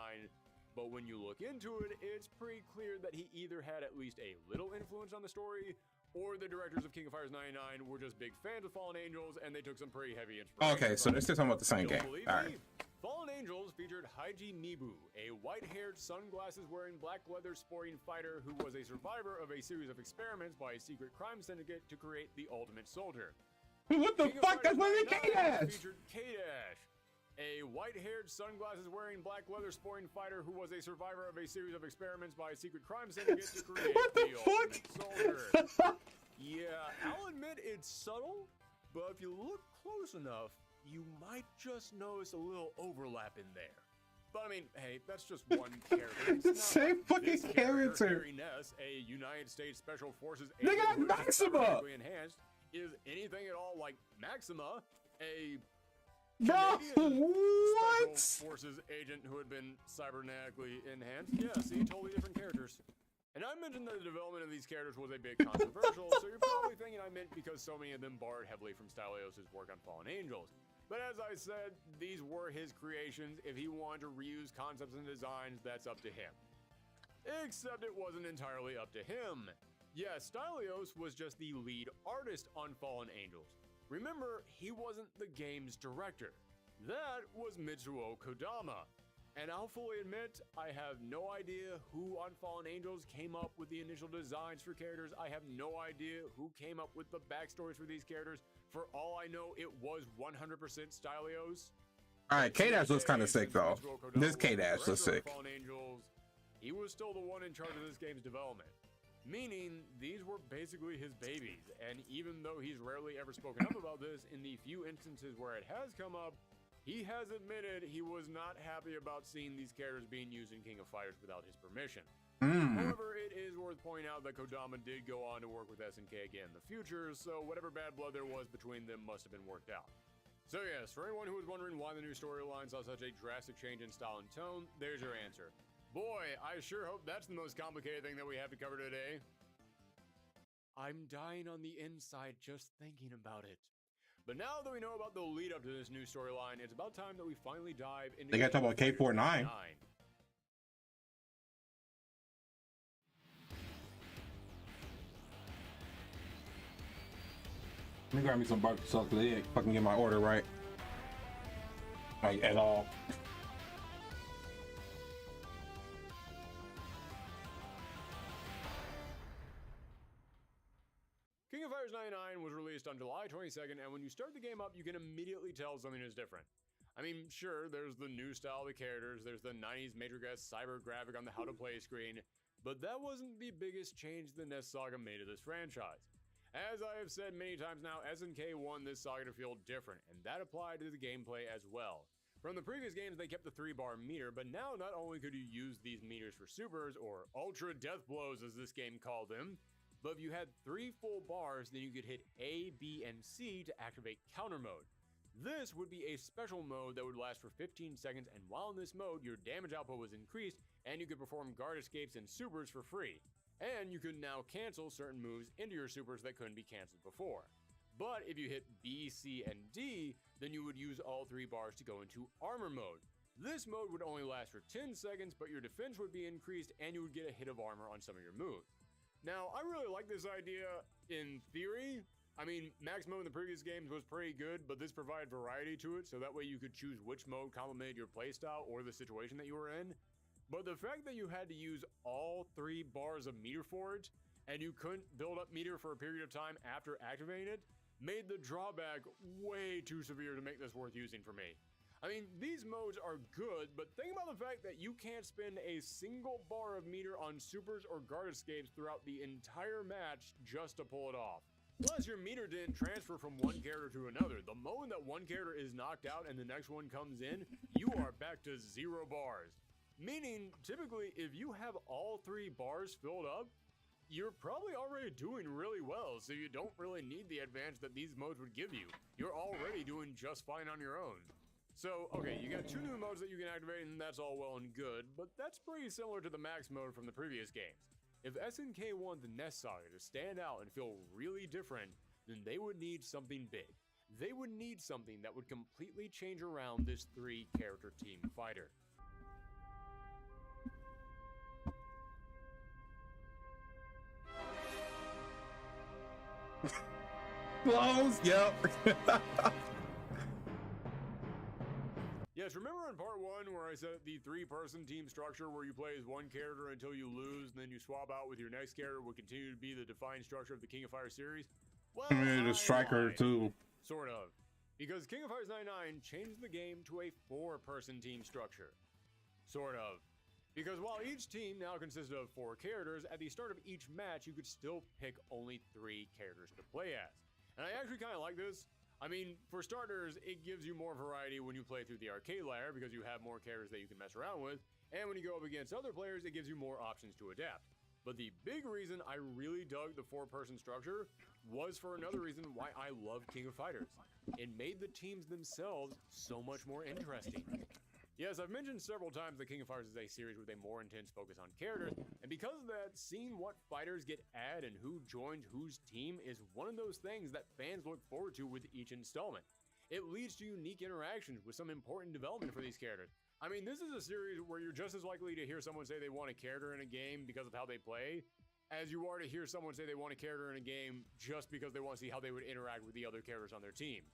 but when you look into it, it's pretty clear that he either had at least a little influence on the story, or the directors of King of Fighters 99 were just big fans of Fallen Angels and they took some pretty heavy inspiration.
Okay, so they're still talking about the same game. Alright.
Fallen Angels featured Haiji Mibu, a white-haired, sunglasses-wearing, black leather sporting fighter who was a survivor of a series of experiments by a secret crime syndicate to create the Ultimate Soldier.
What the fuck? That's what they K-Dash!
Featured K-Dash, a white-haired, sunglasses-wearing, black leather sporting fighter who was a survivor of a series of experiments by a secret crime syndicate to create the Ultimate Soldier. Yeah, I'll admit it's subtle, but if you look close enough, you might just notice a little overlap in there. But I mean, hey, that's just one character.
It's the same fucking character.
Harry Ness, a United States Special Forces
They got
agent
Maxima!
enhanced, is anything at all like Maxima, a
Bro, what?
Special Forces agent who had been cybernetically enhanced. Yeah, see, totally different characters. And I mentioned that the development of these characters was a bit controversial, so you're probably thinking I meant because so many of them borrowed heavily from Stylios' work on Fallen Angels. But as I said, these were his creations. If he wanted to reuse concepts and designs, that's up to him. Except it wasn't entirely up to him. Yeah, Stylios was just the lead artist on Fallen Angels. Remember, he wasn't the game's director. That was Mitsuo Kodama. And I'll fully admit, I have no idea who on Fallen Angels came up with the initial designs for characters. I have no idea who came up with the backstories for these characters. For all I know, it was 100% Stylios.
Alright, K-Dash looks kind of sick though. This K-Dash looks sick.
Fallen Angels, he was still the one in charge of this game's development. Meaning, these were basically his babies. And even though he's rarely ever spoken up about this, in the few instances where it has come up, he has admitted he was not happy about seeing these characters being used in King of Fighters without his permission. However, it is worth pointing out that Kodama did go on to work with SNK again in the future, so whatever bad blood there was between them must have been worked out. So yes, for anyone who was wondering why the new storyline saw such a drastic change in style and tone, there's your answer. Boy, I sure hope that's the most complicated thing that we have to cover today. I'm dying on the inside just thinking about it. But now that we know about the lead up to this new storyline, it's about time that we finally dive into.
They gotta talk about K49. Let me grab me some barbecue sauce because they didn't fucking get my order right. Like, at all.
King of Fighters 99 was released on July 22nd, and when you start the game up, you can immediately tell something is different. I mean, sure, there's the new style of the characters, there's the 90s Matrix cyber graphic on the how to play screen, but that wasn't the biggest change the NES saga made to this franchise. As I have said many times now, SNK wanted this saga to feel different, and that applied to the gameplay as well. From the previous games, they kept the 3-bar meter, but now not only could you use these meters for supers, or ultra death blows as this game called them, but if you had 3 full bars, then you could hit A, B, and C to activate counter mode. This would be a special mode that would last for 15 seconds, and while in this mode, your damage output was increased, and you could perform guard escapes and supers for free. And you could now cancel certain moves into your supers that couldn't be canceled before. But if you hit B, C, and D, then you would use all 3 bars to go into armor mode. This mode would only last for 10 seconds, but your defense would be increased, and you would get a hit of armor on some of your moves. Now, I really like this idea in theory. I mean, max mode in the previous games was pretty good, but this provided variety to it, so that way you could choose which mode complemented your playstyle or the situation that you were in. But the fact that you had to use all 3 bars of meter for it, and you couldn't build up meter for a period of time after activating it, made the drawback way too severe to make this worth using for me. I mean, these modes are good, but think about the fact that you can't spend a single bar of meter on supers or guard escapes throughout the entire match just to pull it off. Plus, your meter didn't transfer from one character to another. The moment that one character is knocked out and the next one comes in, you are back to 0 bars. Meaning, typically, if you have all 3 bars filled up, you're probably already doing really well, so you don't really need the advantage that these modes would give you. You're already doing just fine on your own. So, okay, you got 2 new modes that you can activate, and that's all well and good, but that's pretty similar to the max mode from the previous games. If SNK wanted the Nest Saga to stand out and feel really different, then they would need something big. They would need something that would completely change around this 3-character team fighter.
Close, yep.
Yes, remember in part 1 where I said the 3-person team structure where you play as one character until you lose and then you swap out with your next character would continue to be the defined structure of the King of Fighters series? Well,
the striker too.
Sort of. Because King of Fighters 99 changed the game to a 4-person team structure. Sort of. Because while each team now consisted of 4 characters, at the start of each match you could still pick only 3 characters to play as. And I actually kind of like this. I mean, for starters, it gives you more variety when you play through the arcade layer because you have more characters that you can mess around with, and when you go up against other players, it gives you more options to adapt. But the big reason I really dug the 4-person structure was for another reason why I love King of Fighters. It made the teams themselves so much more interesting. Yes, I've mentioned several times that King of Fighters is a series with a more intense focus on characters, and because of that, seeing what fighters get added and who joins whose team is one of those things that fans look forward to with each installment. It leads to unique interactions with some important development for these characters. I mean, this is a series where you're just as likely to hear someone say they want a character in a game because of how they play, as you are to hear someone say they want a character in a game just because they want to see how they would interact with the other characters on their team.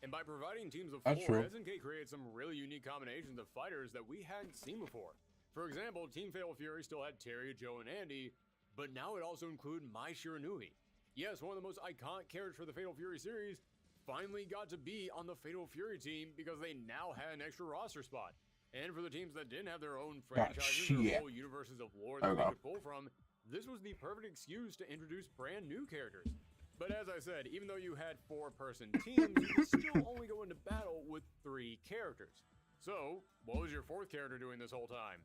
And by providing teams of 4, SNK created some really unique combinations of fighters that we hadn't seen before. For example, Team Fatal Fury still had Terry, Joe, and Andy, but now it also included Mai Shiranui. Yes, one of the most iconic characters for the Fatal Fury series finally got to be on the Fatal Fury team because they now had an extra roster spot. And for the teams that didn't have their own franchises or whole universes of lore that we could pull from, this was the perfect excuse to introduce brand new characters. But as I said, even though you had 4-person teams, you could still only go into battle with 3 characters. So, what was your 4th character doing this whole time?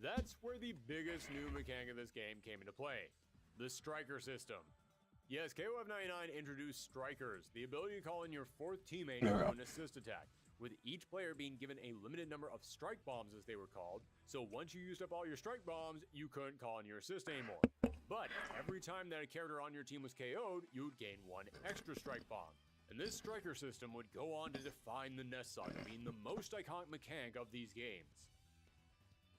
That's where the biggest new mechanic of this game came into play. The striker system. Yes, KOF 99 introduced strikers, the ability to call in your 4th teammate for an assist attack, with each player being given a limited number of strike bombs as they were called, so once you used up all your strike bombs, you couldn't call in your assist anymore. But every time that a character on your team was KO'd, you would gain 1 extra strike bomb. And this striker system would go on to define the Nest Saga, being the most iconic mechanic of these games.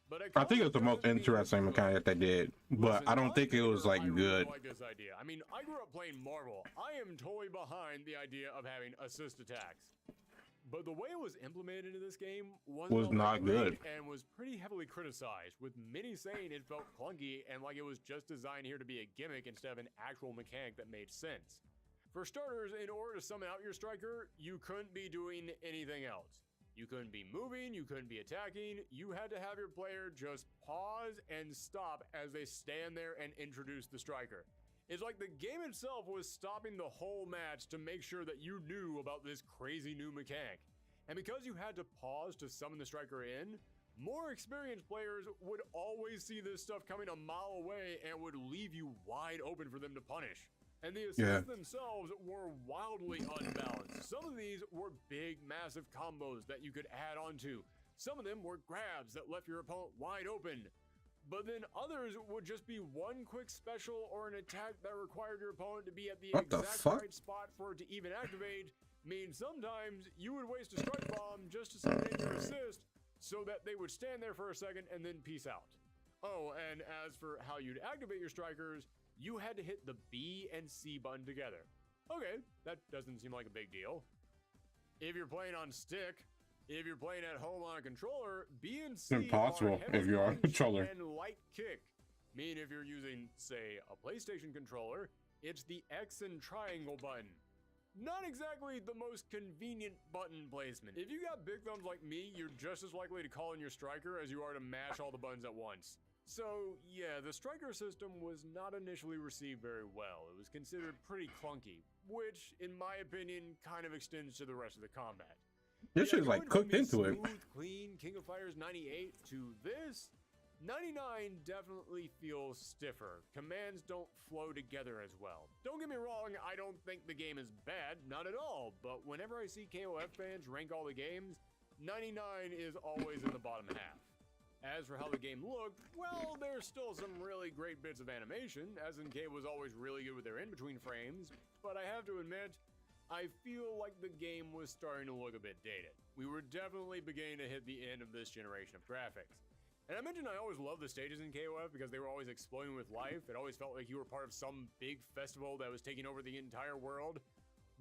But
I think it's the most interesting mechanic that they did, but I don't think it was like good.
I like this idea. I mean, I grew up playing Marvel. I am totally behind the idea of having assist attacks. But the way it was implemented into this game was not good and was pretty heavily criticized, with many saying it felt clunky and like it was just designed here to be a gimmick instead of an actual mechanic that made sense. For starters, in order to summon out your striker, you couldn't be doing anything else. You couldn't be moving, you couldn't be attacking, you had to have your player just pause and stop as they stand there and introduce the striker. It's like the game itself was stopping the whole match to make sure that you knew about this crazy new mechanic. And because you had to pause to summon the striker in, more experienced players would always see this stuff coming a mile away and would leave you wide open for them to punish. And the assists themselves were wildly unbalanced. Some of these were big, massive combos that you could add onto. Some of them were grabs that left your opponent wide open. But then others would just be one quick special or an attack that required your opponent to be at the exact right spot for it to even activate, means sometimes you would waste a strike bomb just to summon in your assist so that they would stand there for a second and then peace out. Oh, and as for how you'd activate your strikers, you had to hit the B and C button together. Okay, that doesn't seem like a big deal. If you're playing on stick, if you're playing at home on a controller, B and C
Impossible
are heavy
if you're on a
punch
controller.
and light kick. Meaning if you're using, say, a PlayStation controller, it's the X and triangle button. Not exactly the most convenient button placement. If you got big thumbs like me, you're just as likely to call in your striker as you are to mash all the buttons at once. So yeah, the striker system was not initially received very well. It was considered pretty clunky, which, in my opinion, kind of extends to the rest of the combat.
This shit's like cooked into it.
Smooth, clean King of Fighters 98 to this, 99 definitely feels stiffer. Commands don't flow together as well. Don't get me wrong, I don't think the game is bad, not at all, but whenever I see KOF fans rank all the games, 99 is always in the bottom half. As for how the game looked, well, there's still some really great bits of animation. SNK was always really good with their in-between frames, but I have to admit, I feel like the game was starting to look a bit dated. We were definitely beginning to hit the end of this generation of graphics. And I mentioned I always loved the stages in KOF because they were always exploding with life. It always felt like you were part of some big festival that was taking over the entire world.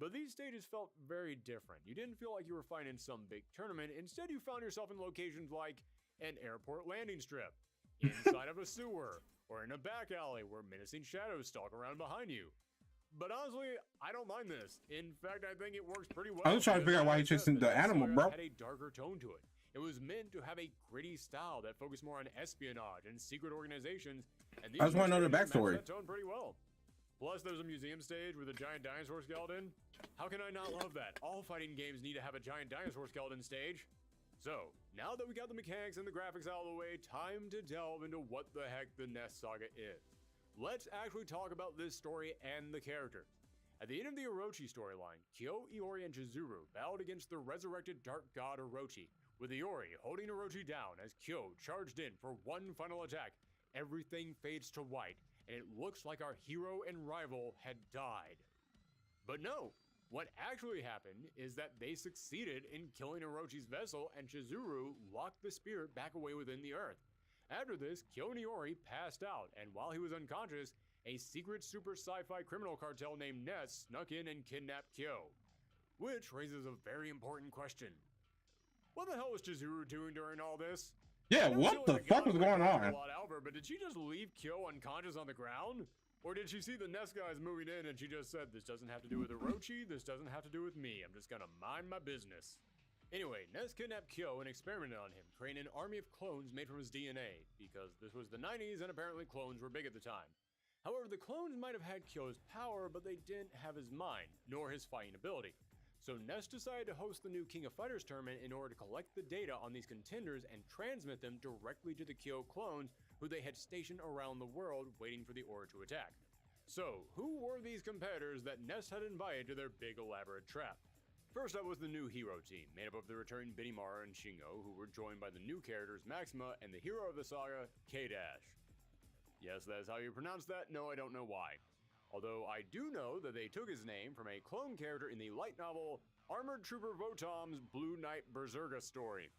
But these stages felt very different. You didn't feel like you were fighting some big tournament. Instead, you found yourself in locations like an airport landing strip, inside of a sewer, or in a back alley where menacing shadows stalk around behind you. But honestly, I don't mind this. In fact, I think it works pretty well.
I was trying to figure out why he's chasing the animal, bro.
Had a darker tone to it. It was meant to have a gritty style that focused more on espionage and secret organizations. And
I just want to know the backstory.
That tone pretty well. Plus, there's a museum stage with a giant dinosaur skeleton. How can I not love that? All fighting games need to have a giant dinosaur skeleton stage. So, now that we got the mechanics and the graphics out of the way, time to delve into what the heck the Nest Saga is. Let's actually talk about this story and the characters. At the end of the Orochi storyline, Kyo, Iori, and Chizuru battled against the resurrected dark god Orochi, with Iori holding Orochi down as Kyo charged in for one final attack. Everything fades to white, and it looks like our hero and rival had died. But no, what actually happened is that they succeeded in killing Orochi's vessel, and Chizuru locked the spirit back away within the earth. After this, Kyo and Iori passed out, and while he was unconscious, a secret super sci-fi criminal cartel named Nest snuck in and kidnapped Kyo. Which raises a very important question. What the hell was Chizuru doing during all this?
Yeah, what the fuck was going on?
But did she just leave Kyo unconscious on the ground? Or did she see the Nest guys moving in and she just said, this doesn't have to do with Orochi, this doesn't have to do with me, I'm just gonna mind my business. Anyway, Nest kidnapped Kyo and experimented on him, creating an army of clones made from his DNA, because this was the 90s and apparently clones were big at the time. However, the clones might have had Kyo's power, but they didn't have his mind, nor his fighting ability. So Nest decided to host the new King of Fighters tournament in order to collect the data on these contenders and transmit them directly to the Kyo clones who they had stationed around the world waiting for the order to attack. So, who were these competitors that Nest had invited to their big elaborate trap? First up was the new hero team, made up of the returning Benimaru and Shingo, who were joined by the new characters Maxima and the hero of the saga, K-Dash. Yes, that is how you pronounce that. No, I don't know why. Although I do know that they took his name from a clone character in the light novel Armored Trooper Votom's Blue Knight Berserker story.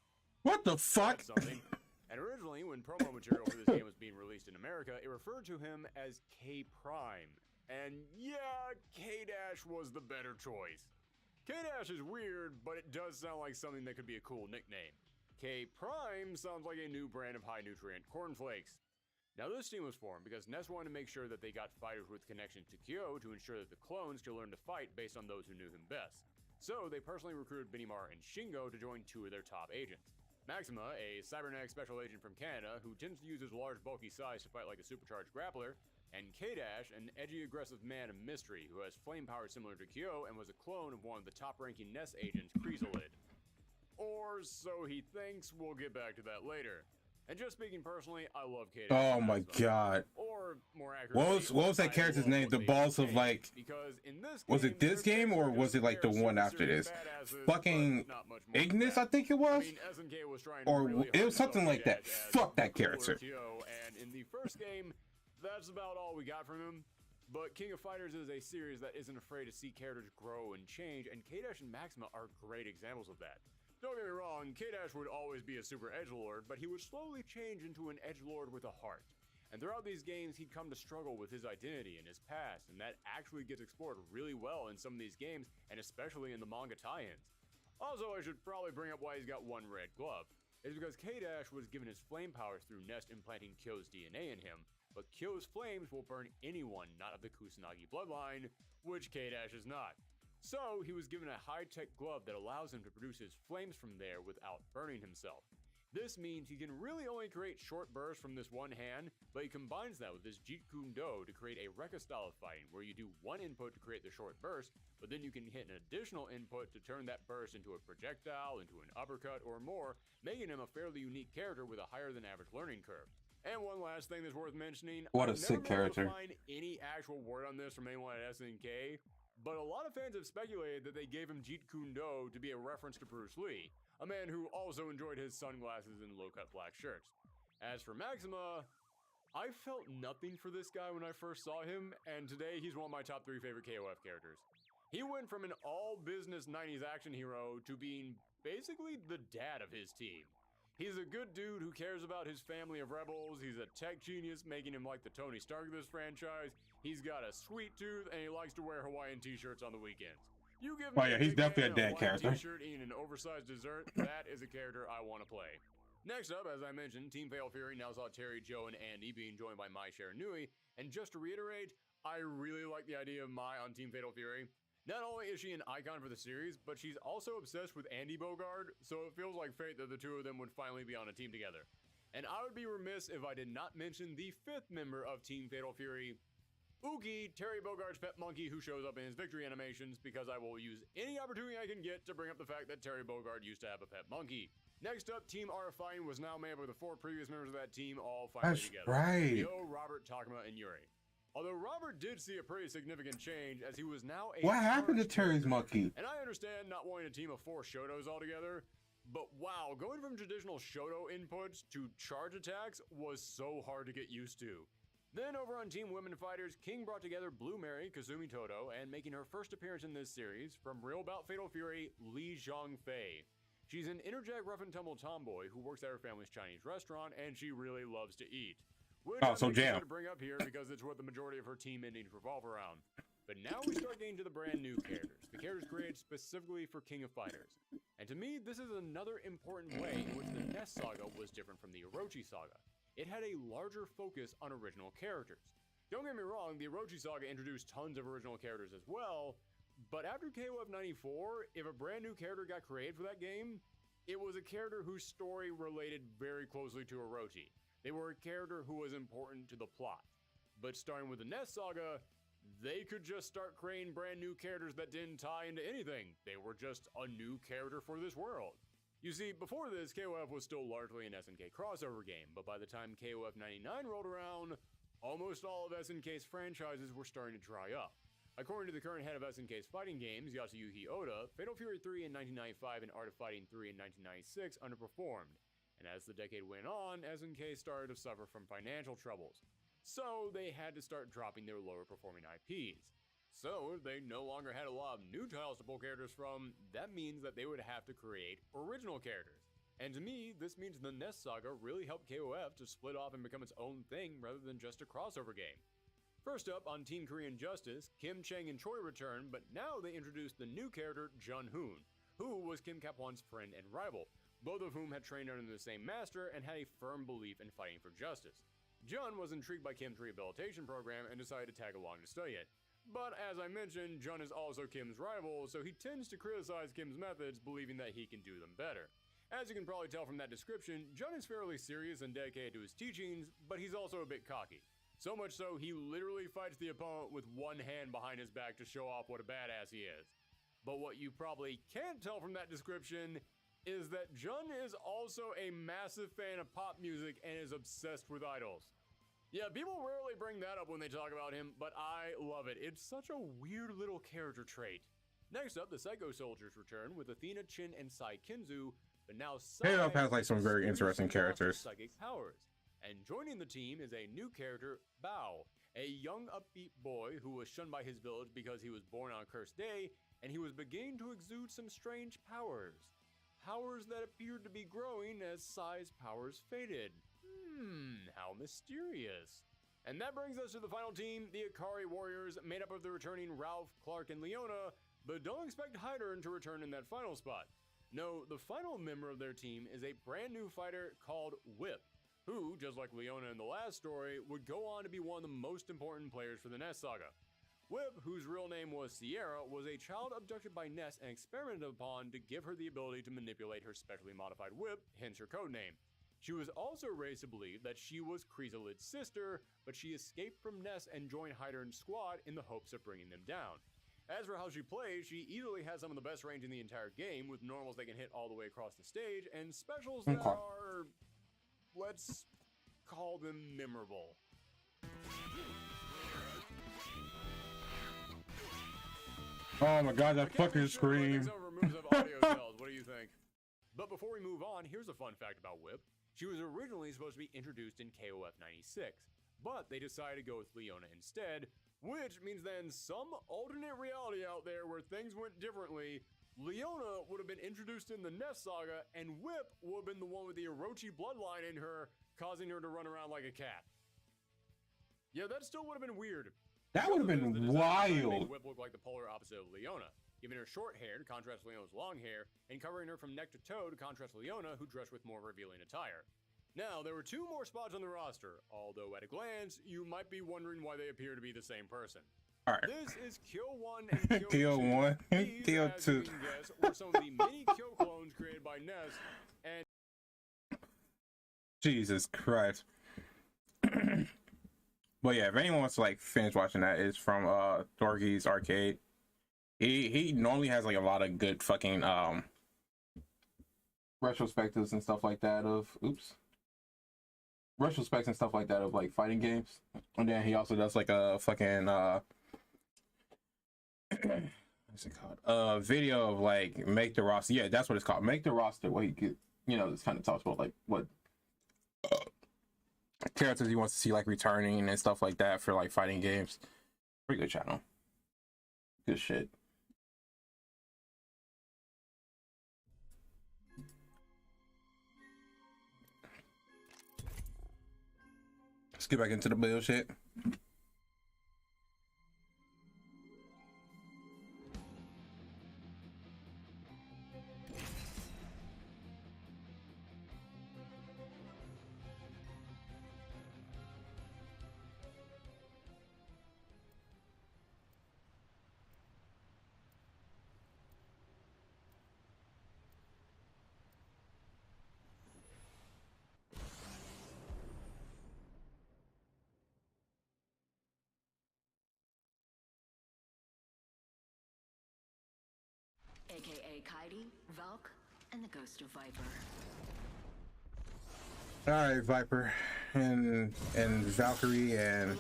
What the fuck?
That's something. And originally, when promo material for this game was being released in America, it referred to him as K-Prime. And yeah, K-Dash was the better choice. K-Dash is weird, but it does sound like something that could be a cool nickname. K-Prime sounds like a new brand of high-nutrient cornflakes. Now this team was formed because Nest wanted to make sure that they got fighters with connections to Kyo to ensure that the clones could learn to fight based on those who knew him best. So they personally recruited Benimaru and Shingo to join two of their top agents. Maxima, a cybernetic special agent from Canada who tends to use his large bulky size to fight like a supercharged grappler, and K-Dash, an edgy aggressive man of mystery who has flame power similar to Kyo and was a clone of one of the top-ranking Nest agents, Chrysalid. Or so he thinks. We'll get back to that later. And just speaking personally, I love K-Dash.
Oh my god.
Or more accurately,
what was that character's name? The balls of like, was it this game or was it like the one after this? Fucking Ignis, I think it was? Or it was something like that. Fuck that character.
And in the first game, that's about all we got from him. But King of Fighters is a series that isn't afraid to see characters grow and change, and K-Dash and Maxima are great examples of that. Don't get me wrong, K-Dash would always be a super edgelord, but he would slowly change into an edgelord with a heart. And throughout these games, he'd come to struggle with his identity and his past, and that actually gets explored really well in some of these games, and especially in the manga tie-ins. Also, I should probably bring up why he's got one red glove. It's because K-Dash was given his flame powers through Nest implanting Kyo's DNA in him, but Kyo's flames will burn anyone not of the Kusanagi bloodline, which K-Dash is not. So, he was given a high-tech glove that allows him to produce his flames from there without burning himself. This means he can really only create short bursts from this one hand, but he combines that with his Jeet Kune Do to create a Rekka style of fighting, where you do one input to create the short burst, but then you can hit an additional input to turn that burst into a projectile, into an uppercut, or more, making him a fairly unique character with a higher than average learning curve. And one last thing that's worth mentioning,
What a
I've
sick
never been able to
character.
find any actual word on this from anyone at SNK, but a lot of fans have speculated that they gave him Jeet Kune Do to be a reference to Bruce Lee, a man who also enjoyed his sunglasses and low-cut black shirts. As for Maxima, I felt nothing for this guy when I first saw him, and today he's one of my top 3 favorite KOF characters. He went from an all-business 90s action hero to being basically the dad of his team. He's a good dude who cares about his family of rebels, he's a tech genius, making him like the Tony Stark of this franchise, he's got a sweet tooth, and he likes to wear Hawaiian t-shirts on the weekends. You give me
Oh yeah, he's
big
definitely a
man in
dad
Hawaiian
character.
t-shirt eating an oversized dessert, that is a character I want to play. Next up, as I mentioned, Team Fatal Fury now saw Terry, Joe, and Andy being joined by Mai Shiranui, and just to reiterate, I really like the idea of Mai on Team Fatal Fury. Not only is she an icon for the series, but she's also obsessed with Andy Bogard, so it feels like fate that the two of them would finally be on a team together. And I would be remiss if I did not mention the 5th member of Team Fatal Fury, Oogie, Terry Bogard's pet monkey who shows up in his victory animations, because I will use any opportunity I can get to bring up the fact that Terry Bogard used to have a pet monkey. Next up, Team Arifine was now made up of the 4 previous members of that team all finally
That's
together.
right.
Yo, Robert, Takuma, and Yuri. Although Robert did see a pretty significant change as he was now a
What happened to
charged
Terry's
character.
monkey?
And I understand not wanting a team of 4 Shotos altogether, but wow, going from traditional Shoto inputs to charge attacks was so hard to get used to. Then over on Team Women Fighters, King brought together Blue Mary, Kazumi Toto, and making her first appearance in this series, from Real Bout Fatal Fury, Li Zhongfei. She's an interjack rough and tumble tomboy who works at her family's Chinese restaurant, and she really loves to eat. Which
Oh,
I'm
so
excited
Jam.
to bring up here because it's what the majority of her team endings revolve around. But now we start getting to the brand new characters, the characters created specifically for King of Fighters. And to me, this is another important way in which the Nest Saga was different from the Orochi Saga. It had a larger focus on original characters. Don't get me wrong, the Orochi Saga introduced tons of original characters as well, but after KOF 94, if a brand new character got created for that game, it was a character whose story related very closely to Orochi. They were a character who was important to the plot. But starting with the Nest Saga, they could just start creating brand new characters that didn't tie into anything. They were just a new character for this world. You see, before this, KOF was still largely an SNK crossover game, but by the time KOF 99 rolled around, almost all of SNK's franchises were starting to dry up. According to the current head of SNK's fighting games, Yasuyuki Oda, Fatal Fury 3 in 1995 and Art of Fighting 3 in 1996 underperformed. And as the decade went on, SNK started to suffer from financial troubles. So they had to start dropping their lower performing IPs. So if they no longer had a lot of new titles to pull characters from, that means that they would have to create original characters. And to me, this means the Nest Saga really helped KOF to split off and become its own thing rather than just a crossover game. First up, on Team Korean Justice, Kim, Chang, and Choi returned, but now they introduced the new character, Jun Hoon, who was Kim Cap-Hwan's friend and rival, both of whom had trained under the same master and had a firm belief in fighting for justice. Jun was intrigued by Kim's rehabilitation program and decided to tag along to study it. But as I mentioned, Jun is also Kim's rival, so he tends to criticize Kim's methods, believing that he can do them better. As you can probably tell from that description, Jun is fairly serious and dedicated to his teachings, but he's also a bit cocky. So much so, he literally fights the opponent with one hand behind his back to show off what a badass he is. But what you probably can't tell from that description is that Jun is also a massive fan of pop music and is obsessed with idols. Yeah, people rarely bring that up when they talk about him, but I love it. It's such a weird little character trait. Next up, the Psycho Soldiers return with Athena, Chin, and Sai Kinzu, but now Sai
KOF has like some very interesting characters.
Psychic powers. And joining the team is a new character, Bao, a young upbeat boy who was shunned by his village because he was born on a cursed day, and he was beginning to exude some strange powers. Powers that appeared to be growing as Sai's powers faded. How mysterious. And that brings us to the final team, the Akari Warriors, made up of the returning Ralph, Clark, and Leona, but don't expect Hydern to return in that final spot. No, the final member of their team is a brand new fighter called Whip, who, just like Leona in the last story, would go on to be one of the most important players for the Ness saga. Whip, whose real name was Sierra, was a child abducted by Ness and experimented upon to give her the ability to manipulate her specially modified whip, hence her codename. She was also raised to believe that she was Chrysalid's sister, but she escaped from Ness and joined Hydern's squad in the hopes of bringing them down. As for how she plays, she easily has some of the best range in the entire game, with normals that can hit all the way across the stage, and specials that are, let's call them memorable.
Oh my god, that fucking scream.
What do you think? But before we move on, here's a fun fact about Whip. She was originally supposed to be introduced in KOF 96, but they decided to go with Leona instead, which means then some alternate reality out there where things went differently, Leona would have been introduced in the Ness saga, and Whip would have been the one with the Orochi bloodline in her, causing her to run around like a cat. Yeah, that still would have been weird.
That would have been wild.
Whip looked like the polar opposite of Leona, giving her short hair to contrast Leona's long hair, and covering her from neck to toe to contrast Leona, who dressed with more revealing attire. Now, there were 2 more spots on the roster, although at a glance, you might be wondering why they appear to be the same person.
All right.
This is Kill 1 and
Kill 1 and Kill 2.
You can guess, were some of the mini Kill clones created by Ness, and
Jesus Christ. But yeah, if anyone wants to like finish watching that, it's from Dorky's Arcade. He normally has like a lot of good fucking retrospectives and stuff like that of retrospects and stuff like that of like fighting games. And then he also does like a fucking what's it called? Video of like make the roster. Yeah, that's what it's called. Make the roster, where he could, you know, this kind of talks about like what characters he wants to see like returning and stuff like that for like fighting games. Pretty good channel. Good shit. Let's get back into the bullshit.
AKA Kaidi, Valk, and the Ghost of Viper.
Alright, Viper and Valkyrie and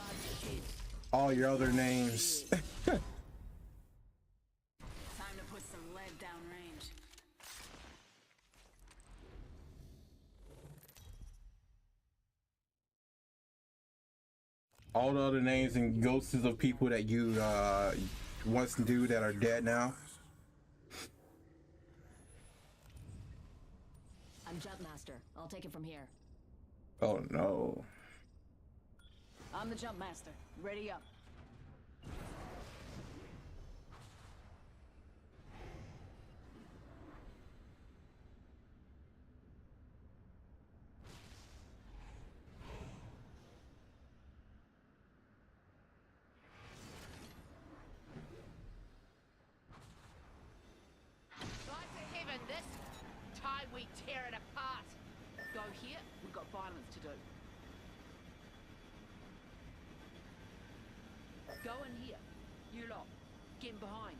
all your other names.
Time to put some lead downrange.
All the other names and ghosts of people that you once knew that are dead now.
I'm Jump Master. I'll take it from here.
Oh no.
I'm the Jump Master. Ready up.
We tear it apart. Go here, we've got violence to do. Go in here. You lot, get in behind.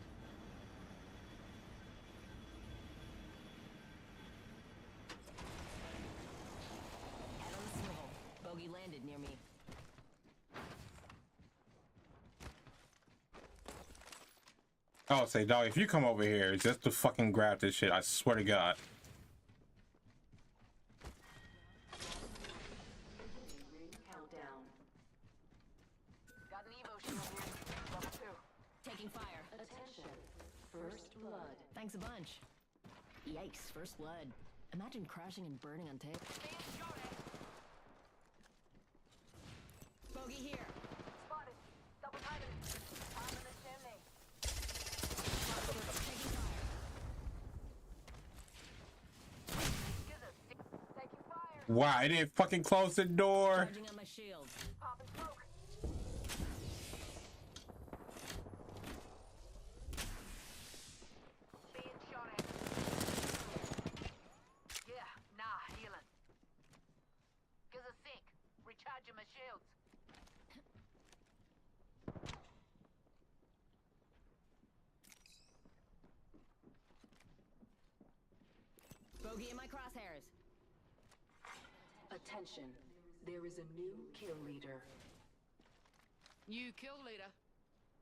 Head on the swivel. Bogey landed near me.
I'll say, dog, if you come over here just to fucking grab this shit, I swear to God.
Thanks a bunch. Yikes, first blood. Imagine crashing and burning on tape. Bogey here.
Spotted. Double timing. I'm in the chimney.
Taking fire.
Taking fire.
Wow, I didn't fucking close the door.
Charging on my shield.
Popping smoke. Being shot at. Yeah, nah, healing. Gives a sink. Recharging my shields.
Bogey in my crosshairs.
Attention, there is a new kill leader.
New kill leader.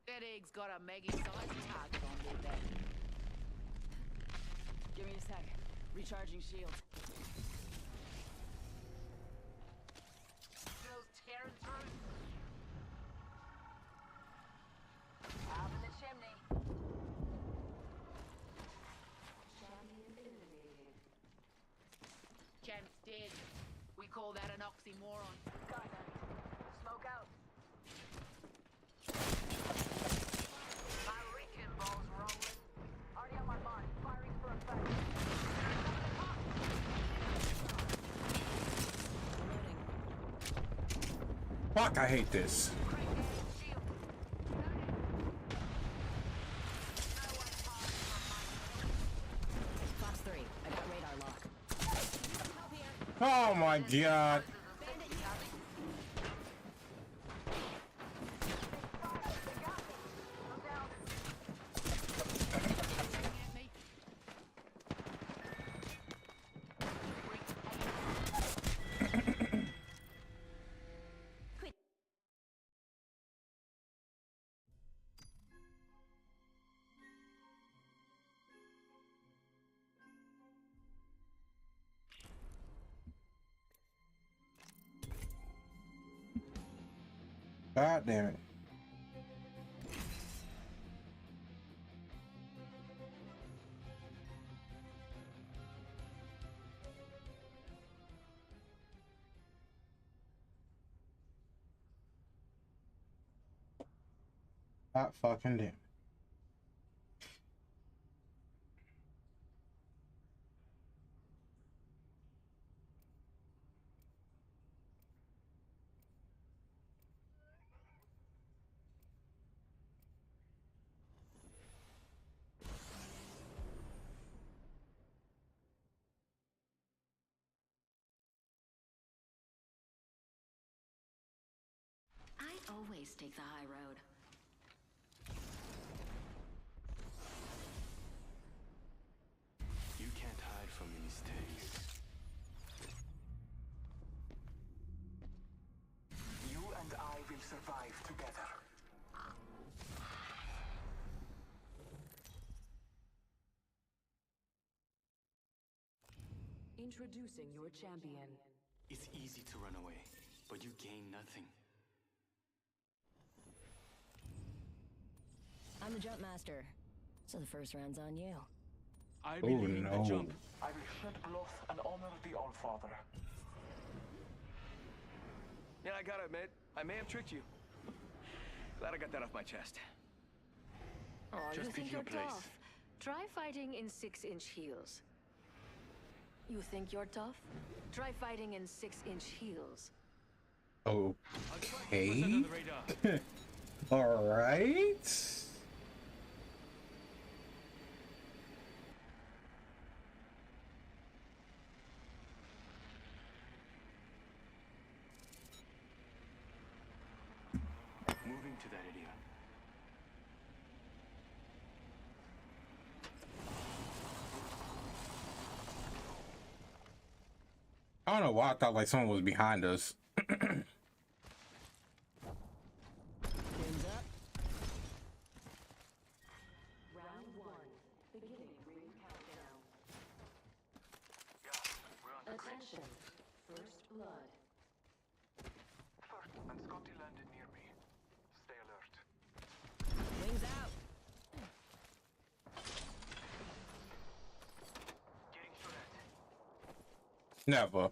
That egg's got a Maggie-sized target on their back.
Give me a sec. Recharging shield.
Those tearing through. Out in the chimney.
Champion eliminated.
Champ's dead. We call that an oxymoron. Got that. Smoke out. My wrecking ball's rolling. Already on my mark. Firing for effect.
Fuck, I hate this.
Fox 3. I got radar lock. Help here.
Oh my god. God damn it. God fucking damn it.
I always take the high road.
You can't hide from your mistakes.
You and I will survive together.
Introducing your champion.
It's easy to run away, but you gain nothing.
I'm the jump master, so the first round's on you.
I
Oh no.
jump.
I will shed blood and honor the Allfather.
Yeah, I gotta admit, I may have tricked you. Glad I got that off my chest.
Oh,
Just
you
pick
think
your
you're
place.
tough? Try fighting in 6-inch heels. You think you're tough? Try fighting in 6-inch heels.
Okay. All right.
Moving to that area.
I don't know why I thought like someone was behind us.
Wings up.
Round 1. Beginning ring countdown. Attention. First blood.
First, and Scotty landed near me. Stay alert.
Wings out.
Getting shot at.
Never.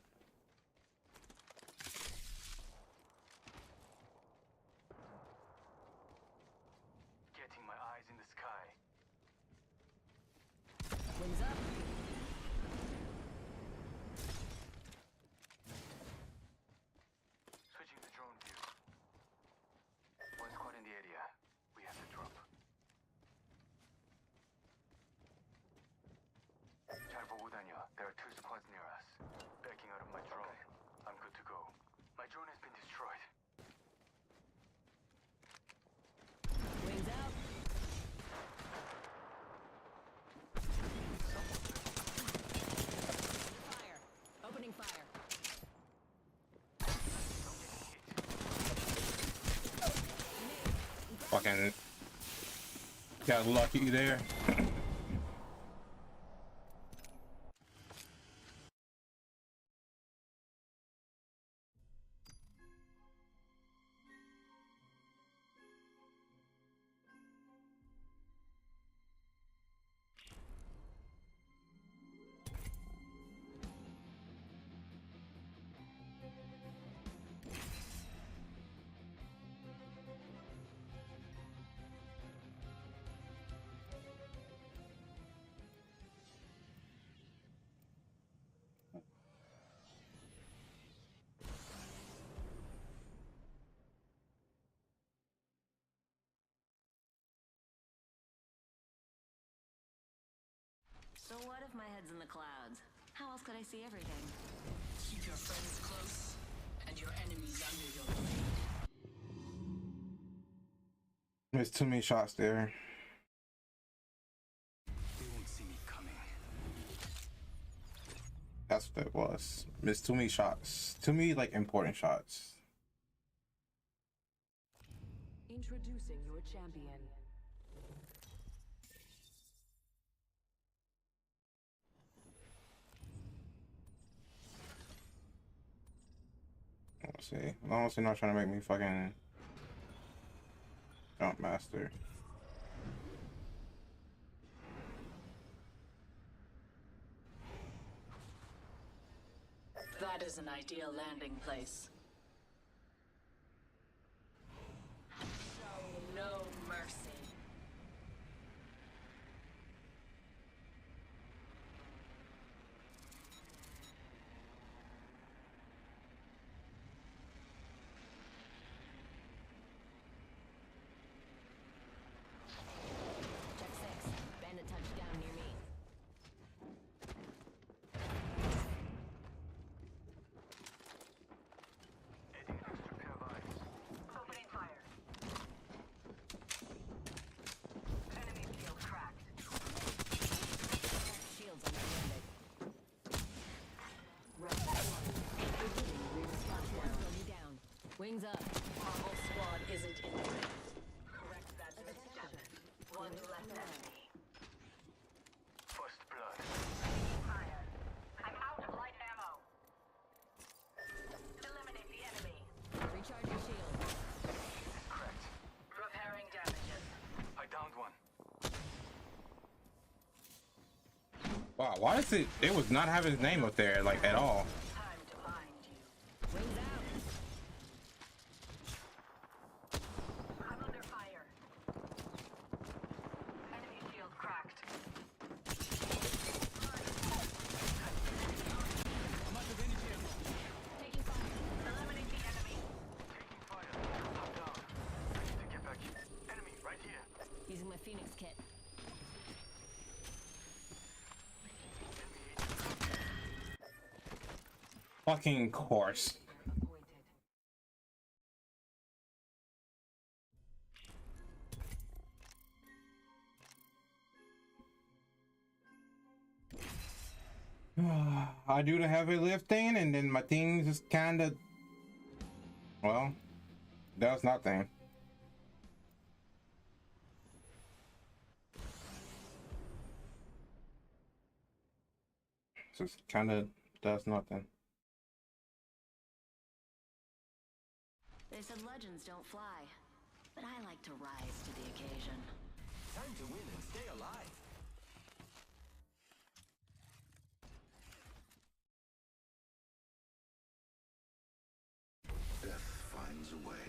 Fucking got lucky there.
So what if my head's in the clouds? How else could I see everything?
Keep your friends close and your enemies under your blade.
There's too many shots there.
They won't see me coming.
That's what it was. There's too many shots. Too many like important shots.
Introducing your champion.
Let's see. As long as they're not trying to make me fucking jump master.
That is an ideal landing place. Show no mercy.
Check 6. Bandit touchdown near me.
Opening fire. Enemy field cracked.
Shields on that bandit. Down. Wings up.
Our whole squad isn't in the race. Correct that misstep. One less enemy.
First blood.
Fire. I'm out of light ammo. Eliminate the enemy.
Recharge your shield.
Cracked.
Repairing damages.
I downed one.
Wow, why is it? It was not having his name up there like at all.
Time to bind you.
Wings out.
I'm under fire. Enemy shield cracked.
Taking fire.
Eliminate the enemy.
Taking fire. I'm down. I need to get back here. Enemy right here.
Using my Phoenix kit.
Fucking course. I do the heavy lifting, and then my thing just kind of, well, does nothing. Just kind of does nothing.
They said legends don't fly, but I like to rise to the occasion.
Time to win and stay alive.
Death finds a way.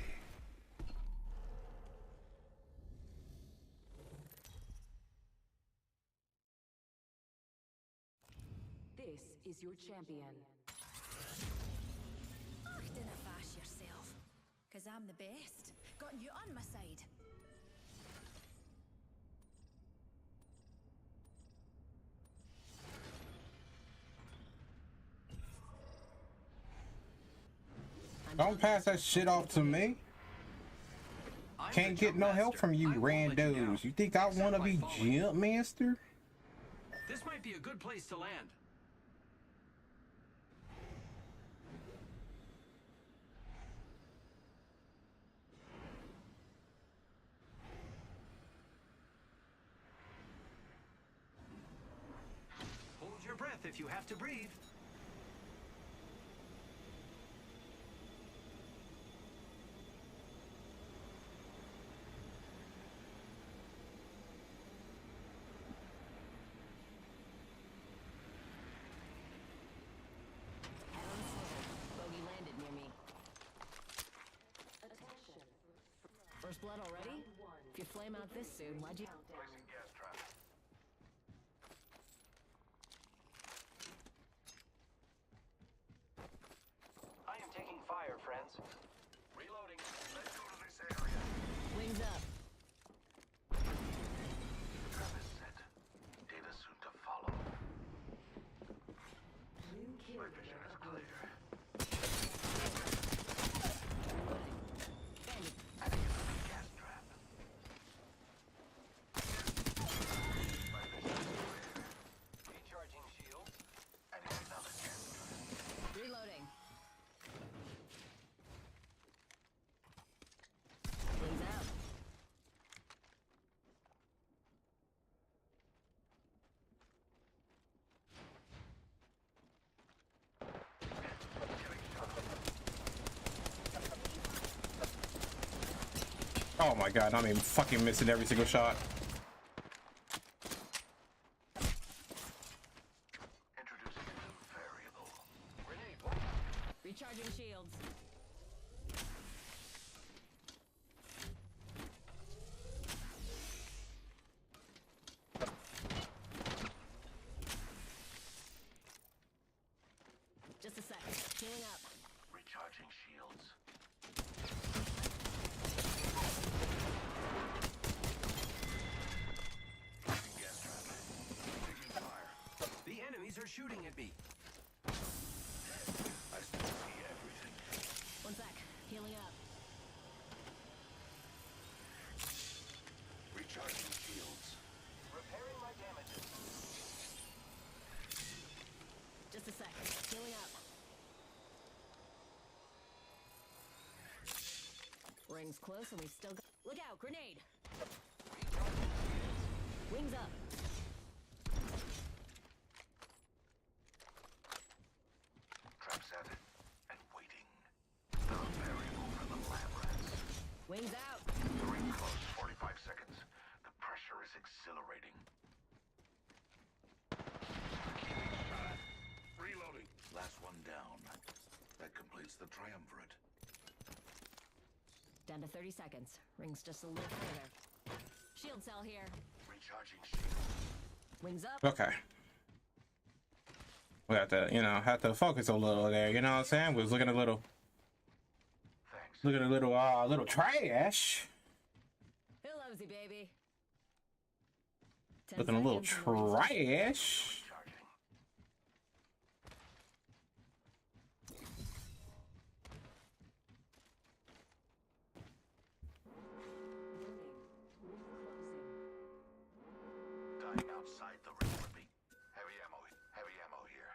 This is your champion.
Oh, dinna fash yourself. Cause I'm the best. Got you on my side.
Don't pass that shit off to me. Can't get no help from you randos. You think I want to be jump master?
This might be a good place to land. you have to breathe.
Head on sliver. Bogey landed near me. First blood already? If you flame out this soon, why'd you...
Placing gas trap.
I am taking fire, friends.
Reloading. Let's go to this area.
Wings up.
Trap is set. Data soon to follow. My vision is clear. Adding another gas trap. My vision is clear.
Recharging shields.
Adding another gas trap.
Reloading. Wings out.
Oh my god, I'm even fucking missing every single shot.
Introducing a new variable.
Recharging shields. Just a sec. Healing up.
Recharging shields. Placing gas trap. Taking fire.
The enemies are shooting at me.
I still see everything.
One sec. Healing up.
Recharging shields.
Repairing my damages.
Just a sec. Healing up. Rings close and we still got... Look out! Grenade! Wings up.
Trap set and waiting. The variable for the lab rats.
Wings out.
The ring close. 45 seconds. The pressure is exhilarating. Keeping shot. Reloading. Last one down. That completes the triumvirate.
Down to 30 seconds. Rings just a little further. Shield cell here.
Recharging shield.
Wings up.
Okay. We have to, you know, have to focus a little there, you know what I'm saying? We was looking a little...
Thanks.
Looking a little trash.
Who loves you, baby? 10
Looking a little
seconds and rings up.
trash.
Recharging. Dying outside the ring would be heavy ammo here.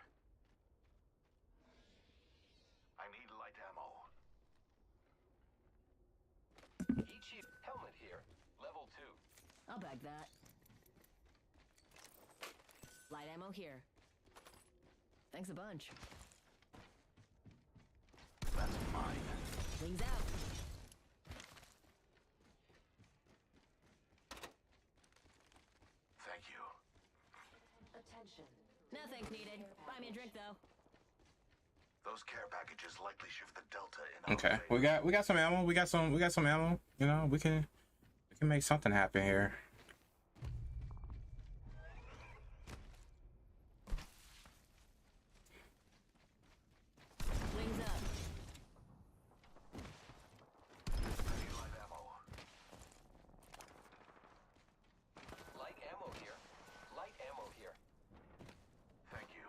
I need light ammo.
Heat shield. Helmet here. Level 2.
I'll bag that. Light ammo here. Thanks a bunch.
That's mine.
Wings out.
Thank you.
Attention.
No thanks needed. Buy me a drink though.
Those care packages likely shift the delta in our
Okay,
favor.
we got some ammo. We got some ammo. You know, we can make something happen here.
Wings up.
I need light ammo.
Light ammo here. Light ammo here.
Thank you.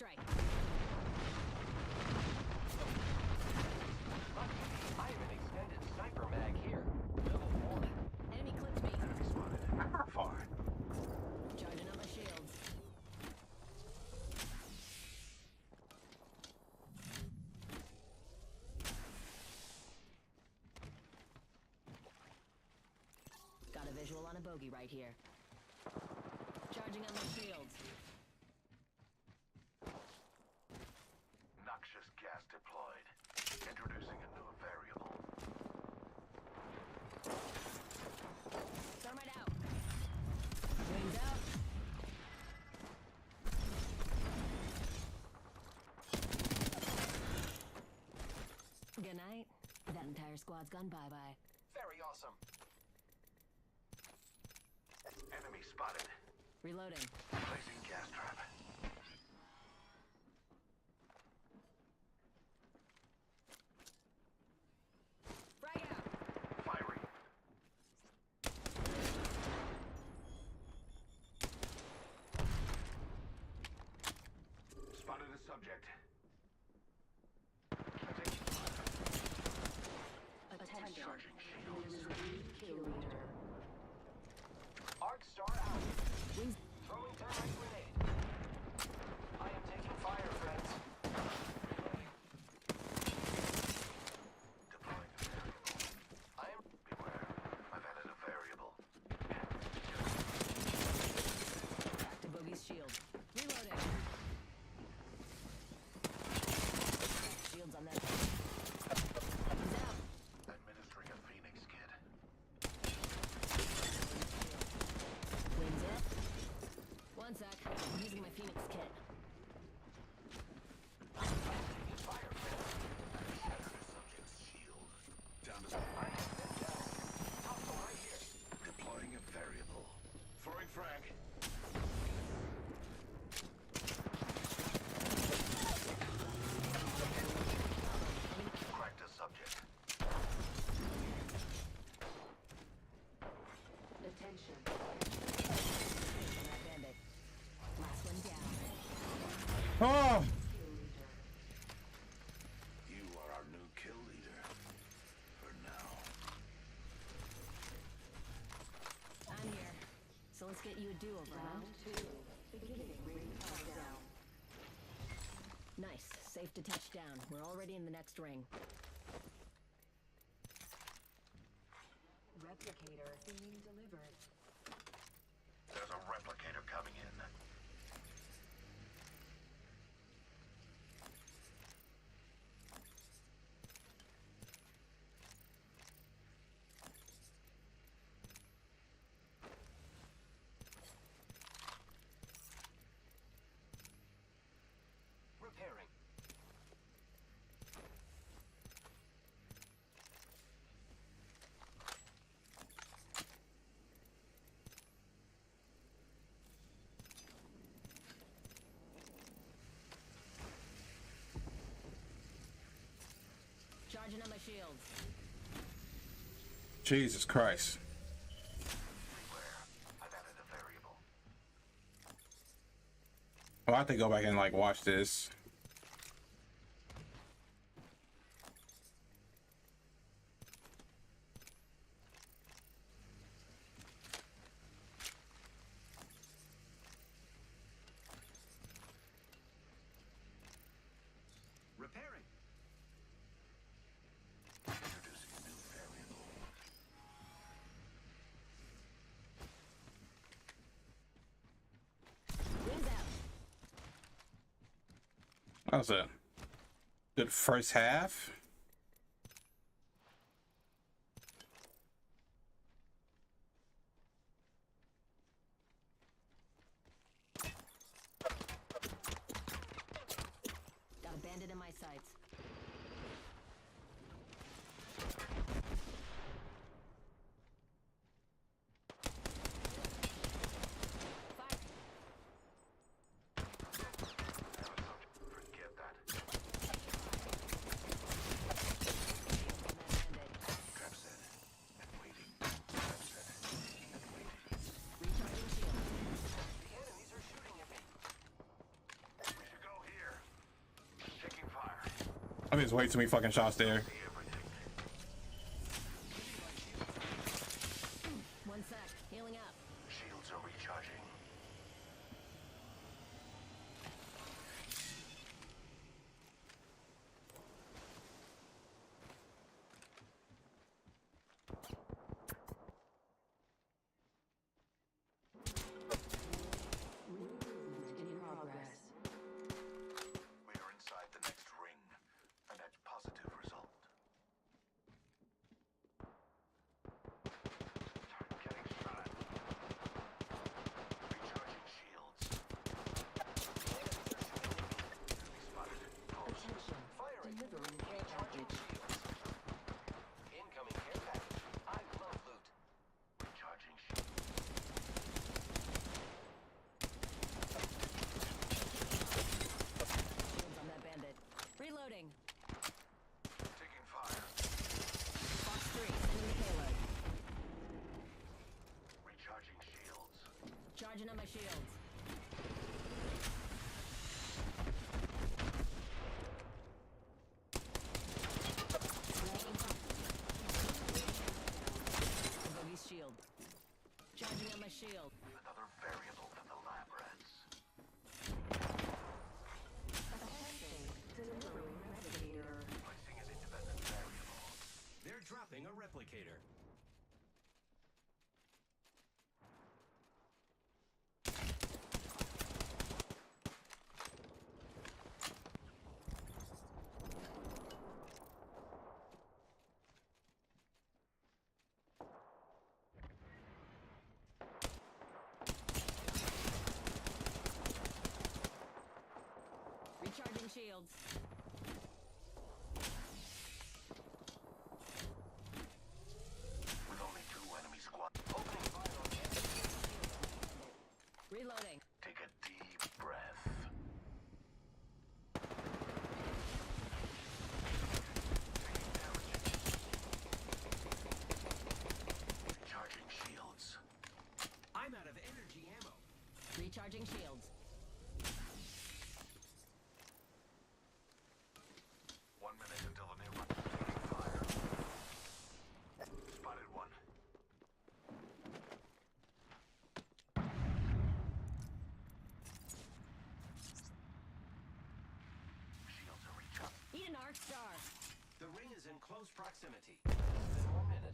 strike.
I have an extended sniper mag here. Level 4.
Enemy clipped me.
Enemy spotted. How far?
Charging up my shields. Got a visual on a bogey right here. Charging on my shields.
Noxious gas deployed. Introducing a new variable.
Thermite out. Wings out. Good night. That entire squad's gone bye-bye.
Very awesome.
Enemy spotted.
Reloading.
Placing gas trap.
Frag out.
Firing. Spotted a subject.
Attention.
Charging shields.
Kill leader.
Arc star out.
Wings.
Throwing thermite grenade. I am taking fire, friends.
Deploying a variable.
I am.
Beware. I've added a variable.
Back to bogey's shield. Reloading. Shields on that. Wings out.
Administering a Phoenix kit.
Wings up. One sec. I'm using my Phoenix kit.
Taking fire, friends.
Shattered a subject's shield. Down to
I am bent down. Hostile right here.
deploying a variable. Throwing frag. Cracked a subject.
Attention.
Bandit. Last one down.
Oh!
You are our new kill leader. For now.
I'm here. So let's get you a do-over, huh?
Round 2. Beginning ring countdown.
Nice. Safe to touch down. We're already in the next ring.
Replicator being delivered.
There's a replicator coming in.
Repairing.
Charging on my shields.
Jesus Christ.
Beware. I've added a variable.
I'll have to go back and like watch this.
Repairing.
Introducing a new variable.
Wings out.
That was a good first half.
Got a bandit in my sights. Fire.
Forget that. Trap set. And waiting. Trap set. And waiting.
Recharging shield.
The enemies are shooting at me.
We should go here.
I mean, there's way too many fucking shots there.
One sec, healing up.
Shields are recharging.
In progress.
We are inside the next ring. A net positive result. Getting shot. Recharging shields. Enemy spotted.
Attention.
Firing.
Delivering care package.
Incoming care package. I love loot.
Recharging shields.
Shields on that bandit. Reloading.
Taking fire.
Box 3, sending the payload.
Recharging shields.
Charging on my shields. Bogey's shield. Charging on my shield.
Another variable for the lab rats.
Delivering replicator.
Placing an independent variable.
They're dropping a replicator.
Recharging shields.
With only 2 enemy squads. Opening fire on the enemy.
Reloading.
Take a deep breath. Taking damage. Recharging shields.
I'm out of energy ammo.
Recharging shields.
1 minute until the new one. Taking fire. Spotted one. Shields are recharged.
Eat an arc star.
The ring is in close proximity. Less than 1 minute.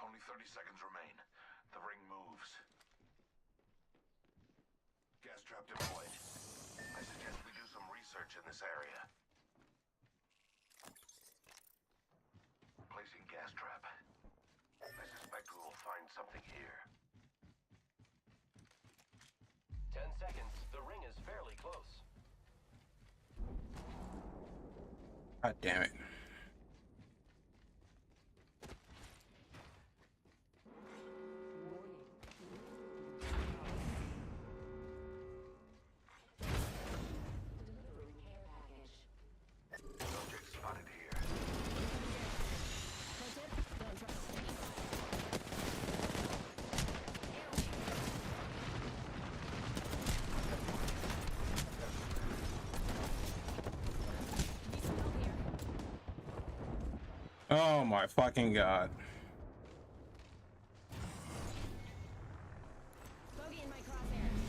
Only 30 seconds remain. The ring moves. Gas trap deployed. I suggest we do some research in this area. Placing gas trap. I suspect we will find something here.
10 seconds. The ring is fairly close.
God damn it.
Delivering care package.
Subject spotted here.
Pro tip, don't trust any fire. Need some help here.
Oh my fucking god.
Bogey in my crosshairs.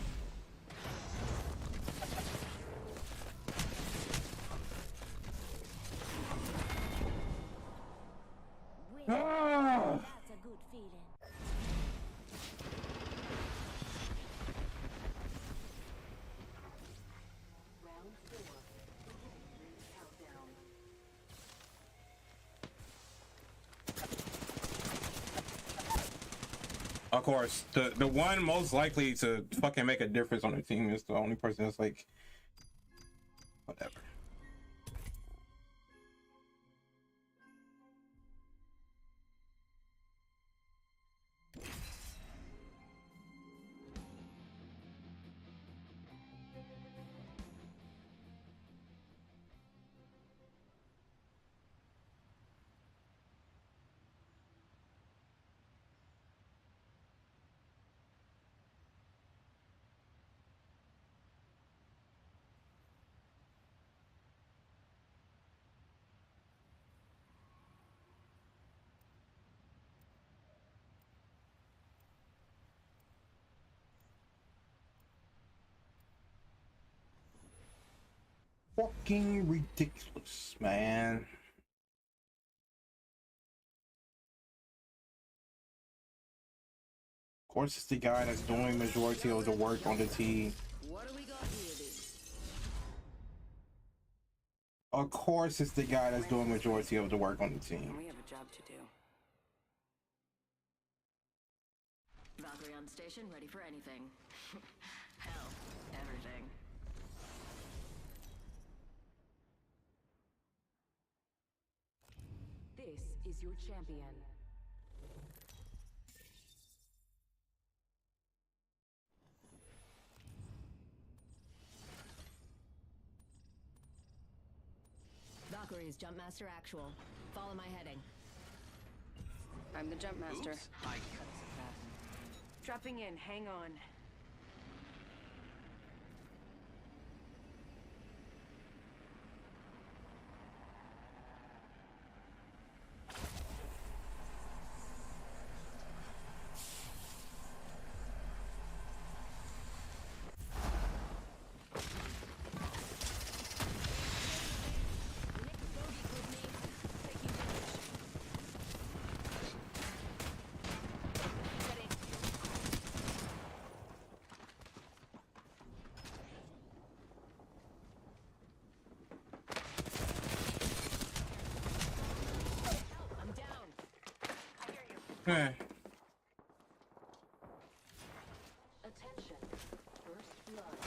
Ah!
That's a good feeling.
Round 4. Beginning ring countdown.
Of course, the one most likely to fucking make a difference on the team is the only person that's like, whatever. fucking ridiculous, man. Of course, it's the guy that's doing majority of the work on the team.
What do we got here, dude?
Of course, it's the guy that's doing majority of the work on the team.
We have a job to do.
Valkyrie on station, ready for anything. Hell, everything.
This is your champion.
Valkyrie's Jump Master Actual. Follow my heading.
I'm the jump master.
Oops, I
Dropping in, hang on.
Hey.
Attention. First blood.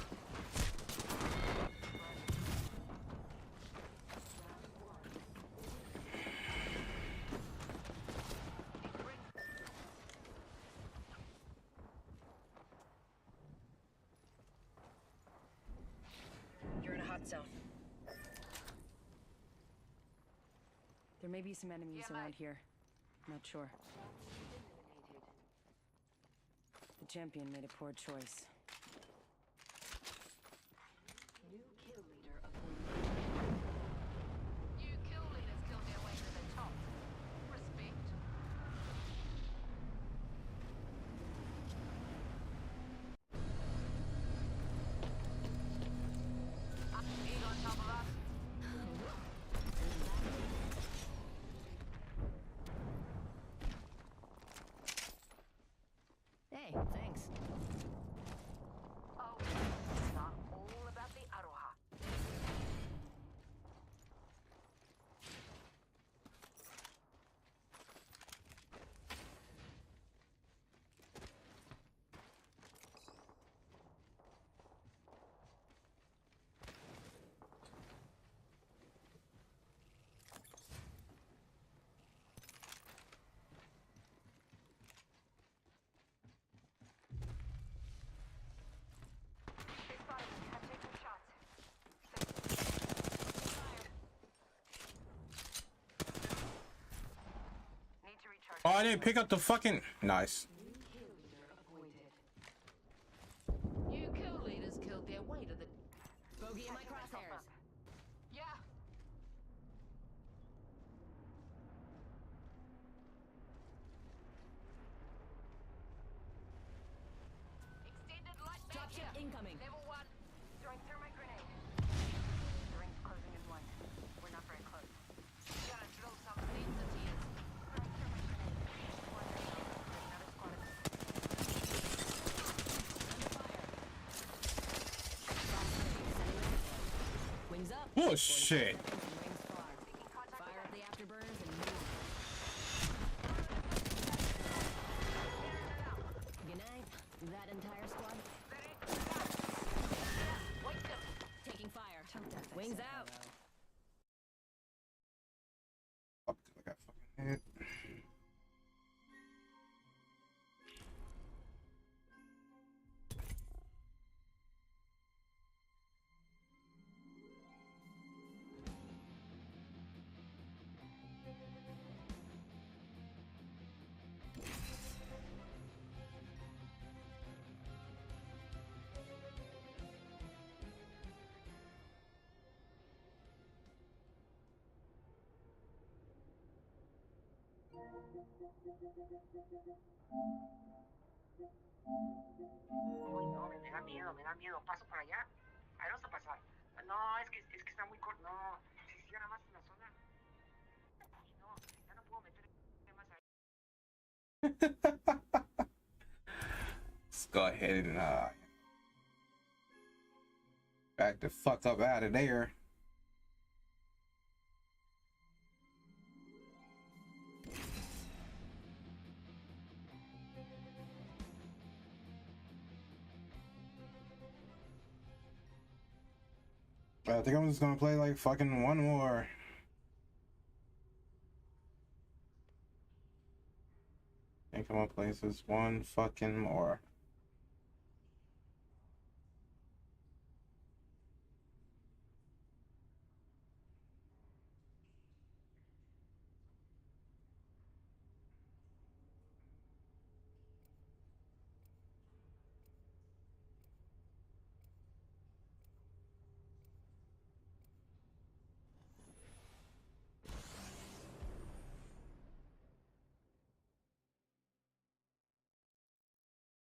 You're in a hot zone. There may be some enemies around here. Not sure. The champion made a poor choice. New kill leader appointed.
You kill leaders kill their way to the top. Respect. He's on top of us.
Hey, thanks.
Oh, it's not all about the aroha.
Oh, I didn't pick up the fucking. Nice.
New kill leaders killed their way to the
Bogey in my crosshairs.
Yeah. Extended light back
Dropship
here.
incoming.
Level 1. Throwing thermite grenade. The ring's closing in 1. We're not very close. Gotta drill some sensitives. Throwing thermite grenade. One down. There's another squad of
Wings up.
Oh shit.
Wings far. Fire up the afterburners and move. Good night. That entire squad. Taking fire. Wings out.
Fuck, I got fucking hit.
Uy, no, me da miedo, me da miedo. Paso para allá. Ahí vas a pasar.
No, es que está muy corto. No, si cierra más la zona. No, ya no puedo meter más ahí.
Let's go ahead and back the fuck up out of there. I think I'm just gonna play like fucking one more. I think I'm gonna play this one fucking more.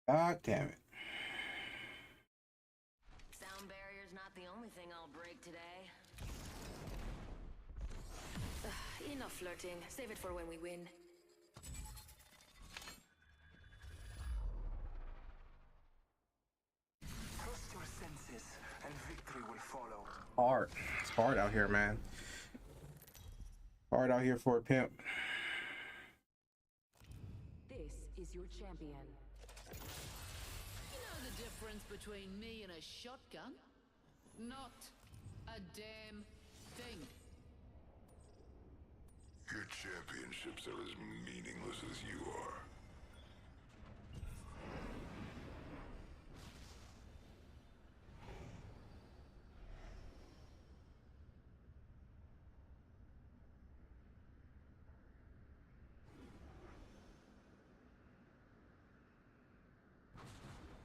God damn it.
Sound barrier's not the only thing I'll break today.
Enough flirting. Save it for when we win.
Trust your senses, and victory will follow.
Hard. It's hard out here, man. Hard out here for a pimp.
This is your champion.
You know the difference between me and a shotgun? Not a damn thing.
Your championships are as meaningless as you are.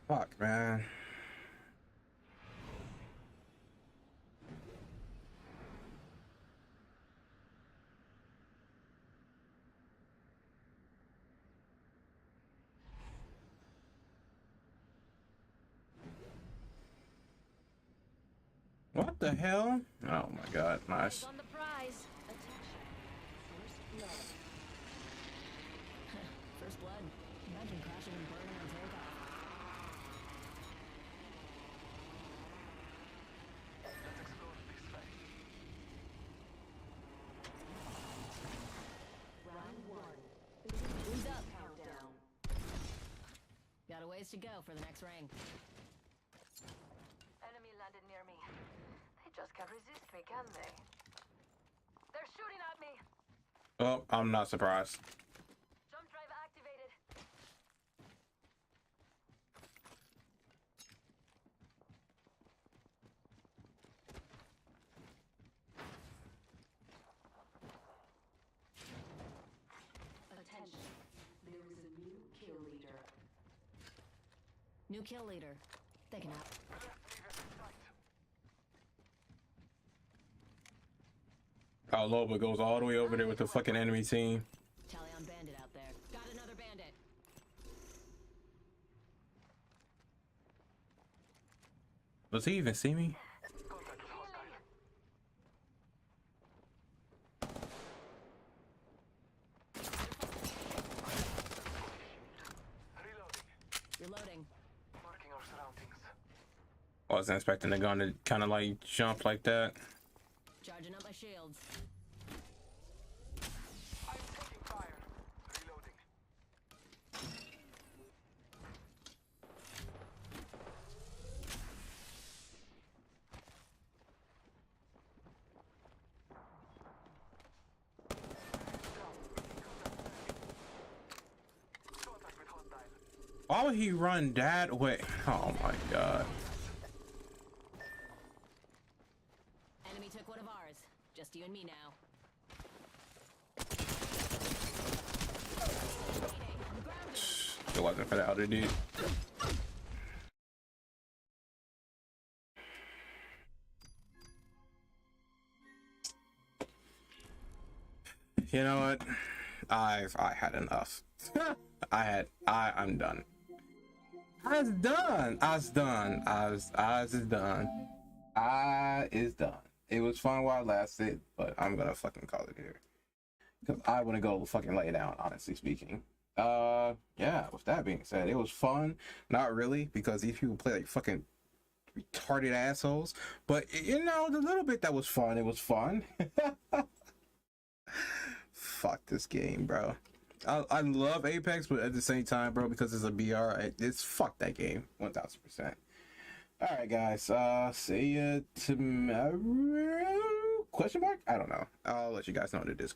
Fuck, man. What the hell? Oh my god, nice.
On the prize. Attention.
First blood. Imagine crashing and burning on takeoff.
Let's explore this way.
Round one.
Who's up? Countdown. Got a ways to go for the next ring.
Enemy landed near me. They just can't resist me, can they? They're shooting at me.
Oh, I'm not surprised.
Jump drive activated. Attention. There is a new kill leader.
New kill leader. They can out.
Oh, Loba goes all the way over there with the fucking enemy team.
Tally on bandit out there. Got another bandit.
Does he even see me?
Reloading.
Marking our surroundings.
I wasn't expecting the gun to kind of like jump like that.
Charging up my shields.
I'm taking fire. Reloading.
Why would he run that way? Oh my god.
Enemy took one of ours. Just you and me now.
It wasn't for the other dude. You know what? I had enough. I'm done. I was done. Is done. It was fun while it lasted, but I'm gonna fucking call it here. Because I want to go fucking lay down, honestly speaking. Yeah, with that being said, it was fun. Not really, because these people play like fucking retarded assholes. But, you know, the little bit that was fun, it was fun. Fuck this game, bro. I love Apex, but at the same time, bro, because it's a BR, it's fuck that game, 1000%. Alright, guys, see ya tomorrow? Question mark? I don't know. I'll let you guys know in the Discord.